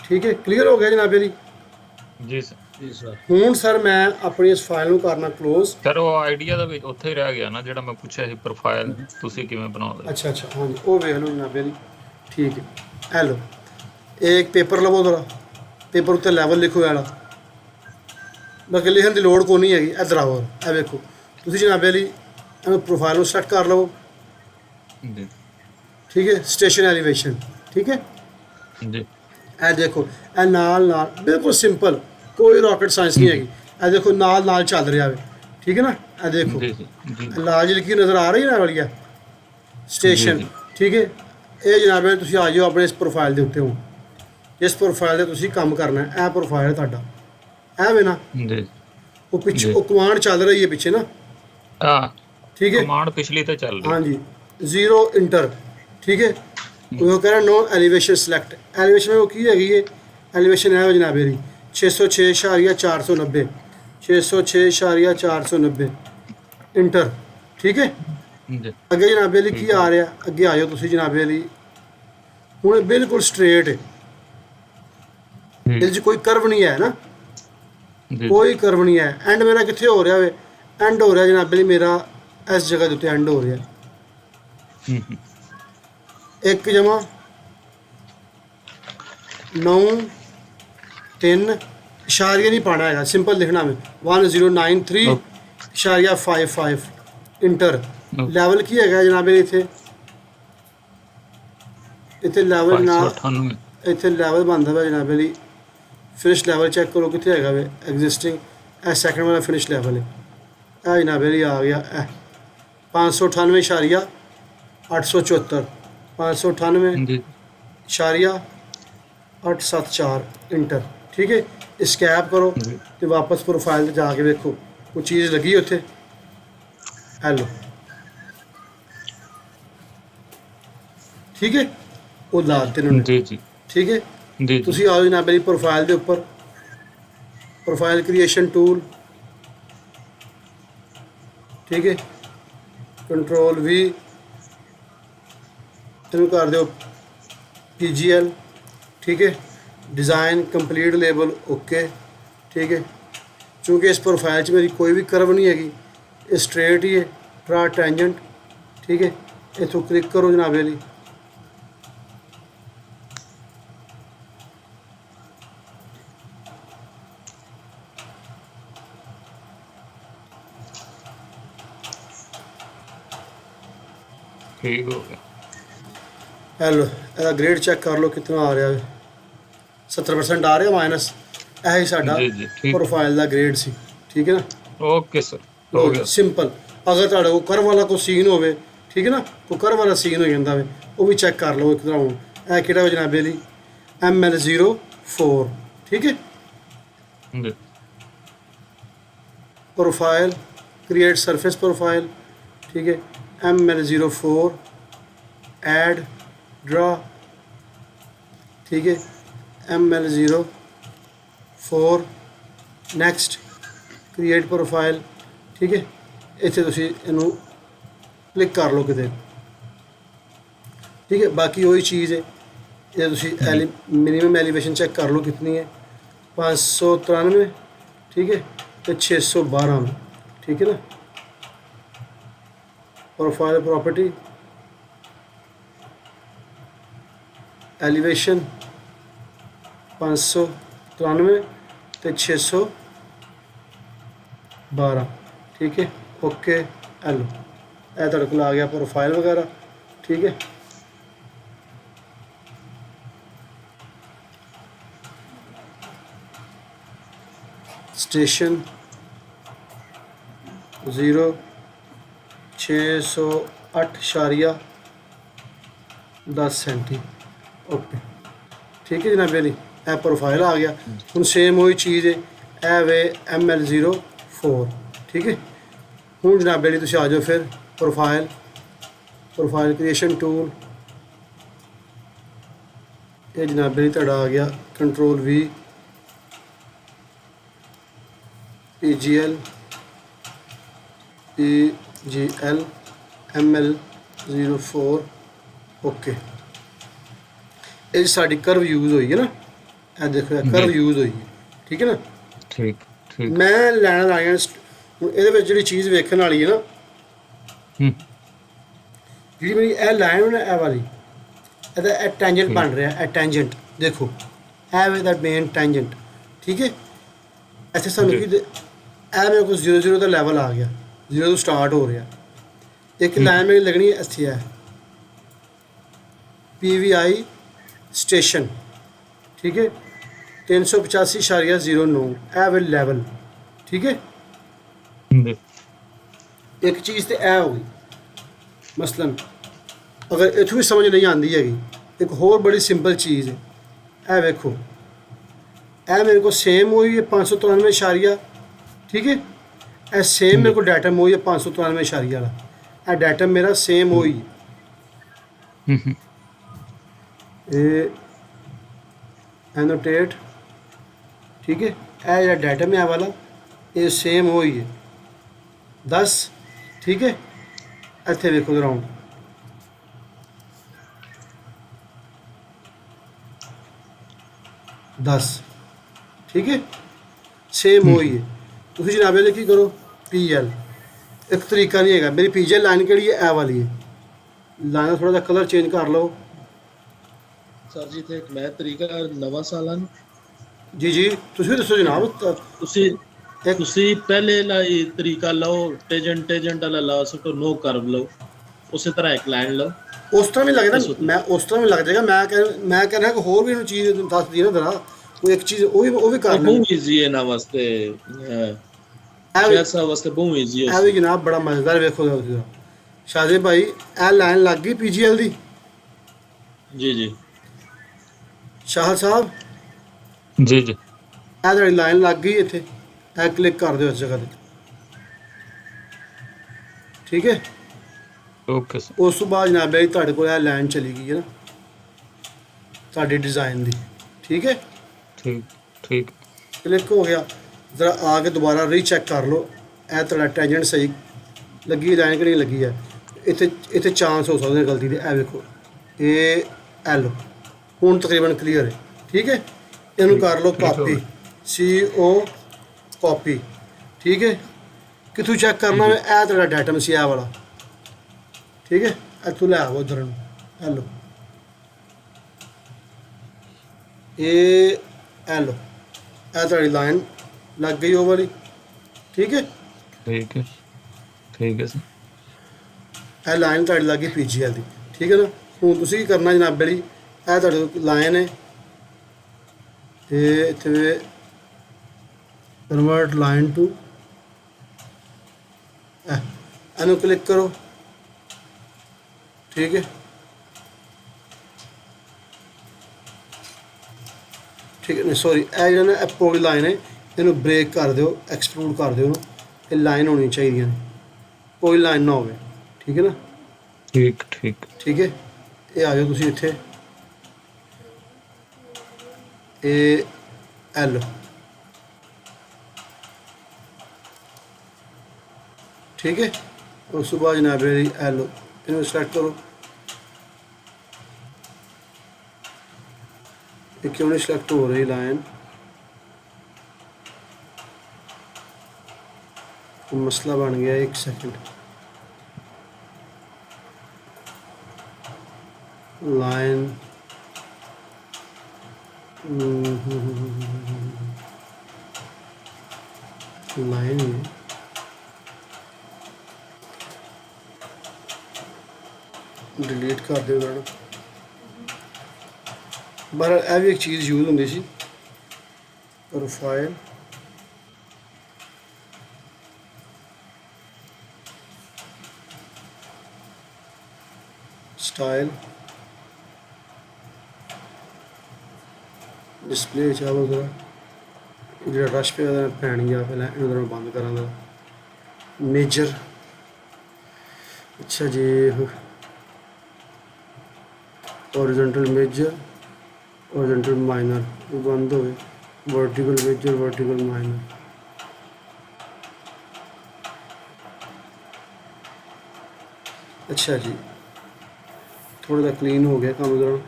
ਠੀਕ ਹੈ, ਕਲੀਅਰ ਹੋ ਗਿਆ ਜਨਾਬ ਜੀ? ਜੀ ਸਰ। जी सर। ਹੁਣ ਸਰ ਮੈਂ ਆਪਣੀ ਇਸ ਫਾਈਲ ਨੂੰ ਕਰਨਾ ਕਲੋਜ਼। ਸਰ ਉਹ ਆਈਡੀਆ ਦਾ ਵਿੱਚ ਉੱਥੇ ਹੀ ਰਹਿ ਗਿਆ ਨਾ ਜਿਹੜਾ ਮੈਂ ਪੁੱਛਿਆ ਸੀ, ਪ੍ਰੋਫਾਈਲ ਤੁਸੀਂ ਕਿਵੇਂ ਬਣਾਉਂਦੇ? ਅੱਛਾ ਹਾਂਜੀ, ਉਹ ਵੇਖ ਲਓ ਜਨਾਬ ਜੀ, ਠੀਕ ਹੈ। ਇਹ ਲਓ, ਇਹ ਇੱਕ ਪੇਪਰ ਲਵੋ, ਜ਼ਰਾ ਪੇਪਰ ਉੱਤੇ ਲੈਵਲ ਲਿਖੋ ਵਾਲਾ, ਬਾਕੀ ਲਿਖਣ ਦੀ ਲੋੜ ਕੋਈ ਨਹੀਂ ਹੈਗੀ। ਇੱਧਰ ਆਓ, ਇਹ ਵੇਖੋ ਤੁਸੀਂ ਜਨਾਬ ਜੀ ਇਹਨੂੰ ਪ੍ਰੋਫਾਈਲ ਨੂੰ ਸੈੱਟ ਕਰ ਲਵੋ, ਜੀ ਠੀਕ ਹੈ। ਸਟੇਸ਼ਨ ਐਲੀਵੇਸ਼ਨ, ਠੀਕ ਹੈ ਜੀ। ਇਹ ਦੇਖੋ, ਇਹ ਨਾਲ ਬਿਲਕੁਲ ਸਿੰਪਲ, ਕੋਈ ਰਾਕਟ ਸਾਇੰਸ ਨਹੀਂ ਹੈਗੀ। ਇਹ ਦੇਖੋ ਨਾਲ ਚੱਲ ਰਿਹਾ ਵੇ, ਠੀਕ ਹੈ ਨਾ। ਇਹ ਦੇਖੋ ਜੀ ਜੀ। ਲਾਲ ਜਿਹੀ ਲਕੀਰ ਨਜ਼ਰ ਆ ਰਹੀ ਹੈ ਨਾ ਵਾਲੀ ਹੈ ਸਟੇਸ਼ਨ, ਠੀਕ ਹੈ। ਇਹ ਜਨਾਬ ਤੁਸੀਂ ਆ ਜਾਓ ਆਪਣੇ ਇਸ ਪ੍ਰੋਫਾਈਲ ਦੇ ਉੱਤੇ। ਹੁਣ ਇਸ ਪ੍ਰੋਫਾਈਲ ਦੇ ਤੁਸੀਂ ਕੰਮ ਕਰਨਾ ਹੈ। ਇਹ ਪ੍ਰੋਫਾਈਲ ਤੁਹਾਡਾ ਇਹ ਵੇ ਨਾ, ਜੀ। ਉਹ ਪਿੱਛੇ ਉਹ ਕਮਾਂਡ ਚੱਲ ਰਹੀ ਹੈ ਪਿੱਛੇ ਨਾ, ਠੀਕ ਹੈ। ਕਮਾਂਡ ਪਿਛਲੀ ਤੇ ਚੱਲ ਰਹੀ, ਹਾਂਜੀ, 0 ਇੰਟਰ, ਠੀਕ ਹੈ। ਉਹ ਕਹਿ ਰਿਹਾ ਨੋ ਐਲੀਵੇਸ਼ਨ ਸਿਲੈਕਟ। ਐਲੀਵੇਸ਼ਨ ਉਹ ਕੀ ਹੈਗੀ ਹੈ, ਐਲੀਵੇਸ਼ਨ ਹੈ ਜਨਾਬ ਮੇਰੀ 606.490 606.490 ਇੰਟਰ, ਠੀਕ ਹੈ। ਜੀ ਅੱਗੇ ਜਨਾਬ ਲਈ ਕੀ ਆ ਰਿਹਾ, ਅੱਗੇ ਆ ਜਾਓ ਤੁਸੀਂ ਜਨਾਬ ਲਈ। ਹੁਣ ਬਿਲਕੁਲ ਸਟ੍ਰੇਟ ਹੈ, ਇਹਦੇ 'ਚ ਕੋਈ ਕਰਵ ਨਹੀਂ ਹੈ ਨਾ, ਕੋਈ ਕਰਵ ਨਹੀਂ ਹੈ। ਐਂਡ ਮੇਰਾ ਕਿੱਥੇ ਹੋ ਰਿਹਾ ਵੇ, ਐਂਡ ਹੋ ਰਿਹਾ ਜਨਾਬ ਲਈ ਮੇਰਾ ਇਸ ਜਗ੍ਹਾ ਦੇ ਉੱਤੇ ਐਂਡ ਹੋ ਰਿਹਾ। 1 ਜਮਾ 9 3 ਇਸ਼ਾਰੀਆ ਨਹੀਂ ਪਾਣਾ ਹੈਗਾ, ਸਿੰਪਲ ਲਿਖਣਾ ਵੇ 1093.55 ਇੰਟਰ। ਲੈਵਲ ਕੀ ਹੈਗਾ ਜਨਾਬ ਇੱਥੇ ਲੈਵਲ ਨਾ, ਇੱਥੇ ਲੈਵਲ ਬਣਦਾ ਵਾ ਜਨਾਬ ਲਈ। ਫਿਨਿਸ਼ ਲੈਵਲ ਚੈੱਕ ਕਰੋ ਕਿੱਥੇ ਹੈਗਾ ਵੇ, ਐਗਜ਼ਿਸਟਿੰਗ, ਇਹ ਸੈਕਿੰਡ ਵਾਲਾ ਫਿਨਿਸ਼ ਲੈਵਲ ਹੈ। ਇਹ ਜਨਾਬ ਲਈ ਆ ਗਿਆ 598.874 598.874 ਇੰਟਰ, ਠੀਕ ਹੈ। ਸਕੈਪ ਕਰੋ ਤੇ ਵਾਪਸ ਪ੍ਰੋਫਾਈਲ ਤੇ ਜਾ ਕੇ ਵੇਖੋ ਕੋਈ ਚੀਜ਼ ਲੱਗੀ ਉੱਥੇ। ਹੈਲੋ, ਠੀਕ ਹੈ, ਉਹ ਲਾ ਦਿੱਤੇ ਨੇ ਜੀ ਜੀ, ਠੀਕ ਹੈ ਜੀ। ਤੁਸੀਂ ਆਓ ਜਨਾਬ ਮੇਰੀ ਪ੍ਰੋਫਾਈਲ ਦੇ ਉੱਪਰ, ਪ੍ਰੋਫਾਈਲ ਕ੍ਰੀਏਸ਼ਨ ਟੂਲ, ਠੀਕ ਹੈ। ਕੰਟਰੋਲ V, ਇਹਨੂੰ ਕਰ ਦਿਓ PGL, ਠੀਕ ਹੈ। डिज़ाइन कंप्लीट लेबल ओके, ठीक है। चूँकि इस प्रोफाइल च मेरी कोई भी कर्व नहीं हैगी, ये स्ट्रेट ही है, ट्रा टेंजेंट, ठीक है। इथों क्लिक करो जनाब जी, ठीक हो गया। हेलो, ग्रेड चेक कर लो कितना आ रहा है। 70% आ रहा है, ਇਹ ਹੀ ਸਾਡਾ ਜੀ ਜੀ ਠੀਕ ਪ੍ਰੋਫਾਈਲ ਦਾ ਗ੍ਰੇਡ ਸੀ। ਠੀਕ ਹੈ ਨਾ। ਓਕੇ ਸਰ ਹੋ ਗਿਆ ਸਿੰਪਲ। ਅਗਰ ਤੁਹਾਡੇ ਕੋਲ ਕਰਵ ਵਾਲਾ ਕੋਈ ਸੀਨ ਹੋਵੇ, ਠੀਕ ਹੈ ਨਾ, ਕੋਈ ਕਰਵ ਵਾਲਾ ਸੀਨ ਹੋ ਜਾਂਦਾ ਹੋਵੇ, ਉਹ ਵੀ ਚੈੱਕ ਕਰ ਲਓ ਇੱਕ ਤਰ੍ਹਾਂ। ਹੁਣ ਇਹ ਕਿਹੜਾ ਵਾ ਜਨਾਬੇ ਲਈ ML04। ਠੀਕ ਹੈ। ਜੀ प्रोफाइल क्रिएट सरफेस प्रोफाइल। ठीक है। ML04 add draw. ठीक है। ML04 next create profile. ठीक है। इत्थे तुसीं इहनूं क्लिक कर लो किते। ठीक है। बाकी वही चीज़ है, ये तुसीं मिनिमम एलिवेशन चेक कर लो कितनी है, 593। ठीक है। तो 612 में। ठीक है ना। प्रोफाइल प्रॉपर्टी एलिवेशन 593 तो 612। ठीक है। ओके एलो ए तुहाडे कोल आ गया प्रोफाइल वगैरह। ठीक है। Station 0608.10 senti. ओके ठीक है जनाब जी। ए प्रोफाइल आ गया। हुण सेम वही चीज़ है, ए वे ML04। ठीक है। हुण जनाब जी तुसीं आ जाओ फिर प्रोफाइल क्रिएशन टूल। ये जनाब जी तुहाडा आ गया control V PGL ML04। Okay ये साड़ी कर्व यूज़ हुई है ना। ये देखो कर्व यूज़ हुई है। ठीक है ना। ठीक ठीक मैं लैना ला गया हुण इहदे विच जिहड़ी चीज़ वेखण वाली है ना, जिहड़ी मेरी ए लाइन है ना, ए वाली ਇਹਦਾ ਇਹ ਟੈਂਜੈਂਟ ਬਣ ਰਿਹਾ। ਇਹ ਟੈਂਜੈਂਟ ਦੇਖੋ, ਇਹ ਵੇ ਦਾ ਮੇਨ ਟੈਂਜੈਂਟ। ਠੀਕ ਹੈ। ਇੱਥੇ ਸਾਨੂੰ ਕੀ ਇਹ ਮੇਰੇ ਕੋਲ 0 ਦਾ ਲੈਵਲ ਆ ਗਿਆ, 0 ਤੋਂ ਸਟਾਰਟ ਹੋ ਰਿਹਾ। ਇੱਕ ਲਾਈਨ ਮੇਰੀ ਲੱਗਣੀ ਹੈ ਇੱਥੇ ਹੈ PVI ਸਟੇਸ਼ਨ। ਠੀਕ ਹੈ। 385.09 ਇਹ ਵੇ ਲੈਵਲ। ਠੀਕ ਹੈ। ਇੱਕ ਚੀਜ਼ ਤੇ ਇਹ ਹੋ ਗਈ। ਮਸਲਨ अगर इतों भी समझ नहीं आती हैगी, एक होर बड़ी सिंपल चीज़ है। ए वेखो, ए मेरे को सेम हुई है 593 ठीक है। ए सेम मेरे को डाटम हुई है 593 वाला। ए डाटम मेरा सेम हुई एनोटेट। ठीक है। ए जो डाटम है वाला ये सेम हुई है 10। ठीक है। इतने वेखो ग्राउंड 10। ठीक है। सेम वही है। तुम जनाब जी की करो PL। एक तरीका नहीं है मेरी PGL लाइन केड़ी है, ए वाली है लाइन। थोड़ा सा कलर चेंज कर लो सर जी। तो एक मैं तरीका नवा सालन जी जी तुम भी दसो जनाब। ਤੁਸੀਂ ਪਹਿਲੇ ਲਈ ਤਰੀਕਾ ਲਓ, ਟੇਜੈਂਟ ਵਾਲਾ ਲਾ ਸਕੋ, नो कर्व लो, ਉਸੇ ਤਰ੍ਹਾਂ ਇੱਕ ਲਾਈਨ ਲਓ। उस तरह भी लगेगा। मैं उस तरह भी लग जाएगा। मैं कह रहा कि होर भी चीज़ दस दी ना जरा कोई एक चीज़ वो भी कर बहुत ईजी है ना वास्ते, ऐसा वास्ते बहुत ईजी है। भी जनाब बड़ा मज़ेदार। वेखो शाहजेब भाई ए लाइन लग गई PGL दी। जी जी शाह साहब जी जी ए थोड़ी लाइन लग गई इत्थे। ए क्लिक कर दो इस जगह ते। ठीक है। Okay sir. उस तो बाद जनाब जी तुहाडे कोल ए लाइन चली गई है ना तुहाडे डिज़ाइन दी। ठीक है। ठीक ठीक क्लिक हो गया। ज़रा आके दोबारा रीचैक कर लो ए तुहाडा टैंजेंट सही लगी लाइन कि नहीं लगी है। इत्थे चांस हो सकते गलती दे। ए वेखो ए लो हुण तकरीबन क्लीयर है। ठीक है। इहनूं कर लो कॉपी CO कॉपी। ठीक है। कित्थों चैक करना है, ए तुहाडा डाटम सी ए वाला। ठीक है। इत्थों लै आओ उधर लो ए लो ए तुहाडी लाइन लग गई वो वाली। ठीक है। ठीक है सर। ए लाइन तुहाडी लग गई PGL दी। ठीक है ना। हुण तुसीं की करना जनाब बड़ी ए तुहाडे लाइन है इत्थे ਕਨਵਰਟ ਲਾਈਨ ਟੂ ਇਹਨੂੰ ਕਲਿੱਕ ਕਰੋ, ਠੀਕ ਹੈ। ਠੀਕ ਹੈ, ਨਹੀਂ ਸੌਰੀ, ਇਹ ਜਿਹੜਾ ਨਾ ਇਹ ਪੋਲੀ ਲਾਈਨ ਹੈ, ਇਹਨੂੰ ਬ੍ਰੇਕ ਕਰ ਦਿਓ, ਐਕਸਟਰੂਡ ਕਰ ਦਿਓ ਇਹਨੂੰ। ਇਹ ਲਾਈਨ ਹੋਣੀ ਚਾਹੀਦੀਆਂ ਨੇ, ਕੋਈ ਲਾਈਨ ਨਾ ਹੋਵੇ, ਠੀਕ ਹੈ ਨਾ। ਠੀਕ ਠੀਕ ਠੀਕ ਹੈ, ਇਹ ਆ ਜਾਓ ਤੁਸੀਂ ਇੱਥੇ, ਇਹ ਐਲ, ਠੀਕ ਹੈ। ਉਸ ਤੋਂ ਬਾਅਦ ਜਨਾਬ ਮੇਰੀ ਐਲ, ਇਹਨੂੰ ਸਿਲੈਕਟ ਕਰੋ। ਇਹ ਕਿਉਂ ਨਹੀਂ ਸਿਲੈਕਟ ਹੋ ਰਹੀ ਲਾइन? मसला बन गया, एक सेकंड। लाइन लाइन डिलीट कर दो ना। बहरहाल यह भी एक चीज़ यूज होंगी सी, प्रोफाइल स्टाइल डिस्प्ले चाहो जरा जो रश पे भैन गया पहले इन बंद करा दा मेजर। अच्छा जी, ओरिजेंटल मेजर, ओरिजेंटल माइनर बंद हो गए, वर्टिकल मेजर, वर्टिकल माइनर। अच्छा जी, थोड़ा सा क्लीन हो गया काम जरा।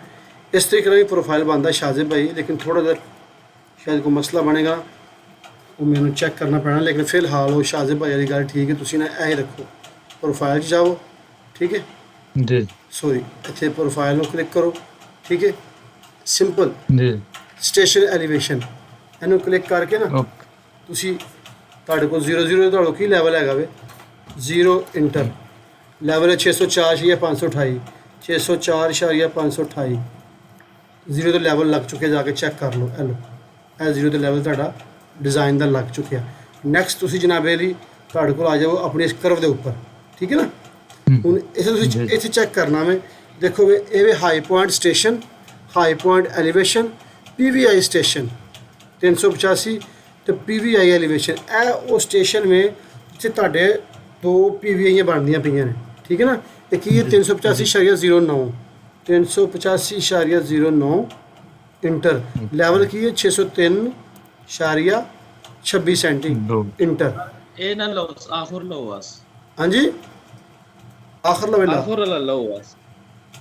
इस तरीके की प्रोफाइल बनता है शाजिब भाई, लेकिन थोड़ा सा शायद कोई मसला बनेगा, वो मैंने चेक करना पैना। लेकिन फिलहाल वो शाजिब भाई वाली गल ठीक है, तुसी ना ऐ रखो, प्रोफाइल जाओ, ठीक है जी, सॉरी इतने प्रोफाइल में क्लिक करो, ठीक है। सिंपल जी, स्टेशन एलिवेशन इनू क्लिक करके ना ओके, तुसी ਤੁਹਾਡੇ ਕੋਲ 00 ਤੁਹਾਡਾ ਕੀ ਲੈਵਲ ਹੈਗਾ ਵੇ, 0 ਇੰਟਰ ਲੈਵਲ ਹੈ 604/528, 604/528, 0 ਤੇ ਲੈਵਲ ਲੱਗ ਚੁੱਕੇ, ਜਾ ਕੇ ਚੈੱਕ ਕਰ ਲਓ। ਇਹ ਲਓ, ਇਹ 0 ਤੇ ਲੈਵਲ ਤੁਹਾਡਾ ਡਿਜ਼ਾਈਨ ਦਾ ਲੱਗ ਚੁੱਕਿਆ। ਨੈਕਸਟ ਤੁਸੀਂ ਜਨਾਬੇ ਲਈ ਤੁਹਾਡੇ ਕੋਲ ਆ ਜਾਓ ਆਪਣੇ ਇਸ ਕਰਵ ਦੇ ਉੱਪਰ, ਠੀਕ ਹੈ ਨਾ। ਹੁਣ ਇਸੇ ਤੁਸੀਂ ਇੱਥੇ ਚੈੱਕ ਕਰਨਾ ਵੇ, ਦੇਖੋ ਵੇ ਇਹ ਵੇ high point station, high point elevation, PVI station 385 ਤੇ PVI ਐਲੀਵੇਸ਼ਨ। ਇਹ ਉਹ ਸਟੇਸ਼ਨ ਵੇ ਜਿੱਥੇ ਤੁਹਾਡੇ ਦੋ PVI ਬਣਦੀਆਂ ਪਈਆਂ ਨੇ, ਠੀਕ ਹੈ ਨਾ। ਇਹ ਕੀ ਹੈ 385.09, 385.09 ਇੰਟਰ ਲੈਵਲ ਕੀ ਹੈ 603.26 ਸੈਂਟੀ ਇੰਟਰ। ਇਹ ਨਾ ਲਓ, ਆਖਰ ਲਓ ਬਸ। ਹਾਂਜੀ, ਆਖਰ ਲਵੇਲਾ, ਆਖਰ ਵਾਲਾ ਲਓ ਬਸ।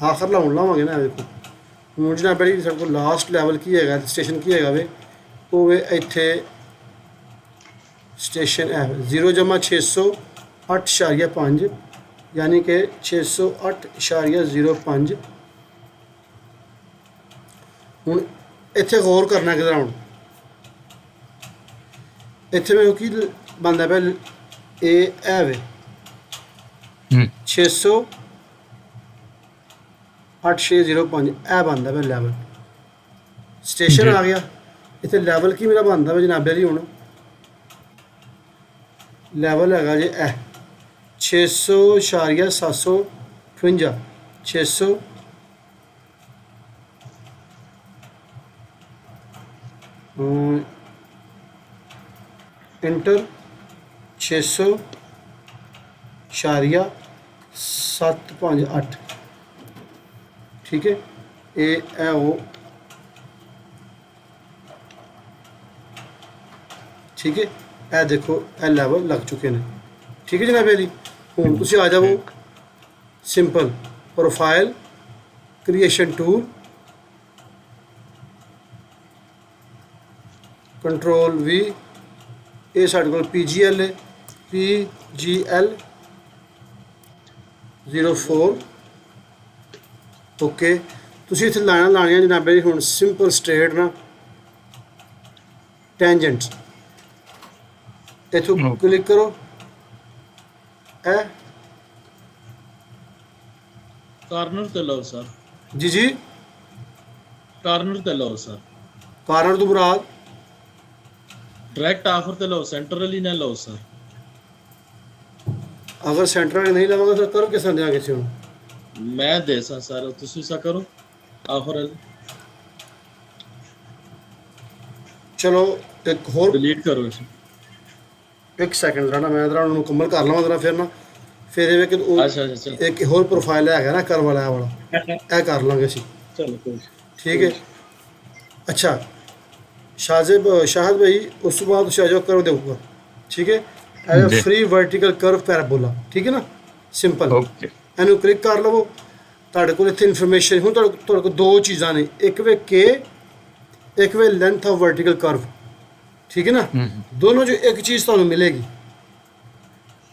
ਆਖਰ ਲਾਉਣ ਲਾਵਾਂਗੇ ਨਾ। ਦੇਖੋ ਹੁਣ ਜਨਾਬ ਬੜੀ ਸਾਡੇ ਕੋਲ ਲਾਸਟ ਲੈਵਲ ਕੀ ਹੈਗਾ, ਸਟੇਸ਼ਨ ਕੀ ਹੈਗਾ ਵੇ, ਉਹ ਵੇ ਇੱਥੇ ਸਟੇਸ਼ਨ ਹੈ 0,608.5 यानी कि 608.05। हूँ इत्थे गौर करना कि हूँ इत्थे में की बनता पे ए वे 608.605 ए बनता पे लैवल स्टेशन आ गया। इत्थे लैवल की मेरा बनता पे जनाबे जी, हूँ लैवल है जी ए 600.758, 600 इंटर 600.758, ठीक है। ये है वो, ठीक है। ए देखो ए लैवल लग चुके हैं, ठीक है जनाब जी। ਹੁਣ ਤੁਸੀਂ ਆ ਜਾਓ simple profile creation tool, control V, ਇਹ ਸਾਡੇ ਕੋਲ PGL ਹੈ, PGL 04, ਓਕੇ। ਤੁਸੀਂ ਇੱਥੇ ਲਾਈਨਾਂ ਲਾਣੀਆਂ ਜਨਾਬ ਜੀ। ਹੁਣ ਸਿੰਪਲ ਸਟ੍ਰੇਟ ਨਾ ਟੈਂਜੈਂਟਸ ਇੱਥੋਂ ਕਲਿੱਕ ਕਰੋ, कार्नर ते लो सर। जी जी, कार्नर ते लो सर। कार्नर तो मुराद ਡਾਇਰੈਕਟ ਆਫਰ ਤੇ ਲਓ, ਸੈਂਟਰਲੀ ਨਾ ਲਓ ਸਰ। ਅਗਰ ਸੈਂਟਰ ਨਹੀਂ ਲਵਾਂਗਾ ਤਾਂ ਕਰੋ ਕਿਸ ਤਰ੍ਹਾਂ ਦਿਆਂ ਕਿਸੇ ਨੂੰ? ਮੈਂ ਦੇ ਸਾਂ ਸਰ, ਤੁਸੀਂ ਸਾ ਕਰੋ ਆਫਰ ਚਲੋ ਇੱਕ ਹੋਰ ਡਿਲੀਟ ਕਰੋ ਇਸ। ਇੱਕ ਸੈਕਿੰਡ ਰਹਿਣਾ, ਮੈਂ ਜਰਾ ਉਹਨੂੰ ਮੁਕੰਮਲ ਕਰ ਲਵਾਂ ਜਰਾ, ਫਿਰ ਨਾ ਫਿਰ ਇਹ ਕਿ ਉਹ ਅੱਛਾ ਅੱਛਾ ਚਲੋ ਇੱਕ ਹੋਰ ਪ੍ਰੋਫਾਈਲ ਹੈਗਾ ਨਾ ਕਰ ਵਾਲਾ, ਇਹ ਵਾਲਾ ਇਹ ਕਰ ਲਾਂਗੇ ਅਸੀਂ, ਚਲੋ ਕੋਈ ਠੀਕ ਹੈ। ਅੱਛਾ ਸ਼ਾਹਦ ਭਾਈ, ਉਸ ਤੋਂ ਬਾਅਦ ਤੁਸੀਂ ਆ ਜਾਓ ਕਰਵ ਦੇਊਗਾ, ਠੀਕ ਹੈ। ਇਹ ਜੀ। ਫ੍ਰੀ ਵਰਟੀਕਲ ਕਰਵ ਪੈਰਾਬੋਲਾ, ਠੀਕ ਹੈ ਨਾ, ਸਿੰਪਲ। ਓਕੇ ਇਹਨੂੰ ਕਲਿੱਕ ਕਰ ਲਵੋ, ਤੁਹਾਡੇ ਕੋਲ ਇੱਥੇ ਇਨਫੋਰਮੇਸ਼ਨ ਹੁਣ ਤੁਹਾਡੇ ਕੋਲ ਦੋ ਚੀਜ਼ਾਂ ਨੇ, ਇੱਕ ਵੇ ਕੇ, ਇੱਕ ਵੇ ਲੈਂਥ ਆਫ ਵਰਟੀਕਲ ਕਰਵ, ਠੀਕ ਹੈ ਨਾ। ਦੋਨੋਂ 'ਚੋਂ ਇੱਕ ਚੀਜ਼ ਤੁਹਾਨੂੰ ਮਿਲੇਗੀ,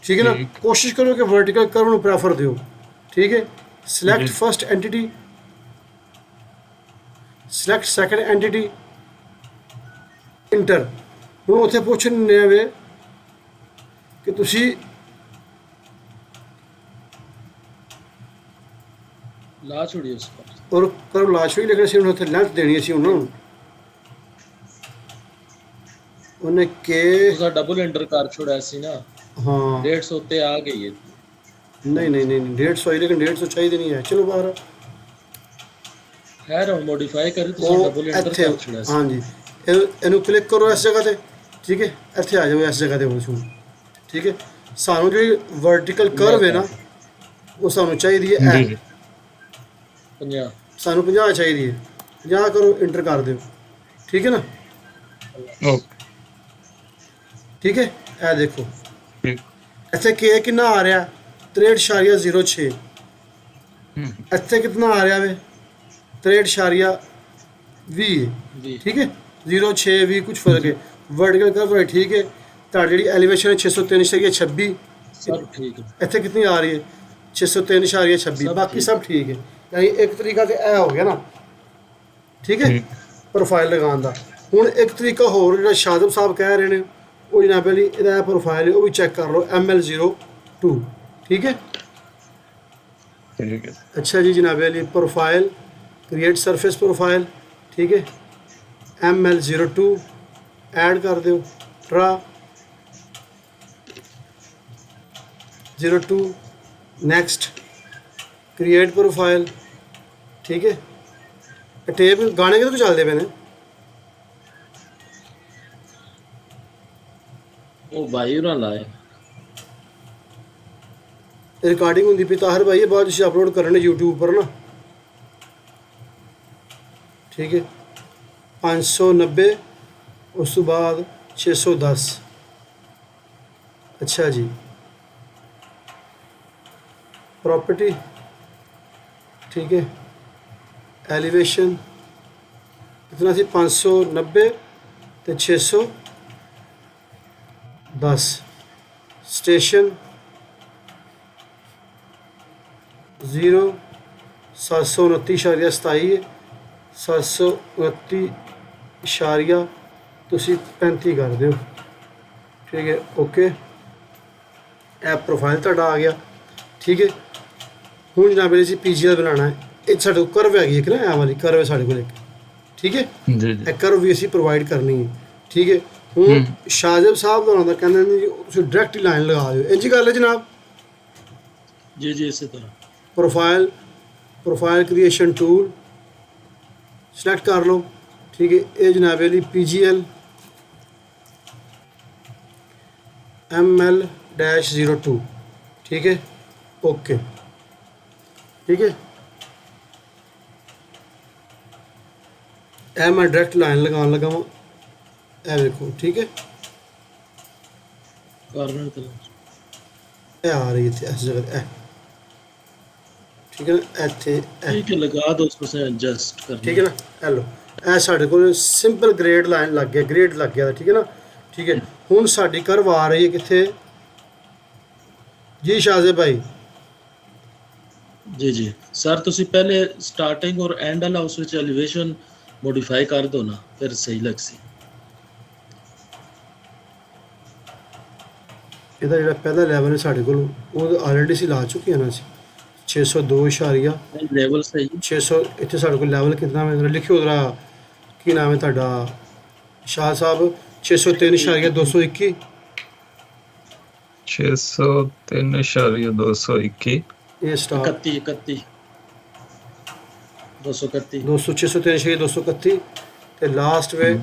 ਠੀਕ ਹੈ ਨਾ। ਠੀਕ। ਕੋਸ਼ਿਸ਼ ਕਰੋ ਕਿ ਵਰਟੀਕਲ ਕਰਵ ਨੂੰ ਪ੍ਰੈਫਰ ਦਿਓ, ਠੀਕ ਹੈ। ਸਿਲੈਕਟ ਜੀ। First NTT, select second NTT, inter. ਹੁਣ ਉੱਥੇ ਪੁੱਛਣੇ ਵੇ ਕਿ ਤੁਸੀਂ ਲਾ ਛੋੜੀਏ ਉਸ ਪਰ। ਔਰ ਕਰਵ ਲਾਸ਼ ਹੋਈ, ਲੇਕਿਨ ਅਸੀਂ ਉਹਨੂੰ ਉੱਥੇ ਲੈਂਥ ਦੇਣੀ ਸੀ ਉਹਨਾਂ ਨੂੰ। ਉਹਨੇ ਕੇ ਤੁਸੀਂ ਡਬਲ ਐਂਟਰ ਕਰ ਛੋੜਿਆ ਸੀ ਨਾ, ਹਾਂ 150 ਤੇ ਆ ਗਈ ਹੈ। ਨਹੀਂ ਨਹੀਂ ਨਹੀਂ 150 ਹੀ, ਲੇਕਿਨ 150 ਚਾਹੀਦੀ ਨਹੀਂ ਹੈ। ਚਲੋ ਬਾਹਰ ਖੈਰ ਹੁਣ ਮੋਡੀਫਾਈ ਕਰੀ, ਤੁਸੀਂ ਉਹ ਡਬਲ ਐਂਟਰ ਇੱਥੇ, ਕਰ ਛੋੜਿਆ ਸੀ। ਹਾਂਜੀ ਇਹਨੂੰ ਕਲਿੱਕ ਕਰੋ ਇਸ ਜਗ੍ਹਾ ਤੇ, ਠੀਕ ਹੈ। ਇੱਥੇ ਆ ਜਾਓ ਇਸ ਜਗ੍ਹਾ ਤੇ ਹੁਣ, ਠੀਕ ਹੈ। ਸਾਨੂੰ ਜਿਹੜੀ ਵਰਟੀਕਲ ਕਰਵ ਹੈ ਨਾ, ਉਹ ਸਾਨੂੰ ਚਾਹੀਦੀ ਹੈ ਜੀ ਇਹ, ਜੀ 50 ਸਾਨੂੰ 50 ਚਾਹੀਦੀ ਹੈ। 50 ਕਰੋ, ਇੰਟਰ ਕਰ ਦਿਓ, ਠੀਕ ਹੈ ਨਾ, ਓਕੇ ਠੀਕ ਹੈ। ਇਹ ਦੇਖੋ ਠੀਕ ਇੱਥੇ ਕੇ ਕਿੰਨਾ ਆ ਰਿਹਾ, 63.06। ਇੱਥੇ ਕਿੰਨਾ ਆ ਰਿਹਾ ਵੇ, 63.20, ਜੀ ਠੀਕ ਹੈ। 06 20 ਕੁਝ ਫਰਕ ਹੈ। ਵਰਟੀਕਲ ਕਰਵ ਹੈ, ਠੀਕ ਹੈ। ਤੁਹਾਡੀ ਜਿਹੜੀ ਐਲੀਵੇਸ਼ਨ ਹੈ 603.26, ਸਭ ਠੀਕ ਹੈ। ਇੱਥੇ ਕਿੰਨੀ ਆ ਰਹੀ ਹੈ 603.26, ਸਭ ਬਾਕੀ ਠੀਕ। ਸਭ ਠੀਕ ਹੈ। ਯਾਨੀ ਇੱਕ ਤਰੀਕਾ ਤੇ ਇਹ ਹੋ ਗਿਆ ਨਾ, ਠੀਕ ਹੈ, ਠੀਕ ਪ੍ਰੋਫਾਈਲ ਲਗਾਉਣ ਦਾ। ਹੁਣ ਇੱਕ ਤਰੀਕਾ ਹੋਰ ਜਿਹੜਾ ਸ਼ਾਦਬ ਸਾਹਿਬ ਕਹਿ ਰਹੇ ਨੇ, ਉਹ ਜਨਾਬ ਅਲੀ ਇਹਦਾ ਪ੍ਰੋਫਾਈਲ ਹੈ, ਉਹ ਵੀ ਚੈੱਕ ਕਰ ਲਓ, ML02, ਠੀਕ ਹੈ। ਠੀਕ ਹੈ अच्छा जी जनाब Ali, profile create surface profile, ठीक है। ML02 ऐड कर दो, ट्रा 02, नेक्स्ट क्रिएट प्रोफाइल, ठीक है। टेप गाने कितने चलते पे ने, ਉਹ ਭਾਈ ਉਹਨਾਂ ਲਾਏ रिकॉर्डिंग होंगी पी ताहिर भाई, बाद तुम अपलोड करने यूट्यूब पर ना, ठीक है। 590 उस तो बाद 610, अच्छा जी। प्रॉपर्टी, ठीक है। एलिवेशन कितना सी 590 तो 610। स्टेशन 0 729.27 729 ਤੁਸੀਂ 35 ਕਰ ਦਿਓ, ਠੀਕ ਹੈ। ਓਕੇ, ਇਹ ਪ੍ਰੋਫਾਈਲ ਤੁਹਾਡਾ ਆ ਗਿਆ, ਠੀਕ ਹੈ। ਹੁਣ ਜਨਾਬ ਜੀ PGL ਬਣਾਉਣਾ ਹੈ। ਇਹ ਸਾਡੇ ਕੋਲ ਕਰਵ ਹੈਗੀ ਇੱਕ ਨਾ, ਇਹ ਵਾਲੀ ਕਰਵ ਹੈ ਸਾਡੇ ਕੋਲ ਇੱਕ, ਠੀਕ ਹੈ। ਜੀ ਜੀ ਇਹ ਕਰਵ ਵੀ ਅਸੀਂ ਪ੍ਰੋਵਾਈਡ ਕਰਨੀ ਹੈ, ਠੀਕ ਹੈ। ਹੁਣ ਸ਼ਾਹਜਬ ਸਾਹਿਬ ਦਾ ਹੁੰਦਾ ਕਹਿੰਦੇ ਨੇ ਜੀ ਤੁਸੀਂ ਡਾਇਰੈਕਟ ਹੀ ਲਾਈਨ ਲਗਾ ਦਿਓ, ਇੰਝ ਗੱਲ ਹੈ ਜਨਾਬ। ਜੀ ਜੀ ਇਸੇ ਤਰ੍ਹਾਂ प्रोफाइल क्रिएशन टूल सिलेक्ट कर लो, ठीक है। ये जनाब अली PGL ML-02, ठीक है। ओके, ठीक है। मैं डायरेक्ट लाइन लगान लगा वा, ए देखो, ठीक है। ਕਰਨਾ ਤੇ ए आ रही है इस जगह, ठीक है ना, ਇੱਥੇ ਠੀਕ ਹੈ, ਲਗਾ ਦੋ ਉਸ ਨੂੰ ਐਡਜਸਟ ਕਰਨਾ। ठीक है ना। हेलो, ਇਹ ਸਾਡੇ ਕੋਲ ਸਿੰਪਲ ਗ੍ਰੇਡ ਲਾਈਨ ਲੱਗ ਗਿਆ, ਗ੍ਰੇਡ ਲੱਗ ਗਿਆ, ਠੀਕ ਹੈ ਨਾ, ਠੀਕ ਹੈ। ਹੁਣ ਸਾਡੀ ਕਰਵ ਆ ਰਹੀ ਹੈ ਕਿੱਥੇ ਜੀ ਸ਼ਾਹਜ਼ੇ ਭਾਈ? ਜੀ ਜੀ ਸਰ, ਤੁਸੀਂ ਪਹਿਲੇ ਸਟਾਰਟਿੰਗ ਔਰ ਐਂਡ ਵਾਲਾ ਉਸ ਵਿੱਚ ਐਲੀਵੇਸ਼ਨ ਮੋਡੀਫਾਈ ਕਰ ਦੋ ਨਾ, ਫਿਰ ਸਹੀ ਲੱਗ ਸੀ। ਇਹਦਾ ਜਿਹੜਾ ਪਹਿਲਾ ਲੈਵਲ ਹੈ ਸਾਡੇ ਕੋਲ, ਉਹ ਆਲਰੇਡੀ ਸੀ ਲਾ ਚੁੱਕੇ ਹਾਂ ਨਾ ਅਸੀਂ 602 ਲੈਵਲ ਸਹੀ 600। ਇੱਥੇ ਸਾਡੇ ਕੋਲ ਲੈਵਲ ਕਿੰਨਾ ਹੈ, ਲਿਖਿਓ ਜ਼ਰਾ ਕੀ ਨਾਮ ਹੈ ਤੁਹਾਡਾ ਸ਼ਾਹ ਸਾਹਿਬ? 603.221 603.221 ਇਹ ਸਟਾਰ 31 231 603.231 ਤੇ ਲਾਸਟ ਵੇ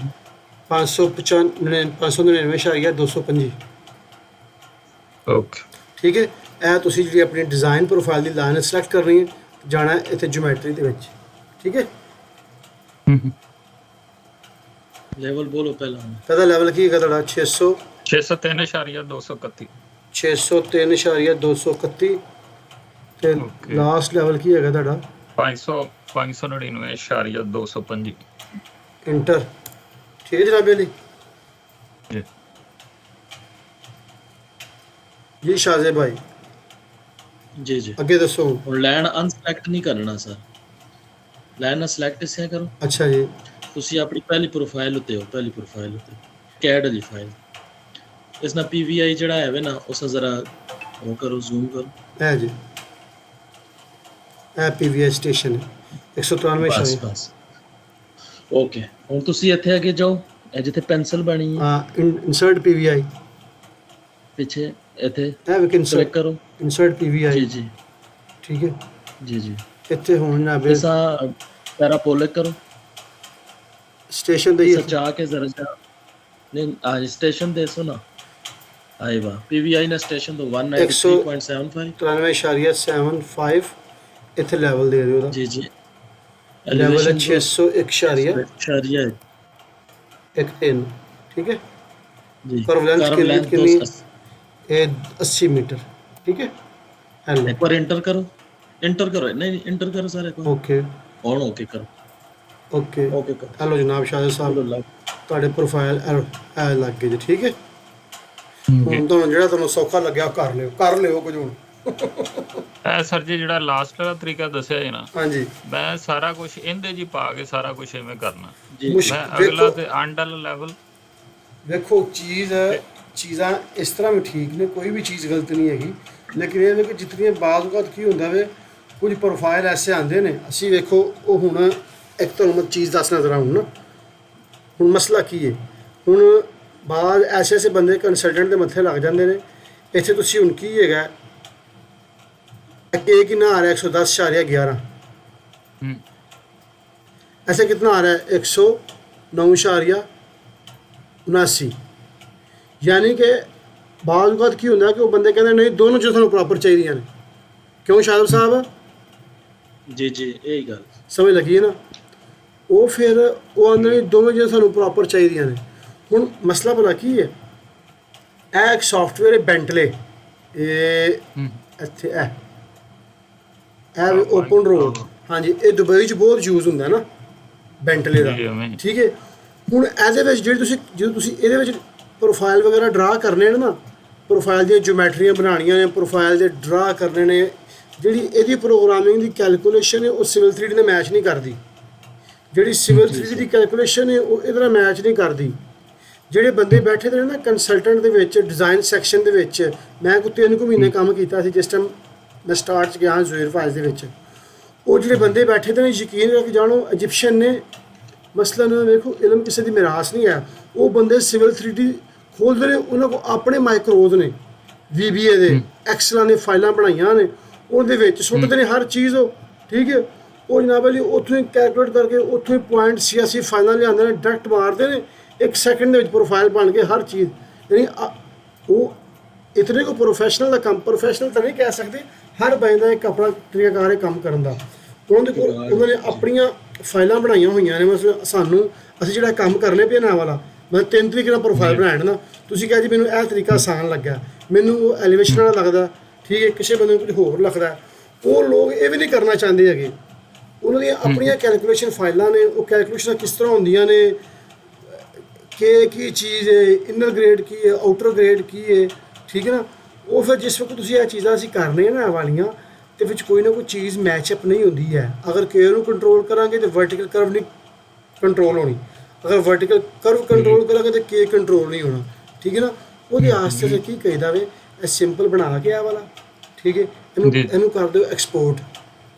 599.225 ਓਕੇ ਠੀਕ ਹੈ। ਇਹ ਤੁਸੀਂ ਜਿਹੜੀ ਆਪਣੀ ਡਿਜ਼ਾਈਨ ਪ੍ਰੋਫਾਈਲ ਦੀ ਲਾਈਨ ਸਿਲੈਕਟ ਕਰਨੀ ਹੈ, ਜਾਣਾ ਹੈ ਇੱਥੇ ਜਿਓਮੈਟਰੀ ਦੇ ਵਿੱਚ, ਠੀਕ ਹੈ। ਲੈਵਲ ਬੋਲੋ ਪਹਿਲਾਂ ਪਹਿਲਾ ਲੈਵਲ ਕੀ ਹੈਗਾ ਤੁਹਾਡਾ 603.231 603.231 ਤੇ Okay. ਲਾਸਟ ਲੈਵਲ ਕੀ ਹੈਗਾ ਤੁਹਾਡਾ 599.225 ਇੰਟਰ, ਠੀਕ ਹੈ ਜਨਾਬ ਅਲੀ ਜੀ ਜੀ ਸ਼ਾਜ਼ੇ ਭਾਈ ਜੀ ਜੀ। ਅੱਗੇ ਦੱਸੋ। ਹੁਣ ਲਾਈਨ ਅਨਸਲੈਕਟ ਨਹੀਂ ਕਰਨਾ ਸਰ, ਲਾਈਨ ਸਿਲੈਕਟ ਇਸੇ ਕਰੋ। ਅੱਛਾ ਜੀ, ਤੁਸੀਂ ਆਪਣੀ ਪਹਿਲੀ ਪ੍ਰੋਫਾਈਲ ਉੱਤੇ ਹੋ, ਪਹਿਲੀ ਪ੍ਰੋਫਾਈਲ ਉੱਤੇ ਕੈਡ ਵਾਲੀ ਫਾਈਲ, ਇਸ ਨਾਲ ਪੀਵੀਆਈ ਜਿਹੜਾ ਹੈ ਵੇ ਨਾ ਉਸ ਜ਼ਰਾ ਉਹ ਕਰੋ, ਜ਼ੂਮ ਕਰੋ। ਇਹ ਜੀ ਇਹ ਪੀਵੀਆਈ ਸਟੇਸ਼ਨ ਹੈ 193 ਬਸ ਸ਼ਾਜ਼ੇ। ਬਸ ਓਕੇ। ਹੁਣ ਤੁਸੀਂ ਇੱਥੇ ਅੱਗੇ ਜਾਓ, ਇਹ ਜਿੱਥੇ ਪੈਨਸਲ ਬਣੀ ਹੈ ਹਾਂ ਇਨਸਰਟ ਪੀਵੀਆਈ, ਪਿੱਛੇ ਇੱਥੇ ਇਹ ਵੀ ਕਲਿੱਕ ਇਨਸਰਟ ਕਰੋ। ਇਨਸਰਟ ਜੀ ਪੀਵੀਆਈ, ਜੀ ਠੀਕ ਹੈ। ਜੀ ਜੀ। ਇੱਥੇ ਹੁਣ ਜਨਾਬ ਇਸਾ ਪੈਰਾਪੋਲਿਕ ਕਰੋ, ਸਟੇਸ਼ਨ ਦੇ ਇਸਾ ਚਾਹ ਕੇ ਜ਼ਰਾ ਜਾ नहीं आज स्टेशन दे सुना आए वाह पीवीआई ने स्टेशन तो 193.75 93.75 ਇੱਥੇ ਲੈਵਲ ਦੇ ਦਿਓ ਉਹਦਾ जी जी। ਲੈਵਲ ਹੈ Elevation 601.13, ਠੀਕ ਹੈ। जी कर्व लेंथ कर्व कितनी लेंथ कितनी 280। ये 80 मीटर, ठीक है। हेलो एक बार एंटर करो, एंटर करो, नहीं एंटर करो सारे को, ओके ऑन ओके करो, ओके ओके करो। हेलो जनाब शाहिद साहब ਤੁਹਾਡੇ ਪ੍ਰੋਫਾਈਲ ਐ ਲੱਗ ਗਏ ਜੀ, ਠੀਕ ਹੈ। ਹੁਣ ਤੁਹਾਨੂੰ ਜਿਹੜਾ ਤੁਹਾਨੂੰ ਸੌਖਾ ਲੱਗਿਆ ਕਰ ਲਿਓ ਕੁਝ ਹੁਣ। ਇਹ ਸਰ ਜੀ ਜਿਹੜਾ ਲਾਸਟ ਵਾਲਾ ਤਰੀਕਾ ਦੱਸਿਆ ਜੀ ਨਾ, ਹਾਂਜੀ ਮੈਂ ਸਾਰਾ ਕੁਝ ਇਹਦੇ ਜੀ ਪਾ ਕੇ ਸਾਰਾ ਕੁਝ ਐਵੇਂ ਕਰਨਾ। जी ਮੈਂ ਅਗਲਾ ਤੇ ਅੰਡ ਵਾਲਾ ਲੈਵਲ ਵੇਖੋ ਚੀਜ਼ਾਂ ਇਸ ਤਰ੍ਹਾਂ ਵੀ ਠੀਕ ਨੇ, ਕੋਈ ਵੀ ਚੀਜ਼ ਗਲਤ ਨਹੀਂ ਹੈਗੀ, ਲੇਕਿਨ ਇਹ ਵੇ ਕਿ ਜਿਤਨੀਆਂ ਬਾਜ਼ ਵਕਤ ਕੀ ਹੁੰਦਾ ਵੇ ਕੁਝ ਪ੍ਰੋਫਾਈਲ ਐਸੇ ਆਉਂਦੇ ਨੇ, ਅਸੀਂ ਵੇਖੋ ਉਹ ਹੁਣ ਇੱਕ ਤੁਹਾਨੂੰ ਮੈਂ ਚੀਜ਼ ਦੱਸਣਾ ਜ਼ਰਾ ਹੁਣ ਮਸਲਾ ਕੀ ਹੈ। ਹੁਣ ਬਾਅਦ ਐਸੇ ਬੰਦੇ ਕੰਸਲਟੈਂਟ ਦੇ ਮੱਥੇ ਲੱਗ ਜਾਂਦੇ ਨੇ। ਇੱਥੇ ਤੁਸੀਂ ਹੁਣ ਕੀ ਹੈਗਾ ਕੇ ਕਿੰਨਾ ਆ ਰਿਹਾ 110.11, ऐसे कितना आ रहा है 109.79, यानी कि बाज़ औक़ात की होंदा कि वो बंदे कहते नहीं दोनों चीज़ां सानूं प्रॉपर चाहिए ने। क्यों शाहिद साहब जी जी यही गल समझ लगी है ना। वो फिर वो आंदे नहीं दोनों चीज़ां सानूं प्रॉपर चाहिए ने। हुण मसला भला की है, ਇਹ ਇੱਕ ਸੌਫਟਵੇਅਰ ਬੈਂਟਲੇ ਇੱਥੇ ਇਹ ਓਪਨ ਰੋਡ, ਹਾਂਜੀ ਇਹ ਦੁਬਈ 'ਚ ਬਹੁਤ ਯੂਜ਼ ਹੁੰਦਾ ਨਾ ਬੈਂਟਲੇ ਦਾ, ਠੀਕ ਹੈ। ਹੁਣ ਇਹਦੇ ਵਿੱਚ ਜਦੋਂ ਤੁਸੀਂ ਇਹਦੇ ਵਿੱਚ ਪ੍ਰੋਫਾਈਲ ਵਗੈਰਾ ਡਰਾ ਕਰਨੇ ਨੇ ਨਾ, ਪ੍ਰੋਫਾਈਲ ਦੀਆਂ ਜਿਓਮੈਟਰੀਆਂ ਬਣਾਉਣੀਆਂ ਨੇ, ਪ੍ਰੋਫਾਈਲ ਦੇ ਡਰਾ ਕਰਨੇ ਨੇ, ਜਿਹੜੀ ਇਹਦੀ ਪ੍ਰੋਗਰਾਮਿੰਗ ਦੀ ਕੈਲਕੂਲੇਸ਼ਨ ਹੈ ਉਹ ਸਿਵਲ 3D ਨਾਲ ਮੈਚ ਨਹੀਂ ਕਰਦੀ। ਜਿਹੜੀ ਸਿਵਲ 3D ਦੀ ਕੈਲਕੂਲੇਸ਼ਨ ਹੈ ਉਹ ਇਹਦੇ ਨਾਲ ਮੈਚ ਨਹੀਂ ਕਰਦੀ। ਜਿਹੜੇ ਬੰਦੇ ਬੈਠੇ ਨੇ ਨਾ ਕੰਸਲਟੈਂਟ ਦੇ ਵਿੱਚ ਡਿਜ਼ਾਈਨ ਸੈਕਸ਼ਨ ਦੇ ਵਿੱਚ, ਮੈਂ ਕੋਈ 3 ਮਹੀਨੇ ਕੰਮ ਕੀਤਾ ਸੀ ਜਿਸ ਟਾਈਮ ਮੈਂ ਸਟਾਰਟ 'ਚ ਗਿਆ ਜ਼ੁਹੈਰ ਫਾਇਜ਼ ਦੇ ਵਿੱਚ। ਉਹ ਜਿਹੜੇ ਬੰਦੇ ਬੈਠੇ ਨੇ ਯਕੀਨ ਰੱਖ ਜਾਣੋ ਇਜਿਪਸ਼ੀਅਨ ਨੇ, ਮਸਲਨ ਵੇਖੋ ਇਲਮ ਕਿਸੇ ਦੀ ਮਿਰਾਸ ਨਹੀਂ ਹੈ। ਉਹ ਬੰਦੇ ਸਿਵਲ 3D ਖੋਲ੍ਹਦੇ ਨੇ, ਉਹਨਾਂ ਕੋਲ ਆਪਣੇ ਮਾਈਕਰੋਜ਼ ਨੇ, VBA ਦੇ ਐਕਸਲਾਂ ਨੇ ਫਾਈਲਾਂ ਬਣਾਈਆਂ ਨੇ, ਉਹਦੇ ਵਿੱਚ ਸੁੱਟਦੇ ਨੇ ਹਰ ਚੀਜ਼ ਉਹ, ਠੀਕ ਹੈ। ਉਹ ਜਨਾਬ ਅਲੀ ਉੱਥੋਂ ਹੀ ਕੈਲਕੂਲੇਟ ਕਰਕੇ ਉੱਥੋਂ ਹੀ ਪੁਆਇੰਟ ਸਿਆਸੀ ਫਾਈਲਾਂ ਲਿਆਉਂਦੇ ਨੇ, ਡਾਇਰੈਕਟ ਮਾਰਦੇ ਨੇ, 1 ਸੈਕਿੰਡ ਦੇ ਵਿੱਚ ਪ੍ਰੋਫਾਈਲ ਬਣ ਕੇ ਹਰ ਚੀਜ਼। ਯਾਨੀ ਉਹ ਇਤਨੇ ਕੋ ਪ੍ਰੋਫੈਸ਼ਨਲ ਦਾ ਕੰਮ, ਪ੍ਰੋਫੈਸ਼ਨਲ ਤਾਂ ਨਹੀਂ ਕਹਿ ਸਕਦੇ, ਹਰ ਬੰਦੇ ਦਾ ਇੱਕ ਆਪਣਾ ਤਰੀਕਾਕਾਰ ਹੈ ਕੰਮ ਕਰਨ ਦਾ। ਉਹਨਾਂ ਦੇ ਕੋਲ ਉਹਨਾਂ ਨੇ ਆਪਣੀਆਂ ਫਾਈਲਾਂ ਬਣਾਈਆਂ ਹੋਈਆਂ ਨੇ। ਮਤਲਬ ਸਾਨੂੰ ਅਸੀਂ ਜਿਹੜਾ ਕੰਮ ਕਰਨੇ ਪਿਆ ਨਾ ਵਾਲਾ, ਮਤਲਬ 3 ਤਰੀਕੇ ਨਾਲ ਪ੍ਰੋਫਾਈਲ ਬਣਾਉਣ ਨਾ, ਤੁਸੀਂ ਕਹਿ ਜੀ ਮੈਨੂੰ ਇਹ ਤਰੀਕਾ ਆਸਾਨ ਲੱਗਾ, ਮੈਨੂੰ ਉਹ ਐਲੀਵੇਸ਼ਨ ਵਾਲਾ ਲੱਗਦਾ, ਠੀਕ ਹੈ, ਕਿਸੇ ਬੰਦੇ ਨੂੰ ਕੁਝ ਹੋਰ ਲੱਗਦਾ। ਉਹ ਲੋਕ ਇਹ ਵੀ ਨਹੀਂ ਕਰਨਾ ਚਾਹੁੰਦੇ ਹੈਗੇ। ਉਹਨਾਂ ਦੀਆਂ ਆਪਣੀਆਂ ਕੈਲਕੂਲੇਸ਼ਨ ਫਾਈਲਾਂ ਨੇ, ਉਹ ਕੈਲਕੂਲੇਸ਼ਨਾਂ ਕਿਸ ਤਰ੍ਹਾਂ ਹੁੰਦੀਆਂ ਨੇ, ਕਿ ਕੀ ਚੀਜ਼ ਹੈ, ਇਨਰ ਗ੍ਰੇਡ ਕੀ ਹੈ, ਆਊਟਰ ਗ੍ਰੇਡ ਕੀ ਹੈ, ਠੀਕ ਹੈ ਨਾ। ਉਹ ਫਿਰ ਜਿਸ ਵਕਤ ਤੁਸੀਂ ਇਹ ਚੀਜ਼ਾਂ ਅਸੀਂ ਕਰਨੇ ਨਾ ਵਾਲੀਆਂ, ਤੇ ਵਿੱਚ ਕੋਈ ਨਾ ਕੋਈ ਚੀਜ਼ ਮੈਚਅਪ ਨਹੀਂ ਹੁੰਦੀ ਹੈ। ਅਗਰ ਕੇ ਨੂੰ ਕੰਟਰੋਲ ਕਰਾਂਗੇ ਤਾਂ ਵਰਟੀਕਲ ਕਰਵ ਨਹੀਂ ਕੰਟਰੋਲ ਹੋਣੀ, ਅਗਰ ਵਰਟੀਕਲ ਕਰਵ ਕੰਟਰੋਲ ਕਰਾਂਗੇ ਤਾਂ ਕੇ ਕੰਟਰੋਲ ਨਹੀਂ ਹੋਣਾ, ਠੀਕ ਹੈ ਨਾ। ਉਹਦੇ ਵਾਸਤੇ ਅਸੀਂ ਕੀ ਕਹੀਦਾ ਵੇ, ਇਹ ਸਿੰਪਲ ਬਣਾ ਕੇ ਆ ਵਾਲਾ, ਠੀਕ ਹੈ, ਇਹਨੂੰ ਕਰ ਦਿਓ ਐਕਸਪੋਰਟ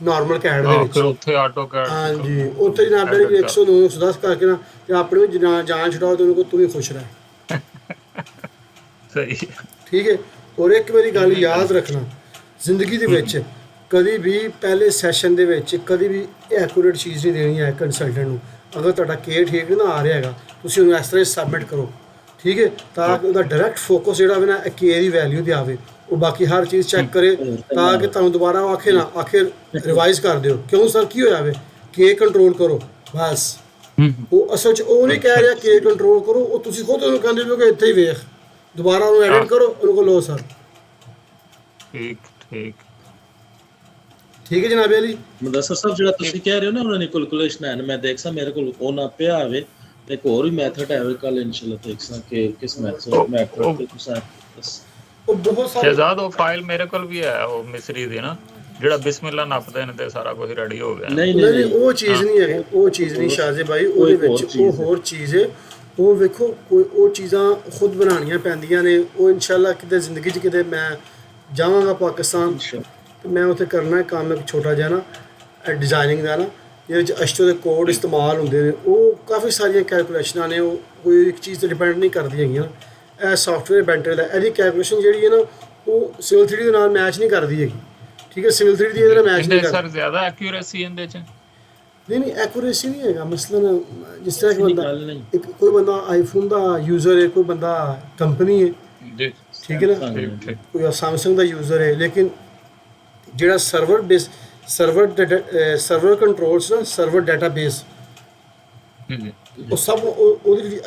ਨਾਰਮਲ ਕੈਡ ਦੇ ਵਿੱਚ, ਉੱਥੇ ਆਟੋ ਕੈਡ, ਹਾਂਜੀ ਉੱਥੇ ਜਨਾਬ 109 110 ਕਰਕੇ ਨਾ, ਤੇ ਆਪਣੇ ਜਾਨ ਛਡਾਓ ਤੇ ਉਹਨੂੰ ਕੋ ਤੂੰ ਵੀ ਖੁਸ਼ ਰਹਿ। ਸਹੀ ਠੀਕ ਹੈ। ਔਰ ਇੱਕ ਵਾਰੀ ਗੱਲ ਯਾਦ ਰੱਖਣਾ, ਜ਼ਿੰਦਗੀ ਦੇ ਵਿੱਚ ਕਦੀ ਵੀ ਪਹਿਲੇ ਸੈਸ਼ਨ ਦੇ ਵਿੱਚ ਕਦੀ ਵੀ ਐਕੂਰੇਟ ਚੀਜ਼ ਨਹੀਂ ਦੇਣੀ ਹੈ ਕੰਸਲਟੈਂਟ ਨੂੰ। ਅਗਰ ਤੁਹਾਡਾ ਕੇ ਠੀਕ ਨਾ ਆ ਰਿਹਾ ਹੈਗਾ, ਤੁਸੀਂ ਉਹਨੂੰ ਇਸ ਤਰ੍ਹਾਂ ਸਬਮਿਟ ਕਰੋ, ਠੀਕ ਹੈ, ਤਾਂ ਕਿ ਉਹਦਾ ਡਾਇਰੈਕਟ ਫੋਕਸ ਜਿਹੜਾ ਹੋਵੇ ਨਾ ਕੇ ਦੀ ਵੈਲਿਊ 'ਤੇ ਆਵੇ। ਉਹ ਬਾਕੀ ਹਰ ਚੀਜ਼ ਚੈੱਕ ਕਰੇ ਤਾਂ ਕਿ ਤੁਹਾਨੂੰ ਦੁਬਾਰਾ ਉਹ ਆਖੇ ਨਾ ਆਖੇ ਰਿਵਾਈਜ਼ ਕਰ ਦਿਓ ਕਿਉਂ ਸਰ ਕੀ ਹੋਇਆ ਵੇ, ਕੇ ਕੰਟਰੋਲ ਕਰੋ ਬਸ। ਉਹ ਅਸਲ 'ਚ ਉਹ ਨਹੀਂ ਕਹਿ ਰਿਹਾ ਕੇ ਕੰਟਰੋਲ ਕਰੋ, ਉਹ ਤੁਸੀਂ ਖੁਦ ਉਹਨੂੰ ਕਹਿੰਦੇ ਹੋ ਕਿ ਇੱਥੇ ਹੀ ਵੇਖ, ਦੁਬਾਰਾ ਉਹਨੂੰ ਐਡਿਟ ਕਰੋ, ਉਹਨੂੰ ਕੋਲ ਲਓ ਸਰ। ਠੀਕ ਠੀਕ ਠੀਕ ਹੈ ਜਨਾਬ ਅਲੀ। ਮੁਦੱਸਰ ਸਾਹਿਬ ਜਿਹੜਾ ਤੁਸੀਂ ਕਹਿ ਰਹੇ ਹੋ ਨਾ ਉਹਨਾਂ ਦੀ ਕੈਲਕੂਲੇਸ਼ਨ ਹੈ, ਮੈਂ ਦੇਖਸਾਂ ਮੇਰੇ ਕੋਲ ਉਹ ਨਾ ਪਿਆ ਹੋਵੇ, ਇੱਕ ਹੋਰ ਵੀ ਮੈਥਡ ਹੈ ਕੱਲ ਇਨਸ਼ਾਅੱਲਾ ਦੇਖਸਾਂ ਕਿ ਕਿਸ ਮੈਥਡ ਤੇ ਤੁਸੀਂ ਉਹ ਬਹੁਤ ਸਾਰੇ ਸ਼ਹਿਜ਼ਾਦ ਉਹ ਫਾਈਲ ਮੇਰੇ ਕੋਲ ਵੀ ਹੈ, ਉਹ ਮਿਸਰੀ ਦੀ ਨਾ, ਜਿਹੜਾ ਬਿਸਮਿਲ੍ਲਾ ਨੱਪਦੇ ਨੇ ਤੇ ਸਾਰਾ ਕੁਝ ਰੈਡੀ ਹੋ ਗਿਆ। ਨਹੀਂ ਨਹੀਂ ਉਹ ਚੀਜ਼ ਨਹੀਂ ਹੈ, ਉਹ ਚੀਜ਼ ਨਹੀਂ ਸ਼ਾਹਜੇ ਭਾਈ, ਉਹਦੇ ਵਿੱਚ ਉਹ ਹੋਰ ਚੀਜ਼ ਹੈ। ਉਹ ਵੇਖੋ ਕੋਈ ਉਹ ਚੀਜ਼ਾਂ ਖੁਦ ਬਣਾਉਣੀਆਂ ਪੈਂਦੀਆਂ ਨੇ। ਉਹ ਇਨਸ਼ਾਅੱਲਾ ਕਿਤੇ ਜ਼ਿੰਦਗੀ 'ਚ ਕਿਤੇ ਮੈਂ ਜਾਵਾਂਗਾ ਪਾਕਿਸਤਾਨ ਤੇ ਮੈਂ ਉੱਥੇ ਕਰਨਾ ਕੰਮ ਇੱਕ ਛੋਟਾ ਜਿਹਾ ਨਾ ਡਿਜ਼ਾਈਨਿੰਗ ਦਾ ਨਾ, ਜਿਹਦੇ ਵਿੱਚ ਅਸ਼ਟੋ ਦੇ ਕੋਡ ਇਸਤੇਮਾਲ ਹੁੰਦੇ ਨੇ। ਉਹ ਕਾਫੀ ਸਾਰੀਆਂ ਕੈਲਕੂਲੇਸ਼ਨਾਂ ਨੇ, ਉਹ ਕੋਈ ਇੱਕ ਚੀਜ਼ 'ਤੇ ਡਿਪੈਂਡ ਨਹੀਂ ਕਰਦੀ ਹੈਗੀਆਂ। ਇਹ ਸੌਫਟਵੇਅਰ ਬੈਂਟਰ ਦਾ ਇਹਦੀ ਕੈਲਕੂਲੇਸ਼ਨ ਜਿਹੜੀ ਹੈ ਨਾ ਉਹ ਸਿਵਲ 3D ਦੇ ਨਾਲ ਮੈਚ ਨਹੀਂ ਕਰਦੀ ਹੈਗੀ, ਠੀਕ ਹੈ। ਸਿਵਲ 3D ਇਹਦੇ ਨਾਲ ਮੈਚ ਨਹੀਂ ਕਰਦੀ। ਸਰ ਜ਼ਿਆਦਾ ਐਕਿਊਰੇਸੀ ਇਹਦੇ 'ਚ ਨਹੀਂ ਐਕੂਰੇਸੀ ਨਹੀਂ ਹੈਗਾ। ਮਸਲਨ ਜਿਸ ਤਰ੍ਹਾਂ ਕਿ ਬੰਦਾ ਇੱਕ ਕੋਈ ਬੰਦਾ ਆਈਫੋਨ ਦਾ ਯੂਜ਼ਰ ਹੈ, ਕੋਈ ਬੰਦਾ ਕੰਪਨੀ ਹੈ, ਜੀ ਠੀਕ ਹੈ ਨਾ, ਕੋਈ ਸੈਮਸੰਗ ਦਾ ਯੂਜ਼ਰ ਹੈ, ਲੇਕਿਨ ਜਿਹੜਾ ਸਰਵਰ ਕੰਟਰੋਲਸ ਨਾ ਸਰਵਰ ਡਾਟਾਬੇਸ ਉਹ ਸਭ ਉਹਦੀ ਜਿਹੜੀ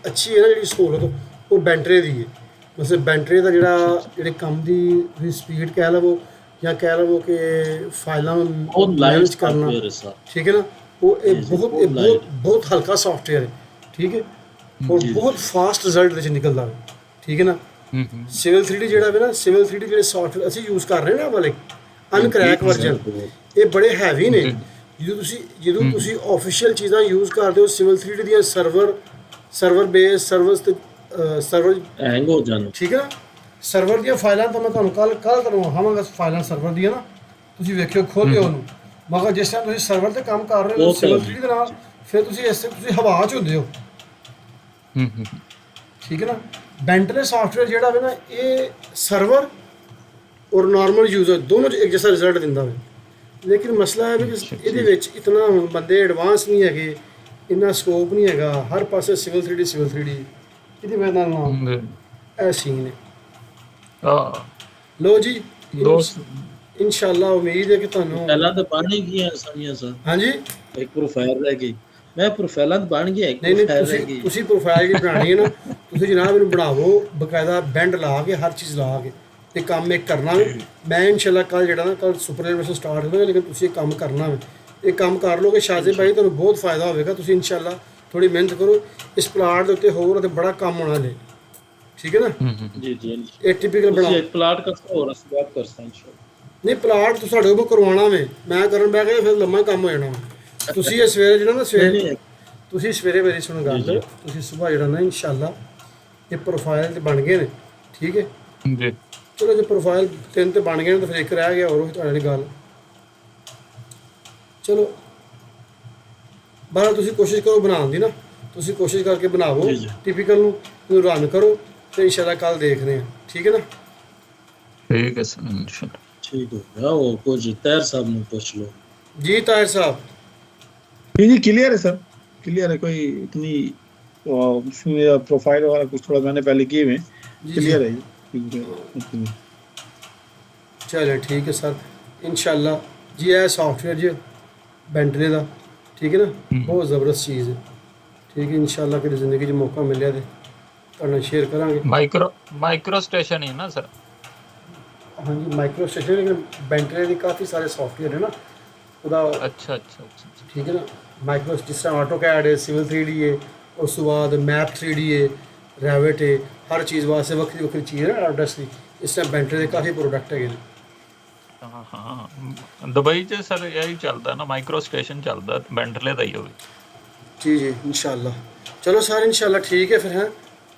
ਅੱਛੀ ਹੈ ਨਾ ਜਿਹੜੀ ਸਹੂਲਤ ਉਹ ਬੈਂਟਰੇ ਦੀ ਹੈ। ਮਤਲਬ ਬੈਂਟਰੇ ਦਾ ਜਿਹੜੇ ਕੰਮ ਦੀ ਤੁਸੀਂ ਸਪੀਡ ਕਹਿ ਲਵੋ ਜਾਂ ਕਹਿ ਲਵੋ ਕਿ ਫਾਈਲਾਂ ਨੂੰ ਮੈਨੇਜ ਕਰਨਾ, ਠੀਕ ਹੈ ਨਾ, ਉਹ ਇਹ ਬਹੁਤ ਹਲਕਾ ਸੌਫਟਵੇਅਰ ਹੈ, ਠੀਕ ਹੈ, ਔਰ ਬਹੁਤ ਫਾਸਟ ਰਿਜ਼ਲਟ ਵਿੱਚ ਨਿਕਲਦਾ ਹੈ, ਠੀਕ ਹੈ ਨਾ। ਸਿਵਲ 3D ਜਿਹੜਾ ਵੇ ਨਾ, ਸਿਵਲ 3D ਜਿਹੜੇ ਸੌਫਟਵੇਅਰ ਅਸੀਂ ਯੂਜ਼ ਕਰ ਰਹੇ ਨਾ ਵਾਲੇ ਅਨਕ੍ਰੈਕ ਵਰਜਨ, ਇਹ ਬੜੇ ਹੈਵੀ ਨੇ। ਜਦੋਂ ਤੁਸੀਂ ਆਫੀਸ਼ੀਅਲ ਚੀਜ਼ਾਂ ਯੂਜ਼ ਕਰਦੇ ਹੋ ਸਿਵਲ 3D ਦੀਆਂ ਸਰਵਰ ਬੇਸ ਸਰਵਰ ਹੈਂਗ ਹੋ ਜਾਣ, ਠੀਕ ਹੈ ਨਾ। ਸਰਵਰ ਦੀਆਂ ਫਾਈਲਾਂ ਤਾਂ ਮੈਂ ਤੁਹਾਨੂੰ ਕੱਲ ਕਰਵਾਵਾਂਗਾ, ਫਾਈਲਾਂ ਸਰਵਰ ਦੀਆਂ ਨਾ ਤੁਸੀਂ ਵੇਖਿਓ ਖੋਲ ਕੇ ਉਹਨੂੰ। ਮਗਰ ਜਿਸ ਟਾਈਮ ਤੁਸੀਂ ਸਰਵਰ ਤੇ ਕੰਮ ਕਰ ਰਹੇ ਹੋ ਸਿਵਲ 3D ਦੇ ਨਾਲ, ਫਿਰ ਤੁਸੀਂ ਹਵਾ 'ਚ ਹੁੰਦੇ ਹੋ, ਠੀਕ ਹੈ ਨਾ। ਬੈਂਟਰੇ ਸੌਫਟਵੇਅਰ ਜਿਹੜਾ ਵੇ ਨਾ ਇਹ ਸਰਵਰ ਔਰ ਨਾਰਮਲ ਯੂਜ਼ਰ ਦੋਨੋਂ 'ਚ ਇੱਕ ਜੈਸਾ ਰਿਜ਼ਲਟ ਦਿੰਦਾ ਵੇ। ਲੇਕਿਨ ਮਸਲਾ ਹੈ ਵੀ ਇਹਦੇ ਵਿੱਚ ਇਤਨਾ ਹੁਣ ਬੰਦੇ ਐਡਵਾਂਸ ਨਹੀਂ ਹੈਗੇ, ਇੰਨਾ ਸਕੋਪ ਨਹੀਂ ਹੈਗਾ ਹਰ ਪਾਸੇ ਸਿਵਲ 3D ਇਹਦੀ ਵਜ੍ਹਾ ਨਾਲ ਇਹ ਸੀਨ ਹੈ। ਲੋ ਜੀ ਇਨਸ਼ਾਅੱਲਾ ਉਮੀਦ ਹੈ ਕਿ ਤੁਹਾਨੂੰ ਪਹਿਲਾਂ ਤਾਂ ਬਣ ਹੀ ਗਈਆਂ ਸਾਰੀਆਂ ਸਰ। ਹਾਂਜੀ ਇੱਕ ਪ੍ਰੋਫਾਈਲ ਰਹਿ ਗਈ, ਮੈਂ ਪ੍ਰੋਫਾਈਲਾਂ ਤਾਂ ਬਣ ਗਿਆ, ਇੱਕ ਨਹੀਂ ਪ੍ਰੋਫਾਈਲ ਰਹਿ ਗਈ। ਤੁਸੀਂ ਪ੍ਰੋਫਾਈਲ ਜਿਹੜੀ ਬਣਾਉਣੀ ਹੈ ਨਾ ਤੁਸੀਂ ਜਨਾਬ ਇਹਨੂੰ ਬਣਾਵੋ ਬਕਾਇਦਾ ਬੈਂਡ ਲਾ ਕੇ ਹਰ ਚੀਜ਼ ਲਾ ਕੇ ਇਹ ਕੰਮ ਇੱਕ ਕਰਨਾ ਵੇ। ਮੈਂ ਇਨਸ਼ਾਅੱਲਾ ਕੱਲ ਜਿਹੜਾ ਨਾ ਕੱਲ ਸੁਪਰਵਾਈਜ਼ਰ ਸਟਾਰਟ ਹੋਵੇਗਾ, ਲੇਕਿਨ ਤੁਸੀਂ ਇਹ ਕੰਮ ਕਰਨਾ ਵੇ। ਇਹ ਕੰਮ ਕਰ ਲੋਗੇ ਸ਼ਾਜ਼ੇ ਭਾਈ ਤੁਹਾਨੂੰ ਬਹੁਤ ਫਾਇਦਾ ਹੋਵੇਗਾ। ਤੁਸੀਂ ਇਨਸ਼ਾਅੱਲਾ ਥੋੜੀ ਮਿਹਨਤ ਕਰੋ ਇਸ ਪਲਾਟ ਦੇ ਉੱਤੇ, ਹੋਰ ਅਤੇ ਬੜਾ ਕੰਮ ਹੋਣਾ ਜੇ, ਠੀਕ ਹੈ ਨਾ। ਜੀ ਇਹ ਟਿਪੀਕਲ ਬਣਾ ਇੱਕ ਪਲਾਟ ਕਰਤਾ ਹੋਰ ਅਸੀਂ ਬਾਤ ਕਰਸਾਂ ਇਨਸ਼ਾਅੱਲਾ। ਨਹੀਂ ਪਲਾਟ ਤਾਂ ਸਾਡੇ ਕੋਲ ਕਰਵਾਉਣਾ ਵੇ, ਮੈਂ ਕਰਨ ਬਹਿ ਗਿਆ ਫਿਰ ਲੰਮਾ ਕੰਮ ਹੋ ਜਾਣਾ ਵਾ। ਤੁਸੀਂ ਇਹ ਸਵੇਰੇ ਜਿਹੜਾ ਨਾ ਤੁਸੀਂ ਸਵੇਰੇ ਮੇਰੀ ਸੁਣੋ ਗੱਲ, ਤੁਸੀਂ ਸੁਬਾਹ ਜਿਹੜਾ ਨਾ ਇਨਸ਼ਾਅੱਲਾ ਇਹ ਪ੍ਰੋਫਾਈਲ ਤੇ ਬਣ ਗਏ ਨੇ, ਠੀਕ ਹੈ ਜੀ। ਚਲੋ ਜੇ ਪ੍ਰੋਫਾਈਲ 3 ਤੇ ਬਣ ਗਏ ਨੇ ਤਾਂ ਫਿਰ ਇੱਕ ਰਹਿ ਗਿਆ ਹੋਰ ਤੁਹਾਡੇ ਨਾਲ ਗੱਲ। ਚਲੋ ਬਾਹਰ ਤੁਸੀਂ ਕੋਸ਼ਿਸ਼ ਕਰੋ ਬਣਾਉਣ ਦੀ ਨਾ, ਤੁਸੀਂ ਕੋਸ਼ਿਸ਼ ਕਰਕੇ ਬਣਾਵੋ ਟਿਪੀਕਲ ਨੂੰ, ਇਹਨੂੰ ਰਨ ਕਰੋ ਤੇ ਇਨਸ਼ਾਅੱਲਾ ਕੱਲ ਦੇਖਦੇ ਹਾਂ, ਠੀਕ ਹੈ ਨਾ। ਠੀਕ ਹੈ ਸਰ ਇਨਸ਼ਾਅੱਲਾ ठीक हो गया। वो कुछ तैर साहब ने पूछ लो जी ताहिर साहब। जी क्लियर है सर, क्लियर है, कोई इतनी उसमें प्रोफाइल वगैरह कुछ थोड़ा मैंने पहले किए हुए, क्लियर है जी। चले ठीक है सर इंशाल्लाह जी। है सॉफ्टवेयर जी बेंटले का, ठीक है ना, बहुत ज़बरदस्त चीज़ है, ठीक है। इंशाल्लाह कि ज़िंदगी में मौका मिले तो शेयर करांगे। माइक्रो स्टेशन ही ना सर? हाँ जी माइक्रो स्टेशन, लेकिन बेंटले की काफ़ी सारे सॉफ्टवेयर है ना ਉਹਦਾ। अच्छा ठीक है ना। माइक्रो जिस तरह ऑटो कैड है, सिविल 3D है, उस बाद मैप 3D है, रैविट है, हर चीज़ वास्ते वक्री चीज़ है ना ऑटोडेस्क की। इस तरह बेंटले के काफ़ी प्रोडक्ट है। हाँ दुबई च सर यही चलता ना, माइक्रो स्टेशन चलता बेंटले का ही हो। जी इंशाल्लाह। चलो सर इंशाल्लाह ठीक है फिर हैं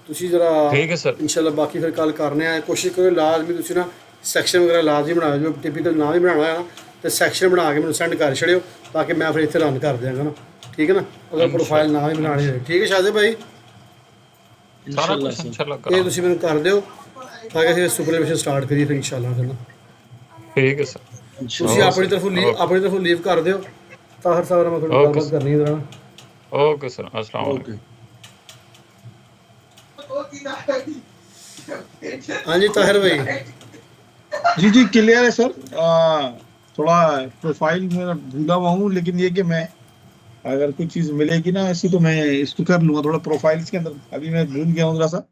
ਤੁਸੀਂ जरा ठीक है सर इंशाल्लाह। बाकी फिर कल करने आ कोशिश करो लाजमी तुसी ना सैक्शन वगैरह लाजमी बनाओ, जो टिपिकल ना भी बनाना है ना तो सैक्शन बना के मैं सेंड कर छड़ियो ताकि मैं फिर इतने रन कर देंगे ना, ठीक है ना। अगर प्रोफाइल ना भी बनानी है, ठीक है शाजिब भाई। ਸਾਰਾ इंशाल्लाह ਕੁਝ सर ਇਨਸ਼ਾਅੱਲਾ ਇਹ ਕਰਾਂਗੇ। ਤੁਸੀਂ ਮੈਨੂੰ ਕਰ ਦਿਓ ਤਾਂ ਕਿ ਅਸੀਂ ਸੁਪਰਵਿਜ਼ਨ ਸਟਾਰਟ ਕਰੀਏ ਫਿਰ ਇਨਸ਼ਾਅੱਲਾ ਫਿਰ ਨਾ। ਠੀਕ ਹੈ ਸਰ। ਤੁਸੀਂ इंशाल्लाह ਆਪਣੀ ਤਰਫੋਂ ਲੀਵ Okay. ਲੀਵ ਕਰ ਦਿਓ। ਤਾਹਰ ਸਾਹਿਬ ਨਾਲ ਮੈਂ ਤੁਹਾਡੀ Okay, ਗੱਲਬਾਤ sir. ਕਰਨੀ ਹੈ ਇਹਦੇ ਨਾਲ। ਓਕੇ ਸਰ, ਅਸਲਾਮ ਵਾਲੇਕੁਮ। ओके हाँ जी ताहिर भाई, जी जी क्लियर है सर। थोड़ा प्रोफाइल मेरा भूला हुआ हूँ, लेकिन ये कि मैं अगर कुछ चीज मिलेगी ना ऐसी तो मैं इसको कर लूंगा। थोड़ा प्रोफाइल्स के अंदर अभी मैं भूल गया हूँ थोड़ा सा।